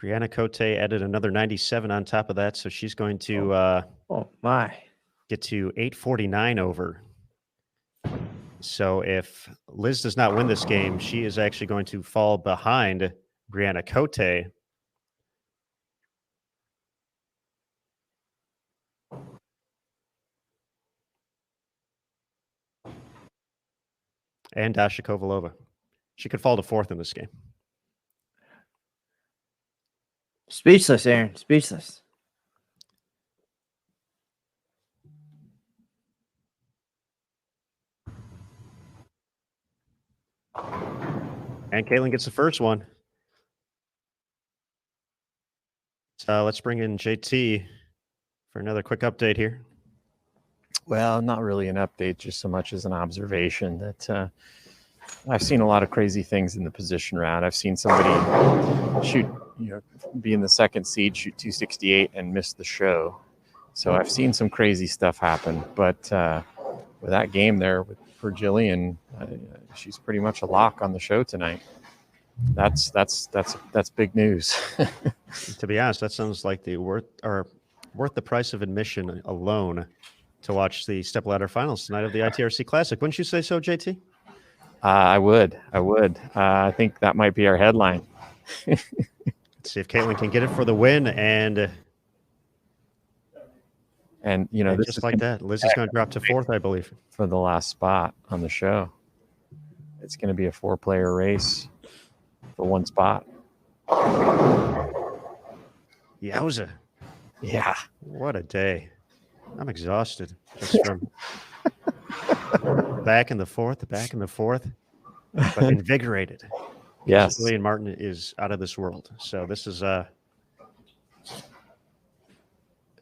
Brianna Cote added another 97 on top of that, so she's going to get to 849 over. So if Liz does not win this game, she is actually going to fall behind Brianna Cote. And Dasha Kovalova. She could fall to 4th in this game. Speechless, Aaron. Speechless. And Caitlin gets the first one. So let's bring in JT for another quick update here. Well, not really an update, just so much as an observation that I've seen a lot of crazy things in the position round. I've seen somebody shoot, be in the second seed, shoot 268 and miss the show. So I've seen some crazy stuff happen. But with that game there for Jillian, she's pretty much a lock on the show tonight. That's big news. To be honest, that sounds like worth the price of admission alone to watch the stepladder finals tonight of the ITRC Classic. Wouldn't you say so, JT? I would. I think that might be our headline. Let's see if Caitlin can get it for the win, and this just is like that. Liz is going to drop to 4th, I believe, for the last spot on the show. it's going to be a 4-player race for one spot. Yowza. Yeah. What a day. I'm exhausted just from back in the fourth, but invigorated. Yes. Julian Martin is out of this world. So this is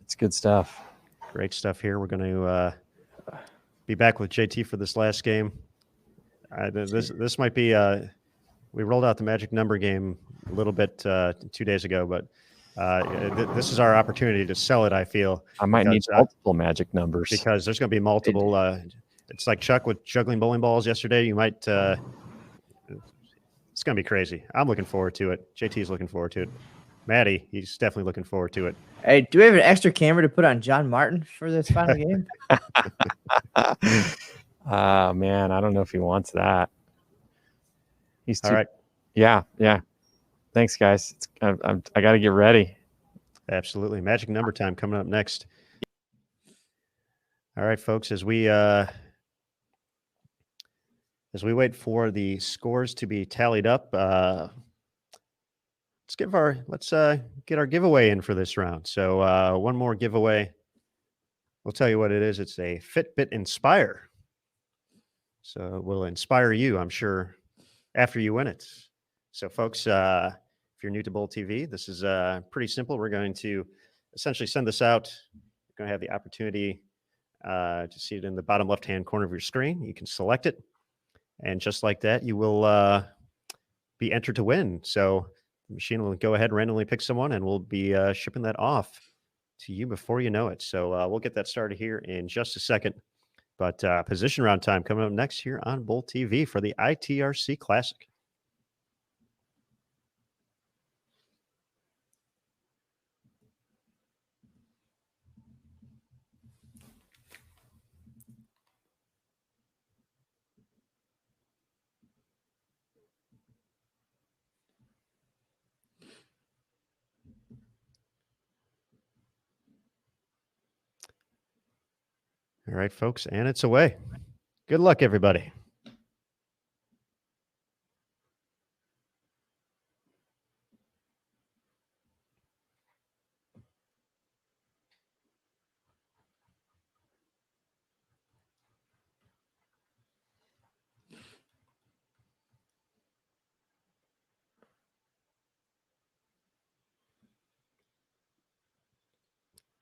It's good stuff. great stuff here. We're going to be back with JT for this last game. This might be we rolled out the magic number game a little bit 2 days ago, but this is our opportunity to sell it, I feel. I might need multiple magic numbers. Because there's going to be multiple. It's like Chuck with juggling bowling balls yesterday. You might. It's going to be crazy. I'm looking forward to it. JT's looking forward to it. Maddie, he's definitely looking forward to it. Hey, do we have an extra camera to put on John Martin for this final game? Man, I don't know if he wants that. He's too, All right. Yeah. Thanks, guys. I got to get ready. Absolutely. Magic number time coming up next. All right, folks, as we wait for the scores to be tallied up, let's get our giveaway in for this round. So one more giveaway. We'll tell you what it is. It's a Fitbit Inspire. So it will inspire you, I'm sure, after you win it. So folks, if you're new to Bowl TV, this is pretty simple. We're going to essentially send this out. You're going to have the opportunity to see it in the bottom left-hand corner of your screen. You can select it. And just like that, you will be entered to win. So the machine will go ahead, randomly pick someone, and we'll be shipping that off to you before you know it. So we'll get that started here in just a second. But position round time coming up next here on Bowl TV for the ITRC Classic. All right, folks, and it's away. Good luck, everybody.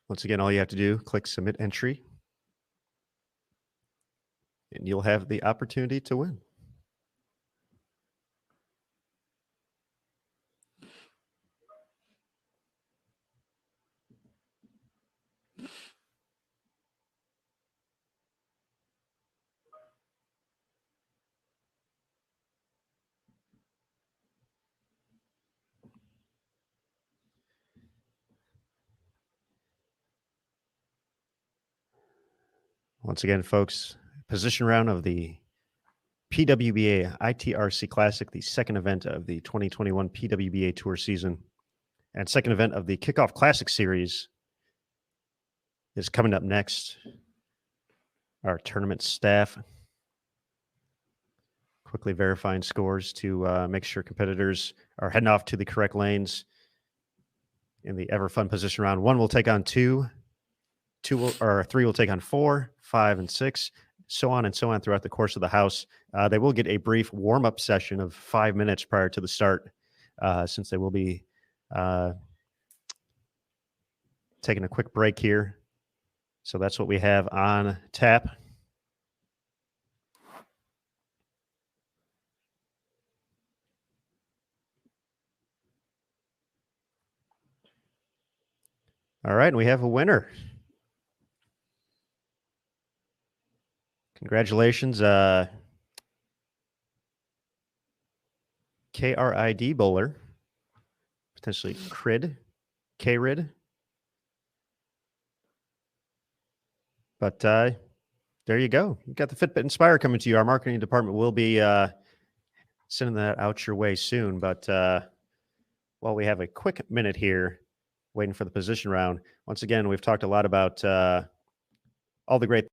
Once again, all you have to do, click Submit Entry, and you'll have the opportunity to win. Once again, folks, position round of the PWBA ITRC Classic, the second event of the 2021 PWBA Tour season, and second event of the Kickoff Classic Series is coming up next. Our tournament staff quickly verifying scores to make sure competitors are heading off to the correct lanes in the ever fun position round. 1 will take on 2, 3 will take on 4, 5, and 6, so on and so on throughout the course of the house. They will get a brief warm-up session of 5 minutes prior to the start, since they will be taking a quick break here. So that's what we have on tap. All right, and we have a winner. Congratulations, KRID bowler, potentially KRID. But there you go. You got the Fitbit Inspire coming to you. Our marketing department will be sending that out your way soon. But while we have a quick minute here, waiting for the position round, once again, we've talked a lot about all the great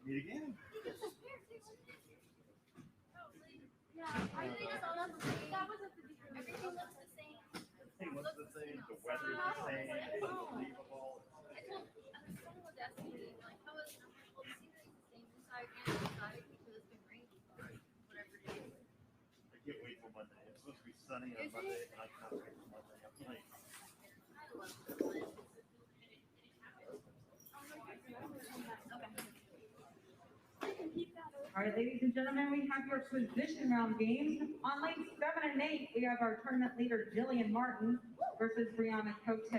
Meet again. Hey, what's the thing? The weather's the same. It's unbelievable. I can't wait for Monday. It's supposed to be sunny on Monday, and I cannot wait for Monday. I'm playing. All right, ladies and gentlemen, we have your position round games. On lanes 7 and 8, we have our tournament leader, Jillian Martin versus Brianna Cote.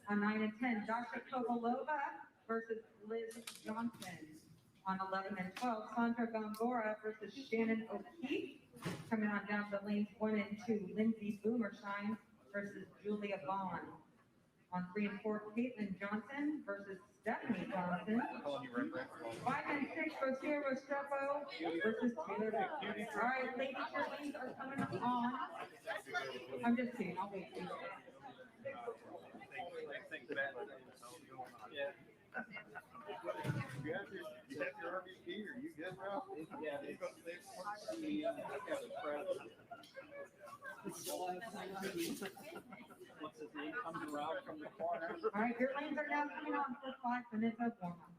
On 9 and 10, Dasha Kovalova versus Liz Johnson. On 11 and 12, Sandra Gongora versus Shannon O'Keefe. Coming on down to lanes 1 and 2, Lindsay Boomershine versus Julia Vaughn. On 3 and 4, Caitlin Johnson versus Stephanie Johnson. 5 and 6, Rocio Restrepo versus Taylor. All right, ladies, your lanes are coming on. I'm just kidding. I'll wait for you. You have your RVP, are you good, bro? Yeah, they got All right, your lanes are now coming on for 5 minutes of warm-up.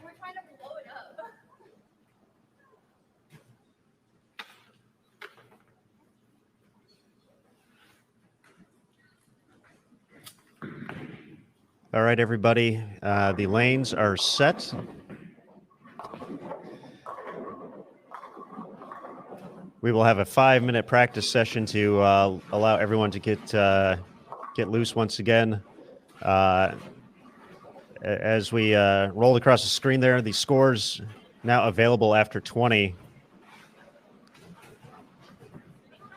We're trying to blow it up. All right, everybody. The lanes are set. We will have a 5-minute practice session to allow everyone to get loose once again. As we roll across the screen there, the scores now available after 20.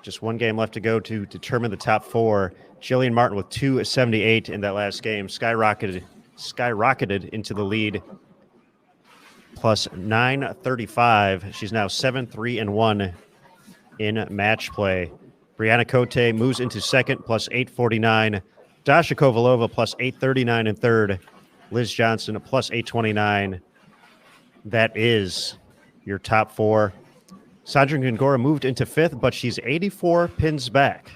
Just one game left to go to determine the top 4. Jillian Martin with 278 in that last game skyrocketed into the lead, plus 935. She's now 7-3-1 in match play. Brianna Cote moves into second, plus 849. Dasha Kovalova plus 839 in third. Liz Johnson plus 829. That is your top 4. Sandra Gongora moved into fifth, but she's 84 pins back.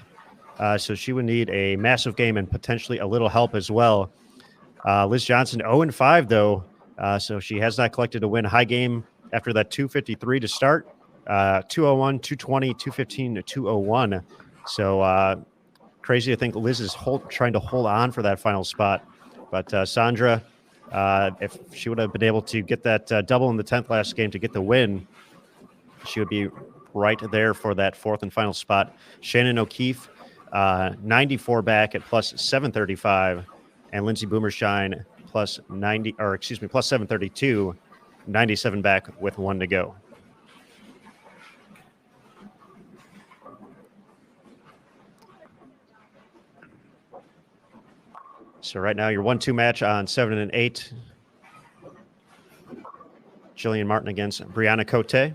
So she would need a massive game and potentially a little help as well. Liz Johnson 0-5, though. So she has not collected a win. High game after that 253 to start. 201, 220, 215, 201. So crazy. I think Liz is trying to hold on for that final spot. But Sandra If she would have been able to get that double in the 10th last game to get the win, she would be right there for that fourth and final spot. Shannon O'Keefe, 94 back at plus 735, and Lindsey Boomershine plus 732, 97 back with 1 to go. So right now, your 1-2 match on 7 and 8. Jillian Martin against Brianna Cote.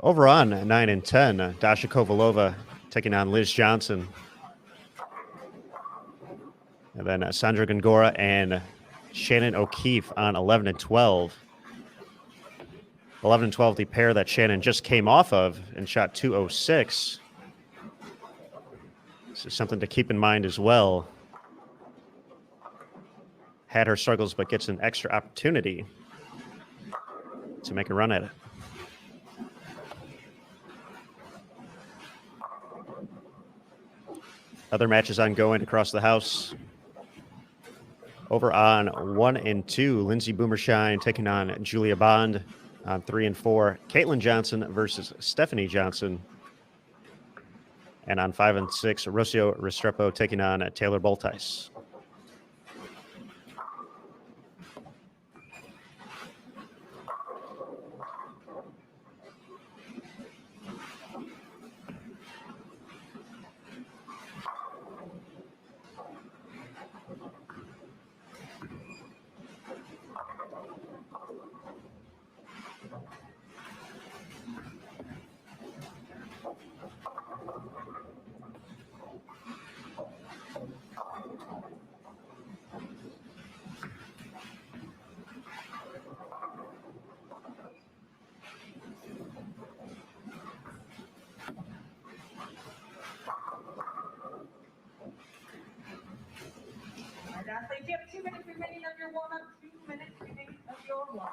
Over on 9 and 10, Dasha Kovalova taking on Liz Johnson. And then Sandra Gongora and Shannon O'Keefe on 11 and 12. 11 and 12, the pair that Shannon just came off of and shot 206. This is something to keep in mind as well. Had her struggles, but gets an extra opportunity to make a run at it. Other matches ongoing across the house. Over on 1 and 2, Lindsey Boomershine taking on Julia Bond. On 3 and 4, Caitlin Johnson versus Stephanie Johnson. And on 5 and 6, Rocio Restrepo taking on Taylor Boltice. Athletes, you have 2 minutes remaining of your warm-up. 2 minutes remaining of your warm-up.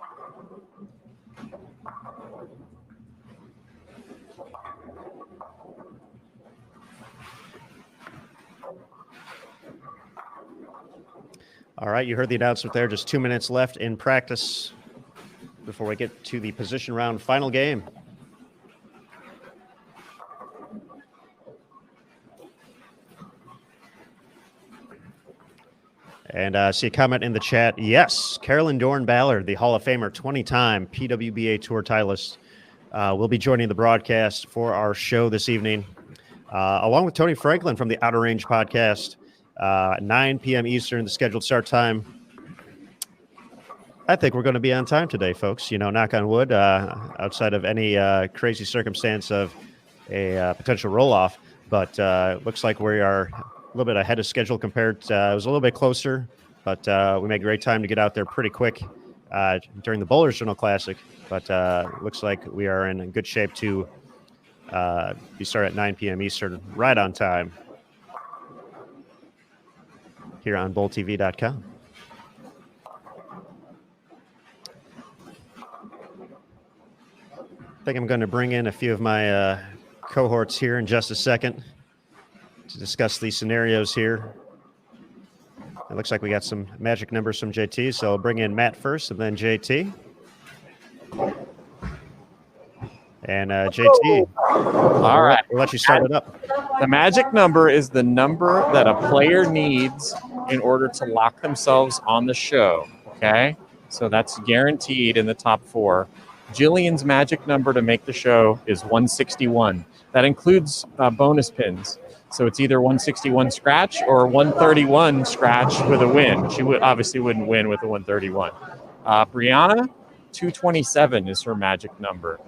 All right, you heard the announcement there. Just 2 minutes left in practice before we get to the position round final game. And see a comment in the chat. Yes, Carolyn Dorn-Ballard, the Hall of Famer, 20-time PWBA Tour titleist, will be joining the broadcast for our show this evening, along with Tony Franklin from the Outer Range podcast, 9 p.m. Eastern, the scheduled start time. I think we're going to be on time today, folks. You know, knock on wood, outside of any crazy circumstance of a potential roll-off. But looks like we are a little bit ahead of schedule compared to, it was a little bit closer, but we made great time to get out there pretty quick during the Bowlers Journal Classic. But looks like we are in good shape to be started at 9 p.m. Eastern, right on time here on BowlTV.com. I think I'm going to bring in a few of my cohorts here in just a second to discuss these scenarios here. It looks like we got some magic numbers from JT, so I'll bring in Matt first and then JT. And JT, all right, we'll let you start it up. The magic number is the number that a player needs in order to lock themselves on the show, okay? So that's guaranteed in the top 4. Jillian's magic number to make the show is 161. That includes bonus pins. So it's either 161 scratch or 131 scratch with a win. She obviously wouldn't win with a 131. Brianna, 227 is her magic number.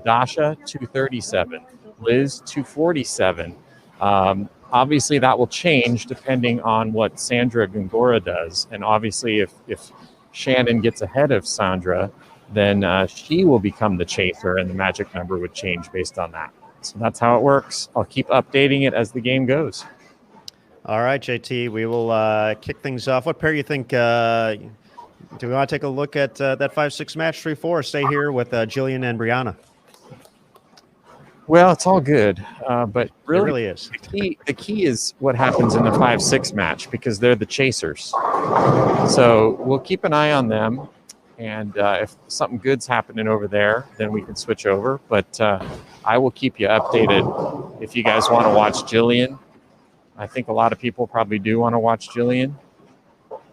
Dasha, 237. Liz, 247. Obviously, that will change depending on what Sandra Gongora does. And obviously, if Shannon gets ahead of Sandra, then she will become the chaser, and the magic number would change based on that. So that's how it works. I'll keep updating it as the game goes. All right, JT, we will kick things off. What pair you think? Do we want to take a look at that 5-6 match, 3-4? Stay here with Jillian and Brianna. Well, it's all good, but It really, really is. the key is what happens in the 5-6 match because they're the chasers. So we'll keep an eye on them, and if something good's happening over there, then we can switch over. But I will keep you updated if you guys want to watch Jillian. I think a lot of people probably do want to watch Jillian.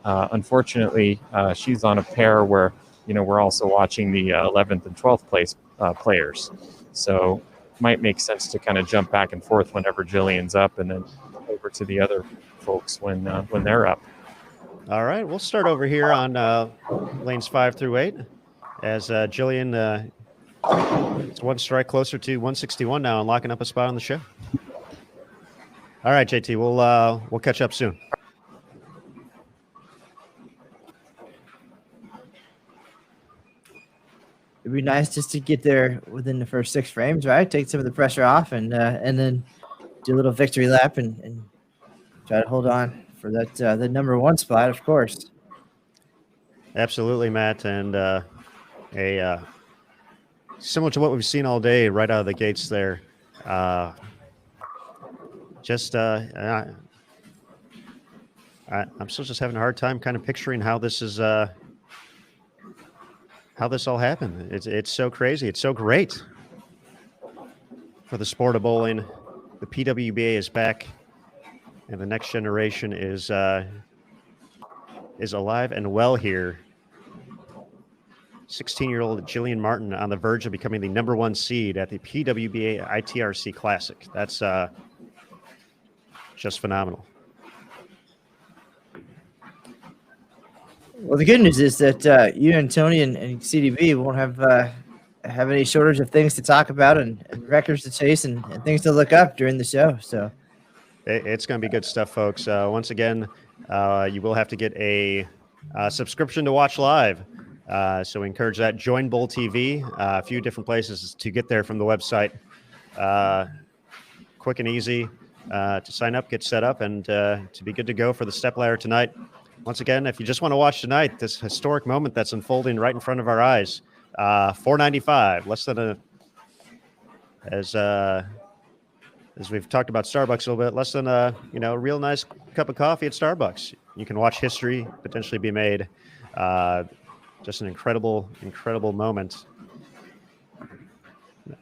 Unfortunately, she's on a pair where we're also watching the 11th and 12th place players. So might make sense to kind of jump back and forth whenever Jillian's up, and then over to the other folks when they're up. All right, we'll start over here on lanes 5 through 8 as Jillian it's one strike closer to 161 now and locking up a spot on the show. All right, JT, we'll catch up soon. It'd be nice just to get there within the first 6 frames, right? Take some of the pressure off, and then do a little victory lap and try to hold on for that the number 1 spot, of course. Absolutely, Matt, and similar to what we've seen all day, right out of the gates there. I'm still just having a hard time kind of picturing how this is. How this all happened. It's so crazy. It's so great for the sport of bowling. The PWBA is back, and the next generation is alive and well here. 16-year-old Jillian Martin on the verge of becoming the number 1 seed at the PWBA ITRC Classic. That's just phenomenal. Well, the good news is that you and Tony and CDB won't have any shortage of things to talk about and records to chase and things to look up during the show. So it's going to be good stuff, folks. Once again, you will have to get a subscription to watch live. So we encourage that. Join Bowl TV. A few different places to get there from the website. Quick and easy to sign up, get set up, and to be good to go for the step ladder tonight. Once again, if you just want to watch tonight, this historic moment that's unfolding right in front of our eyes, $4.95, less than as we've talked about Starbucks a little bit, less than a real nice cup of coffee at Starbucks. You can watch history potentially be made. Just an incredible moment.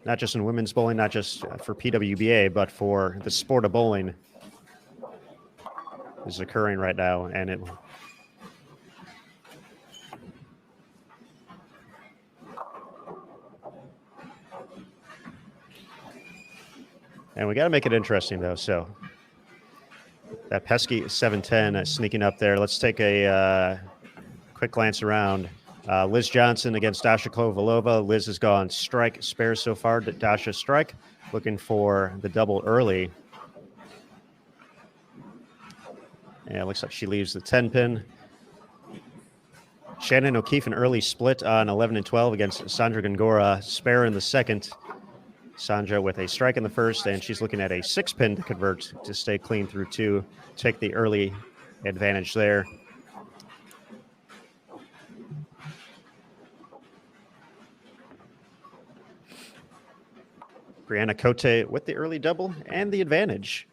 Not just in women's bowling, not just for PWBA, but for the sport of bowling is occurring right now, and it. And we got to make it interesting, though. So that pesky 710 sneaking up there. Let's take a quick glance around. Liz Johnson against Dasha Kovalova. Liz has gone strike spare so far. Dasha strike, looking for the double early. Yeah, it looks like she leaves the 10 pin. Shannon O'Keefe an early split on 11 and 12 against Sandra Gongora. Spare in the second. Sandra with a strike in the first, and she's looking at a 6 pin to convert to stay clean through 2. Take the early advantage there. Brianna Cote with the early double and the advantage.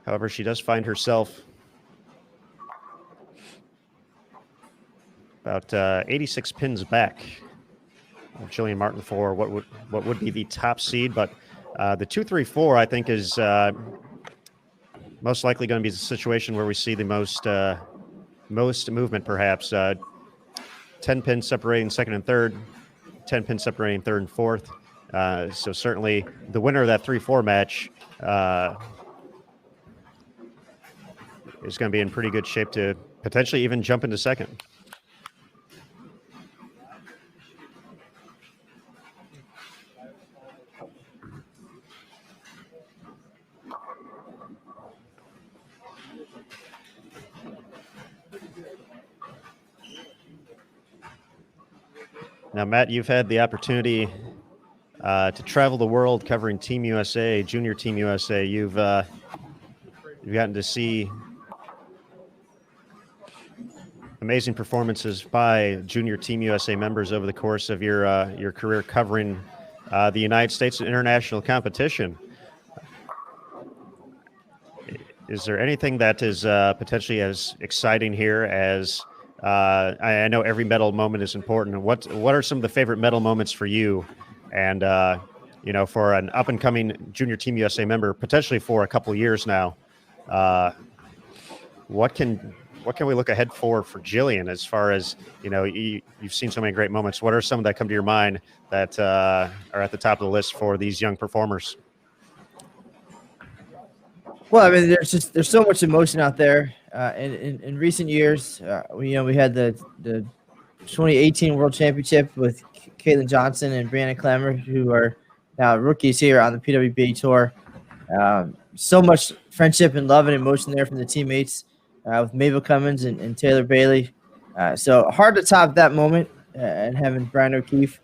However, she does find herself about 86 pins back of Jillian Martin for what would be the top seed, but the 2-3-4 I think is most likely going to be the situation where we see the most movement, perhaps. 10 pins separating second and third, 10 pins separating third and fourth. So certainly the winner of that 3-4 match is going to be in pretty good shape to potentially even jump into second. Now, Matt, you've had the opportunity to travel the world covering Team USA, Junior Team USA. You've gotten to see amazing performances by Junior Team USA members over the course of your career covering the United States international competition. Is there anything that is potentially as exciting here as I know every medal moment is important. What are some of the favorite medal moments for you? And for an up and coming Junior Team USA member, potentially for a couple of years now, what can we look ahead for Jillian as far as you've seen so many great moments? What are some that come to your mind that are at the top of the list for these young performers? Well, I mean, there's so much emotion out there. In recent years, we had the 2018 World Championship with Caitlin Johnson and Brianna Clemmer, who are now rookies here on the PWBA tour. So much friendship and love and emotion there from the teammates with Mabel Cummins and Taylor Bailey. So hard to top that moment, and having Brian O'Keefe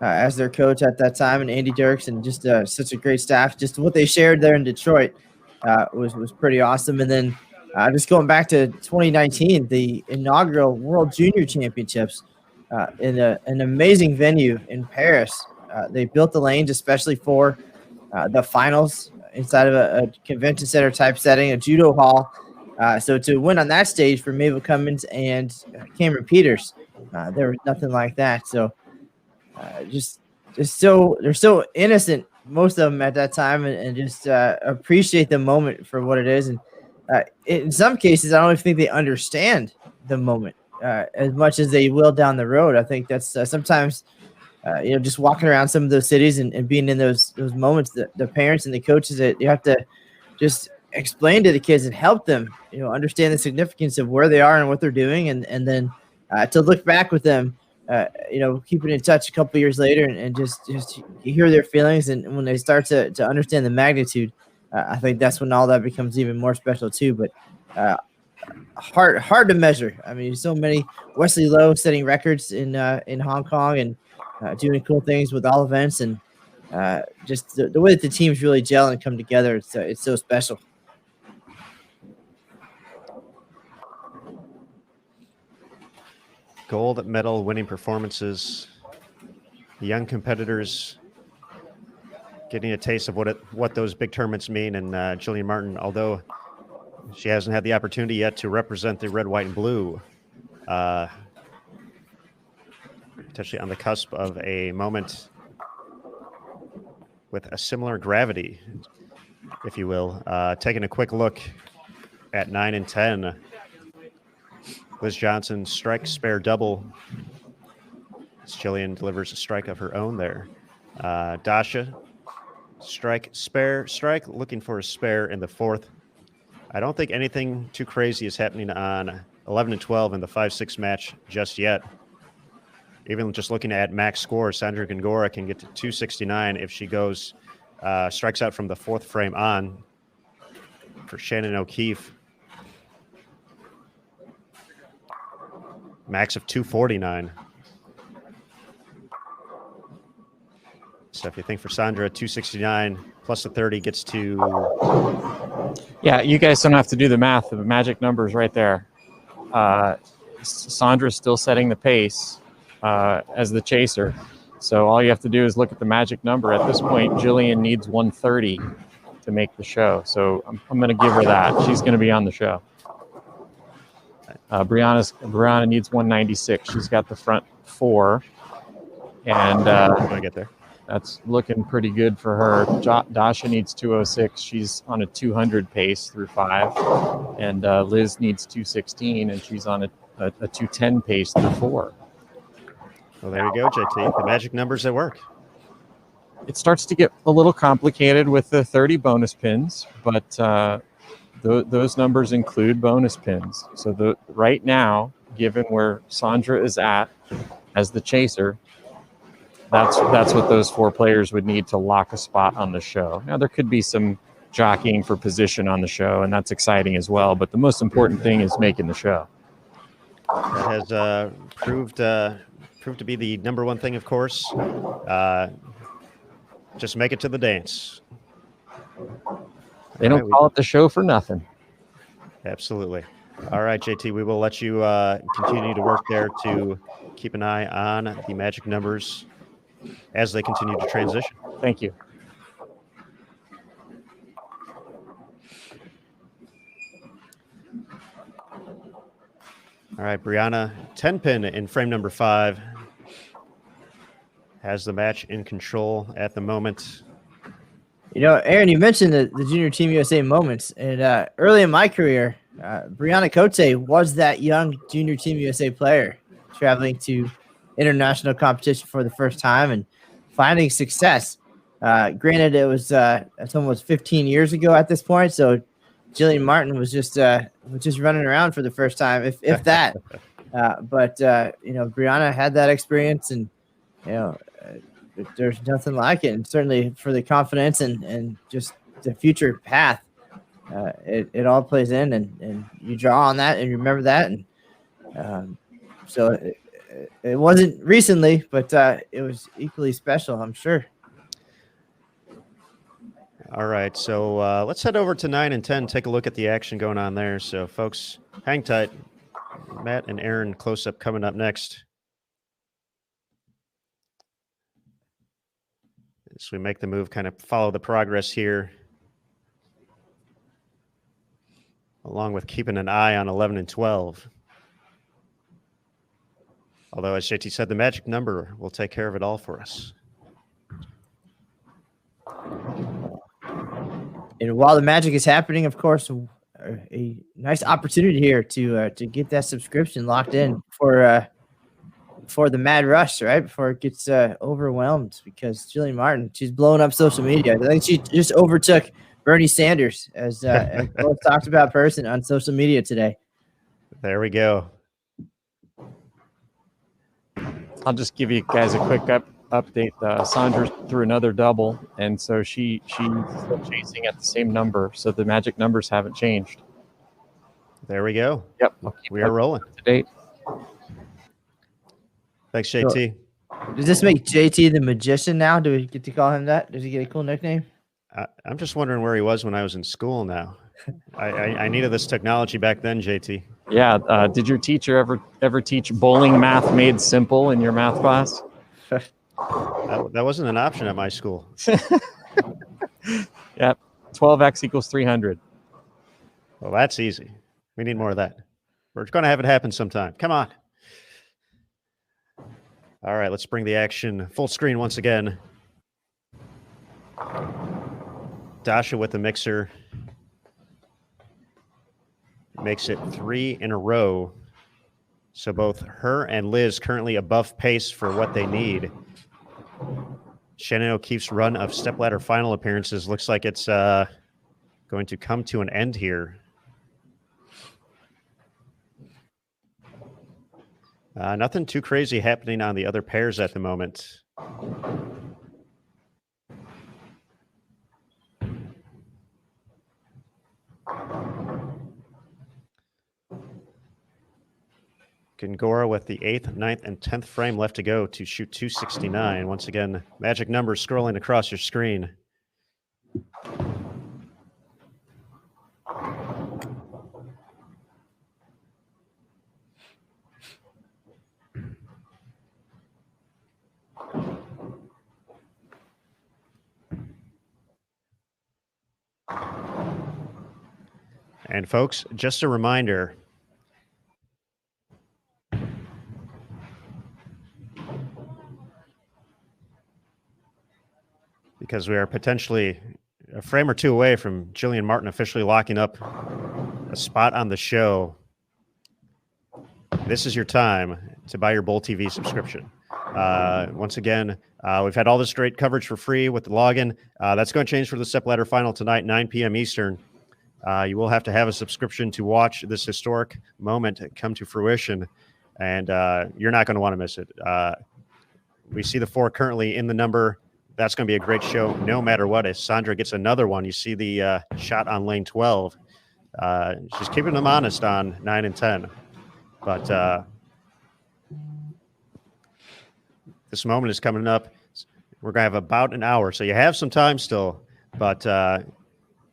as their coach at that time, and Andy Dirks, and just such a great staff. Just what they shared there in Detroit was pretty awesome. And then just going back to 2019, the inaugural World Junior Championships in an amazing venue in Paris. They built the lanes especially for the finals inside of a convention center type setting, a judo hall. So to win on that stage for Mabel Cummins and Cameron Peters, there was nothing like that. So they're so innocent, most of them at that time, and just appreciate the moment for what it is. And in some cases, I don't even think they understand the moment as much as they will down the road. I think that's sometimes, just walking around some of those cities and being in those moments, the parents and the coaches, that you have to just explain to the kids and help them, understand the significance of where they are and what they're doing, and then to look back with them, keeping in touch a couple years later, and just hear their feelings, and when they start to understand the magnitude, I think that's when all that becomes even more special too. But hard to measure. I mean, so many. Wesley Lowe setting records in Hong Kong and doing cool things with all events, and just the way that the teams really gel and come together. It's so special. Gold medal winning performances, the young competitors getting a taste of what those big tournaments mean. And Jillian Martin, although she hasn't had the opportunity yet to represent the red, white, and blue, potentially on the cusp of a moment with a similar gravity, if you will. Taking a quick look at 9 and 10. Liz Johnson, strike, spare, double. As Jillian delivers a strike of her own there. Dasha, strike, spare, strike, looking for a spare in the fourth. I don't think anything too crazy is happening on 11 and 12 in the 5-6 match just yet. Even just looking at max score, Sandra Gongora can get to 269 if she goes, strikes out from the fourth frame on. For Shannon O'Keefe, max of 249. So if you think for Sandra, 269 plus the 30 gets to... Yeah, you guys don't have to do the math. The magic number is right there. Sandra's still setting the pace as the chaser. So all you have to do is look at the magic number. At this point, Jillian needs 130 to make the show. So I'm going to give her that. She's going to be on the show. Brianna needs 196. She's got the front four, and I'm going to get there. That's looking pretty good for her. Dasha needs 206. She's on a 200 pace through 5, and Liz needs 216, and she's on a 210 pace through 4. Well, there you go, JT. The magic numbers at work. It starts to get a little complicated with the 30 bonus pins, but those numbers include bonus pins. So right now, given where Sandra is at as the chaser, that's what those 4 players would need to lock a spot on the show. Now, there could be some jockeying for position on the show, and that's exciting as well. But the most important thing is making the show. That has proved to be the number one thing, of course. Just make it to the dance. They don't call it the show for nothing. Absolutely. All right, JT, we will let you continue to work there to keep an eye on the magic numbers as they continue to transition. Thank you. All right, Brianna Tenpin in frame number 5 has the match in control at the moment. You know, Aaron, you mentioned the Junior Team USA moments, and early in my career, Brianna Cote was that young Junior Team USA player traveling to international competition for the first time and finding success. Granted, it was that's almost 15 years ago at this point, so Jillian Martin was just running around for the first time, if that. But you know, Brianna had that experience, and you know, there's nothing like it. And certainly for the confidence and just the future path, it all plays in, and you draw on that and you remember that. And so it wasn't recently, but it was equally special, I'm sure. All right, so let's head over to 9 and 10, take a look at the action going on there. So, folks, hang tight. Matt and Aaron close-up coming up next. As we make the move, kind of follow the progress here, along with keeping an eye on 11 and 12. Although, as JT said, the magic number will take care of it all for us. And while the magic is happening, of course, a nice opportunity here to get that subscription locked in for the mad rush, right? Before it gets overwhelmed, because Jillian Martin, she's blowing up social media. I think she just overtook Bernie Sanders as most talked about person on social media today. There we go. I'll just give you guys a quick update. Sandra threw another double, and so she's still chasing at the same number. So the magic numbers haven't changed. There we go. Yep, We are rolling. To date. Thanks, JT. Does this make JT the magician now? Do we get to call him that? Does he get a cool nickname? I'm just wondering where he was when I was in school now. I needed this technology back then, JT. Yeah. Did your teacher ever teach bowling math made simple in your math class? That wasn't an option at my school. Yep. 12x equals 300. Well, that's easy. We need more of that. We're going to have it happen sometime. Come on. All right, let's bring the action full screen once again. Dasha with the mixer. Makes it 3 in a row. So both her and Liz currently above pace for what they need. Shannon O'Keefe's run of stepladder final appearances looks like it's going to come to an end here. Nothing too crazy happening on the other pairs at the moment. Gongora with the 8th, 9th, and 10th frame left to go to shoot 269. Once again, magic numbers scrolling across your screen. And folks, just a reminder, because we are potentially a frame or two away from Jillian Martin officially locking up a spot on the show, this is your time to buy your Bowl TV subscription. Once again, we've had all this great coverage for free with the login. That's going to change for the stepladder final tonight, 9 p.m. Eastern. You will have to have a subscription to watch this historic moment come to fruition, and you're not going to want to miss it. We see the 4 currently in the number. That's going to be a great show no matter what. If Sandra gets another one, you see the shot on lane 12. She's keeping them honest on 9 and 10. But this moment is coming up. We're going to have about an hour, so you have some time still, but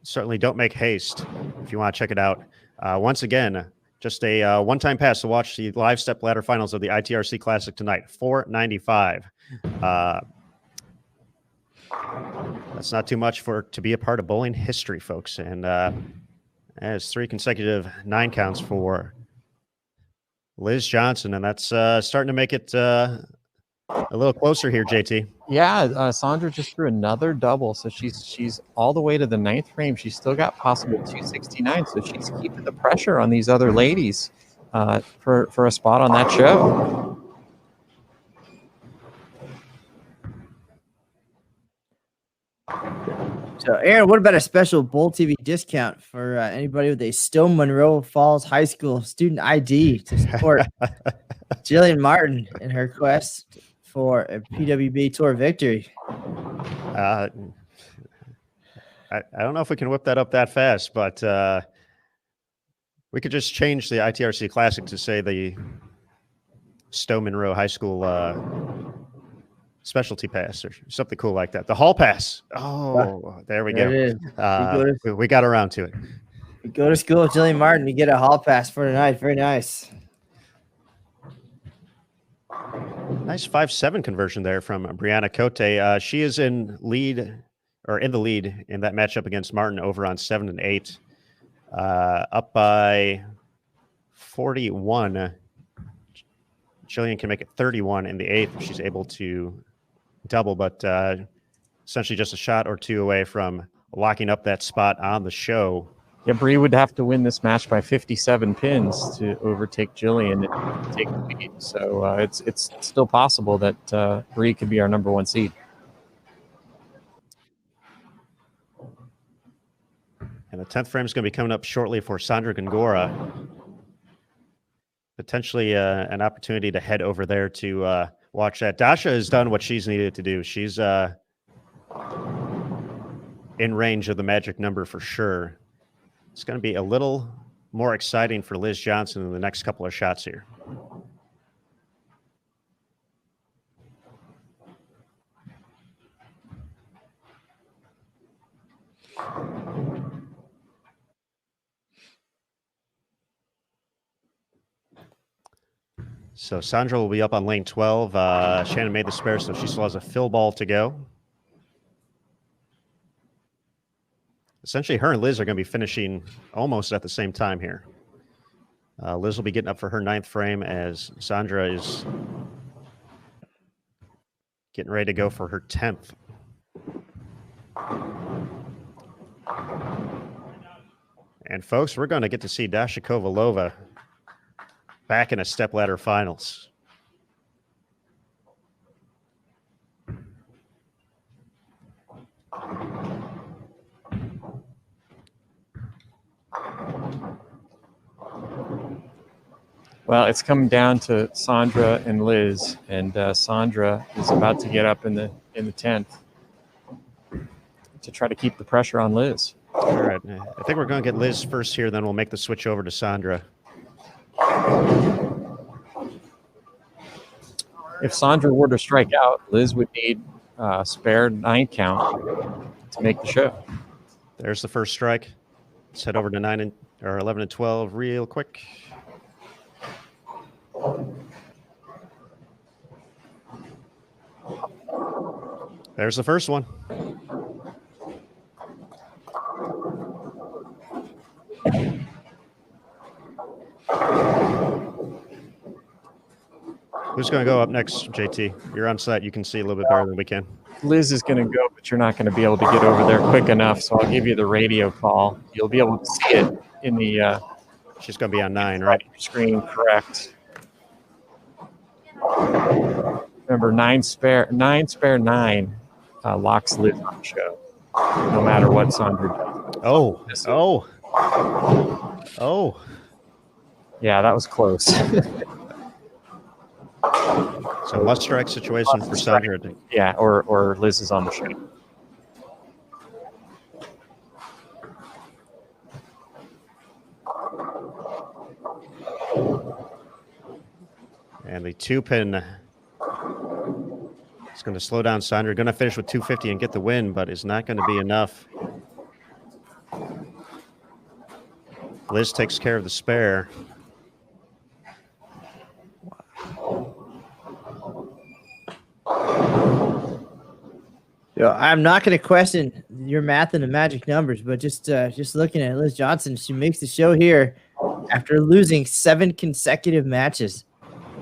certainly don't make haste if you want to check it out. Once again, Just a one-time pass to watch the live step ladder finals of the ITRC Classic tonight. $4.95. That's not too much to be a part of bowling history, folks. And as 3 consecutive 9 counts for Liz Johnson, and that's starting to make it a little closer here, JT. Yeah, Sandra just threw another double, so she's all the way to the 9th frame. She's still got possible 269, so she's keeping the pressure on these other ladies for a spot on that show. So, Aaron, what about a special Bowl TV discount for anybody with a Stone Monroe Falls High School student ID to support Jillian Martin in her quest for a PWBA Tour victory? I don't know if we can whip that up that fast, but we could just change the ITRC Classic to say the Stowe Monroe High School specialty pass or something cool like that. The hall pass. Oh, there we go. We got around to it. You go to school with Jillian Martin, you get a hall pass for tonight. Very nice. Nice 5-7 conversion there from Brianna Cote. She is in the lead in that matchup against Martin over on 7 and 8. Up by 41. Jillian can make it 31 in the 8th if she's able to double, but essentially just a shot or two away from locking up that spot on the show. Yeah, Bree would have to win this match by 57 pins to overtake Jillian and take the lead. So it's still possible that Bree could be our number 1 seed. And the 10th frame is going to be coming up shortly for Sandra Gongora. Potentially an opportunity to head over there to watch that. Dasha has done what she's needed to do. She's in range of the magic number for sure. It's going to be a little more exciting for Liz Johnson in the next couple of shots here. So Sandra will be up on lane 12. Shannon made the spare, so she still has a fill ball to go. Essentially, her and Liz are going to be finishing almost at the same time here. Liz will be getting up for her 9th frame as Sandra is getting ready to go for her 10th. And folks, we're going to get to see Dasha Kovalova back in a stepladder finals. Well, it's coming down to Sandra and Liz, and Sandra is about to get up in the 10th to try to keep the pressure on Liz. All right, I think we're going to get Liz first here, then we'll make the switch over to Sandra. If Sandra were to strike out, Liz would need a spare 9 count to make the show. There's the first strike. Let's head over to 11 and 12 real quick. There's the first one. Who's going to go up next, JT? You're on site. You can see a little bit better than we can. Liz is going to go, but you're not going to be able to get over there quick enough, so I'll give you the radio call. You'll be able to see it in the She's going to be on 9, right? Screen, correct. Remember, 9 spare 9 locks Liz on the show, no matter what Sandra does. Oh. Yeah, that was close. So must strike situation for Sandra. Yeah, or Liz is on the show. And the 2-pin is going to slow down Sandra. Going to finish with 250 and get the win, but is not going to be enough. Liz takes care of the spare. I'm not going to question your math and the magic numbers, but just looking at Liz Johnson, she makes the show here after losing 7 consecutive matches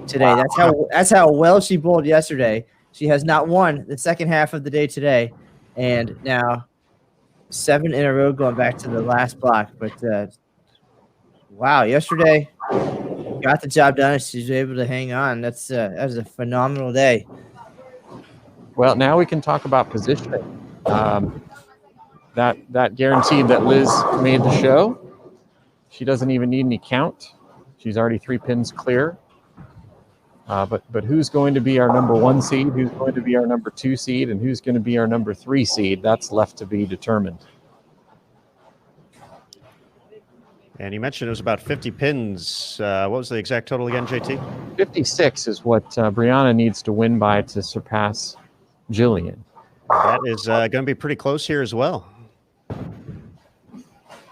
today. Wow. That's how well she bowled yesterday. She has not won the second half of the day today, and now 7 in a row going back to the last block. But wow, yesterday got the job done. She's able to hang on. That was a phenomenal day. Well, now we can talk about positioning. That guaranteed that Liz made the show. She doesn't even need any count. She's already 3 pins clear. But who's going to be our number 1 seed? Who's going to be our number 2 seed? And who's going to be our number 3 seed? That's left to be determined. And you mentioned it was about 50 pins. What was the exact total again, JT? 56 is what Brianna needs to win by to surpass Jillian. That is going to be pretty close here as well.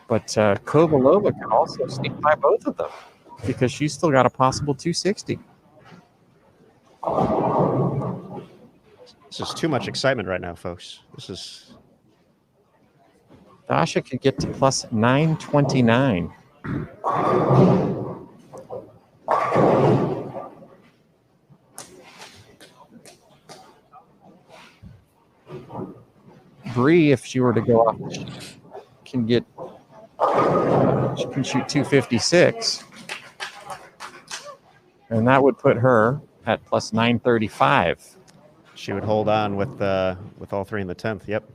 But Kovalova can also sneak by both of them because she's still got a possible 260. This is too much excitement right now, folks. Dasha could get to plus 929. Bree, if she were to go off, she can shoot 256. And that would put her at plus 935. She would hold on with all 3 in the 10th. Yep.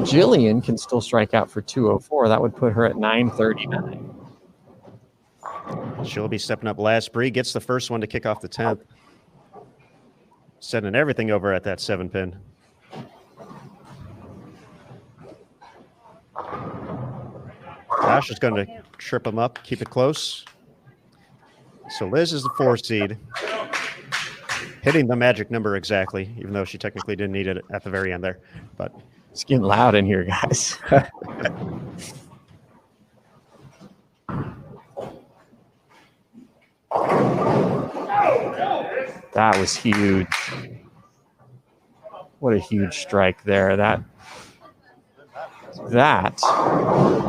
Jillian can still strike out for 204. That would put her at 939. She'll be stepping up last. Bree gets the first one to kick off the 10th. Sending everything over at that 7 pin. Josh is going to trip him up, keep it close. So Liz is the 4 seed. Hitting the magic number exactly, even though she technically didn't need it at the very end there. But it's getting loud in here, guys. That was huge. What a huge strike there. That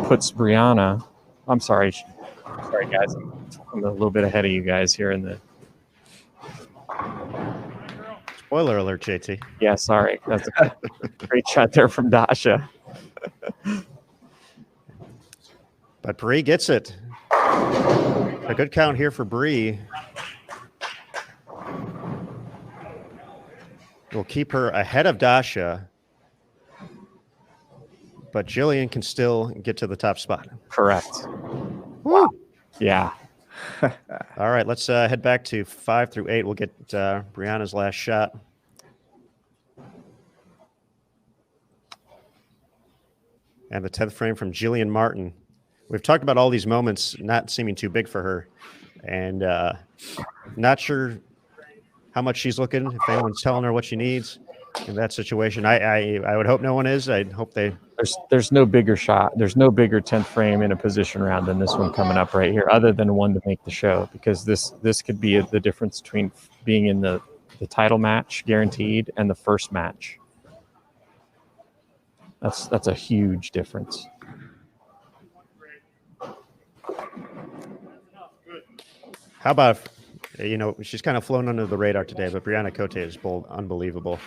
puts Brianna. I'm sorry. Sorry, guys. I'm a little bit ahead of you guys here in the. Spoiler alert, JT. Yeah, sorry. That's a great shot there from Dasha. But Bree gets it. A good count here for Bree. Will keep her ahead of Dasha. But Jillian can still get to the top spot. Correct. Woo! Yeah. All right, let's head back to 5 through 8. We'll get Brianna's last shot. And the 10th frame from Jillian Martin. We've talked about all these moments not seeming too big for her. And not sure how much she's looking, if anyone's telling her what she needs in that situation. I would hope no one is. I'd hope they... There's no bigger shot. There's no bigger 10th frame in a position round than this one coming up right here, other than one to make the show, because this could be the difference between being in the title match guaranteed and the first match. That's a huge difference. How about, she's kind of flown under the radar today, but Brianna Cote is bowled unbelievable.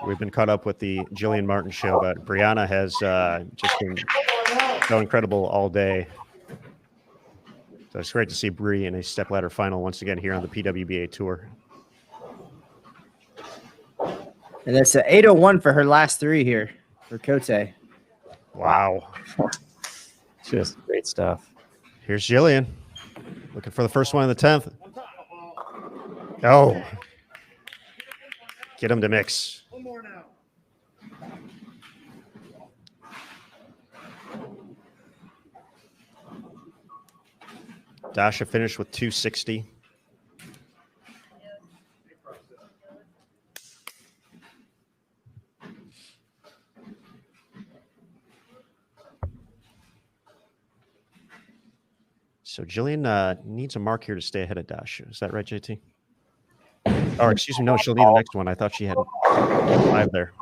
We've been caught up with the Jillian Martin show, but Brianna has just been so incredible all day. So it's great to see Bree in a stepladder final once again here on the PWBA Tour. And that's 801 for her last 3 here for Cote. Wow. Just great stuff. Here's Jillian looking for the first one in the 10th. Oh. Get him to mix. One more now. Dasha finished with 260. So Jillian needs a mark here to stay ahead of Dasha. Is that right, JT? Or excuse me, no, she'll need the next one. I thought she had 5 there.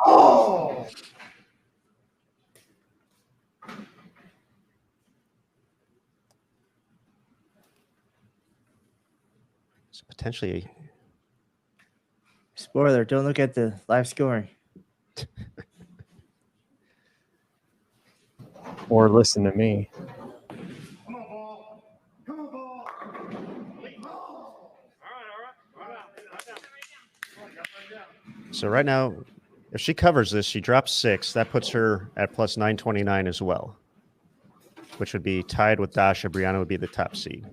So potentially, Spoiler, don't look at the live scoring. Or listen to me. so right now, if she covers this, she drops 6. That puts her at plus 929 as well, which would be tied with Dasha. Brianna would be the top seed.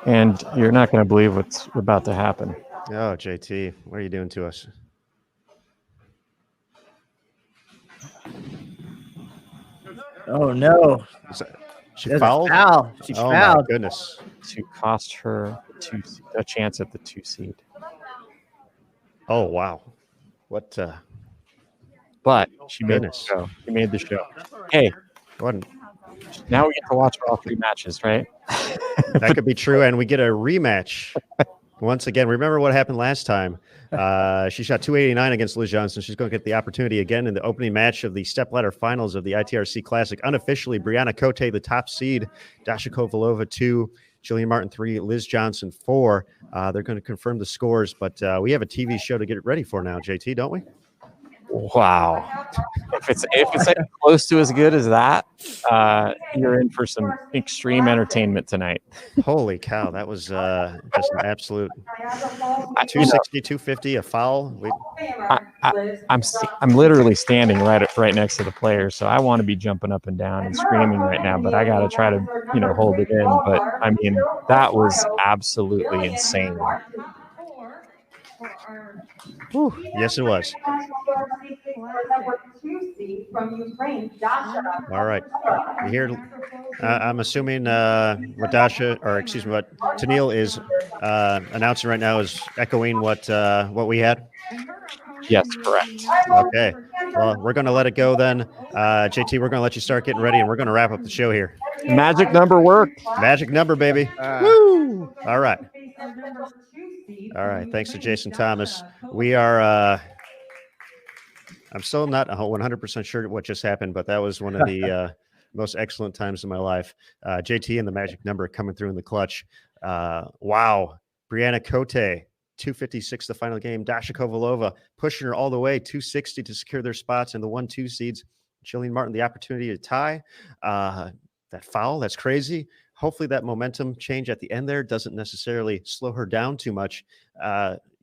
And you're not going to believe what's about to happen. Oh, JT, what are you doing to us? Oh no! She There's a fouled? foul. She Oh, my fouled. goodness. To cost her a chance at the 2 seed. Oh, wow. What? But she made the Goodness. show. She made the show. Hey, What? now we get to watch all 3 matches, right? That could be true, and we get a rematch once again. Remember what happened last time? She shot 289 against Liz Johnson. She's going to get the opportunity again in the opening match of the stepladder finals of the ITRC Classic. Unofficially, Brianna Cote, the top seed, Dasha Kovalova 2, Jillian Martin 3, Liz Johnson 4. They're going to confirm the scores, but we have a TV show to get ready for now, JT, don't we? Wow. If it's close to as good as that, you're in for some extreme entertainment tonight. Holy cow, that was just an absolute 260, 250, a foul. I'm literally standing right next to the player, so I want to be jumping up and down and screaming right now, but I got to try to hold it in. But I mean, that was absolutely insane. Whew, yes, it was. All right. You hear? I'm assuming what Dasha, or excuse me, what Tennille is announcing right now is echoing what we had. Yes, correct. Okay. Well, we're going to let it go then. JT, we're going to let you start getting ready, and we're going to wrap up the show here. Magic number worked. Magic number, baby. Woo! All right. All right. Thanks to Jason Thomas. We are. I'm still not 100% sure what just happened, but that was one of the most excellent times of my life. JT and the magic number coming through in the clutch. Wow. Brianna Cote, 256 the final game. Dasha Kovalova pushing her all the way, 260 to secure their spots in the 1-2 seeds. Jillian Martin, the opportunity to tie. That foul, that's crazy. Hopefully that momentum change at the end there doesn't necessarily slow her down too much.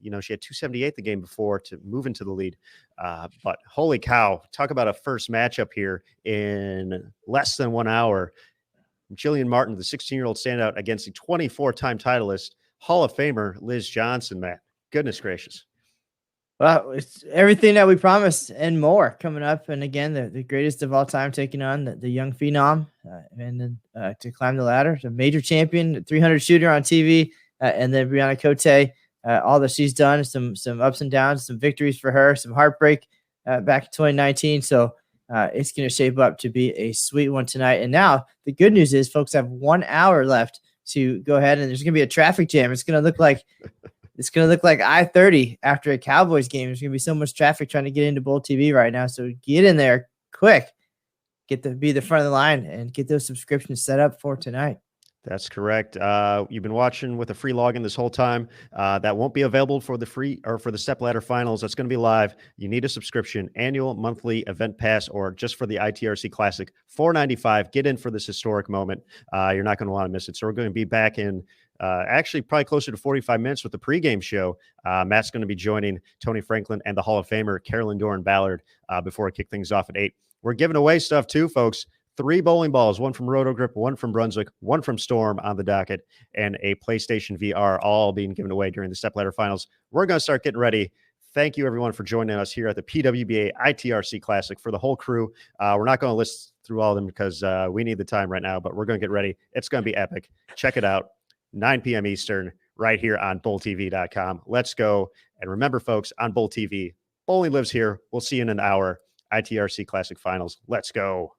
She had 278 the game before to move into the lead. But holy cow, talk about a first matchup here in less than 1 hour. Jillian Martin, the 16-year-old standout against the 24-time titleist, Hall of Famer Liz Johnson, Matt. Goodness gracious. Well, it's everything that we promised and more coming up. And again, the greatest of all time taking on the young phenom and then to climb the ladder, the major champion, 300 shooter on TV, and then Brianna Cote. All that she's done, some ups and downs, some victories for her, some heartbreak back in 2019. So it's going to shape up to be a sweet one tonight. And now the good news is folks have 1 hour left to go ahead, and there's going to be a traffic jam. It's going to look like I-30 after a Cowboys game. There's going to be so much traffic trying to get into Bowl TV right now. So get in there quick, be the front of the line and get those subscriptions set up for tonight. That's correct. You've been watching with a free login this whole time. That won't be available for the free or for the stepladder finals. That's going to be live. You need a subscription, annual, monthly, event pass, or just for the ITRC Classic, $4.95. Get in for this historic moment. You're not going to want to miss it. So we're going to be back in actually probably closer to 45 minutes with the pregame show. Matt's going to be joining Tony Franklin and the Hall of Famer Carolyn Doran Ballard before we kick things off at 8. We're giving away stuff too, folks. 3 bowling balls, 1 from Roto Grip, 1 from Brunswick, 1 from Storm on the docket, and a PlayStation VR, all being given away during the stepladder finals. We're going to start getting ready. Thank you, everyone, for joining us here at the PWBA ITRC Classic. For the whole crew, we're not going to list through all of them because we need the time right now, but we're going to get ready. It's going to be epic. Check it out, 9 p.m. Eastern, right here on BowlTV.com. Let's go. And remember, folks, on Bowl TV, bowling lives here. We'll see you in an hour. ITRC Classic Finals. Let's go.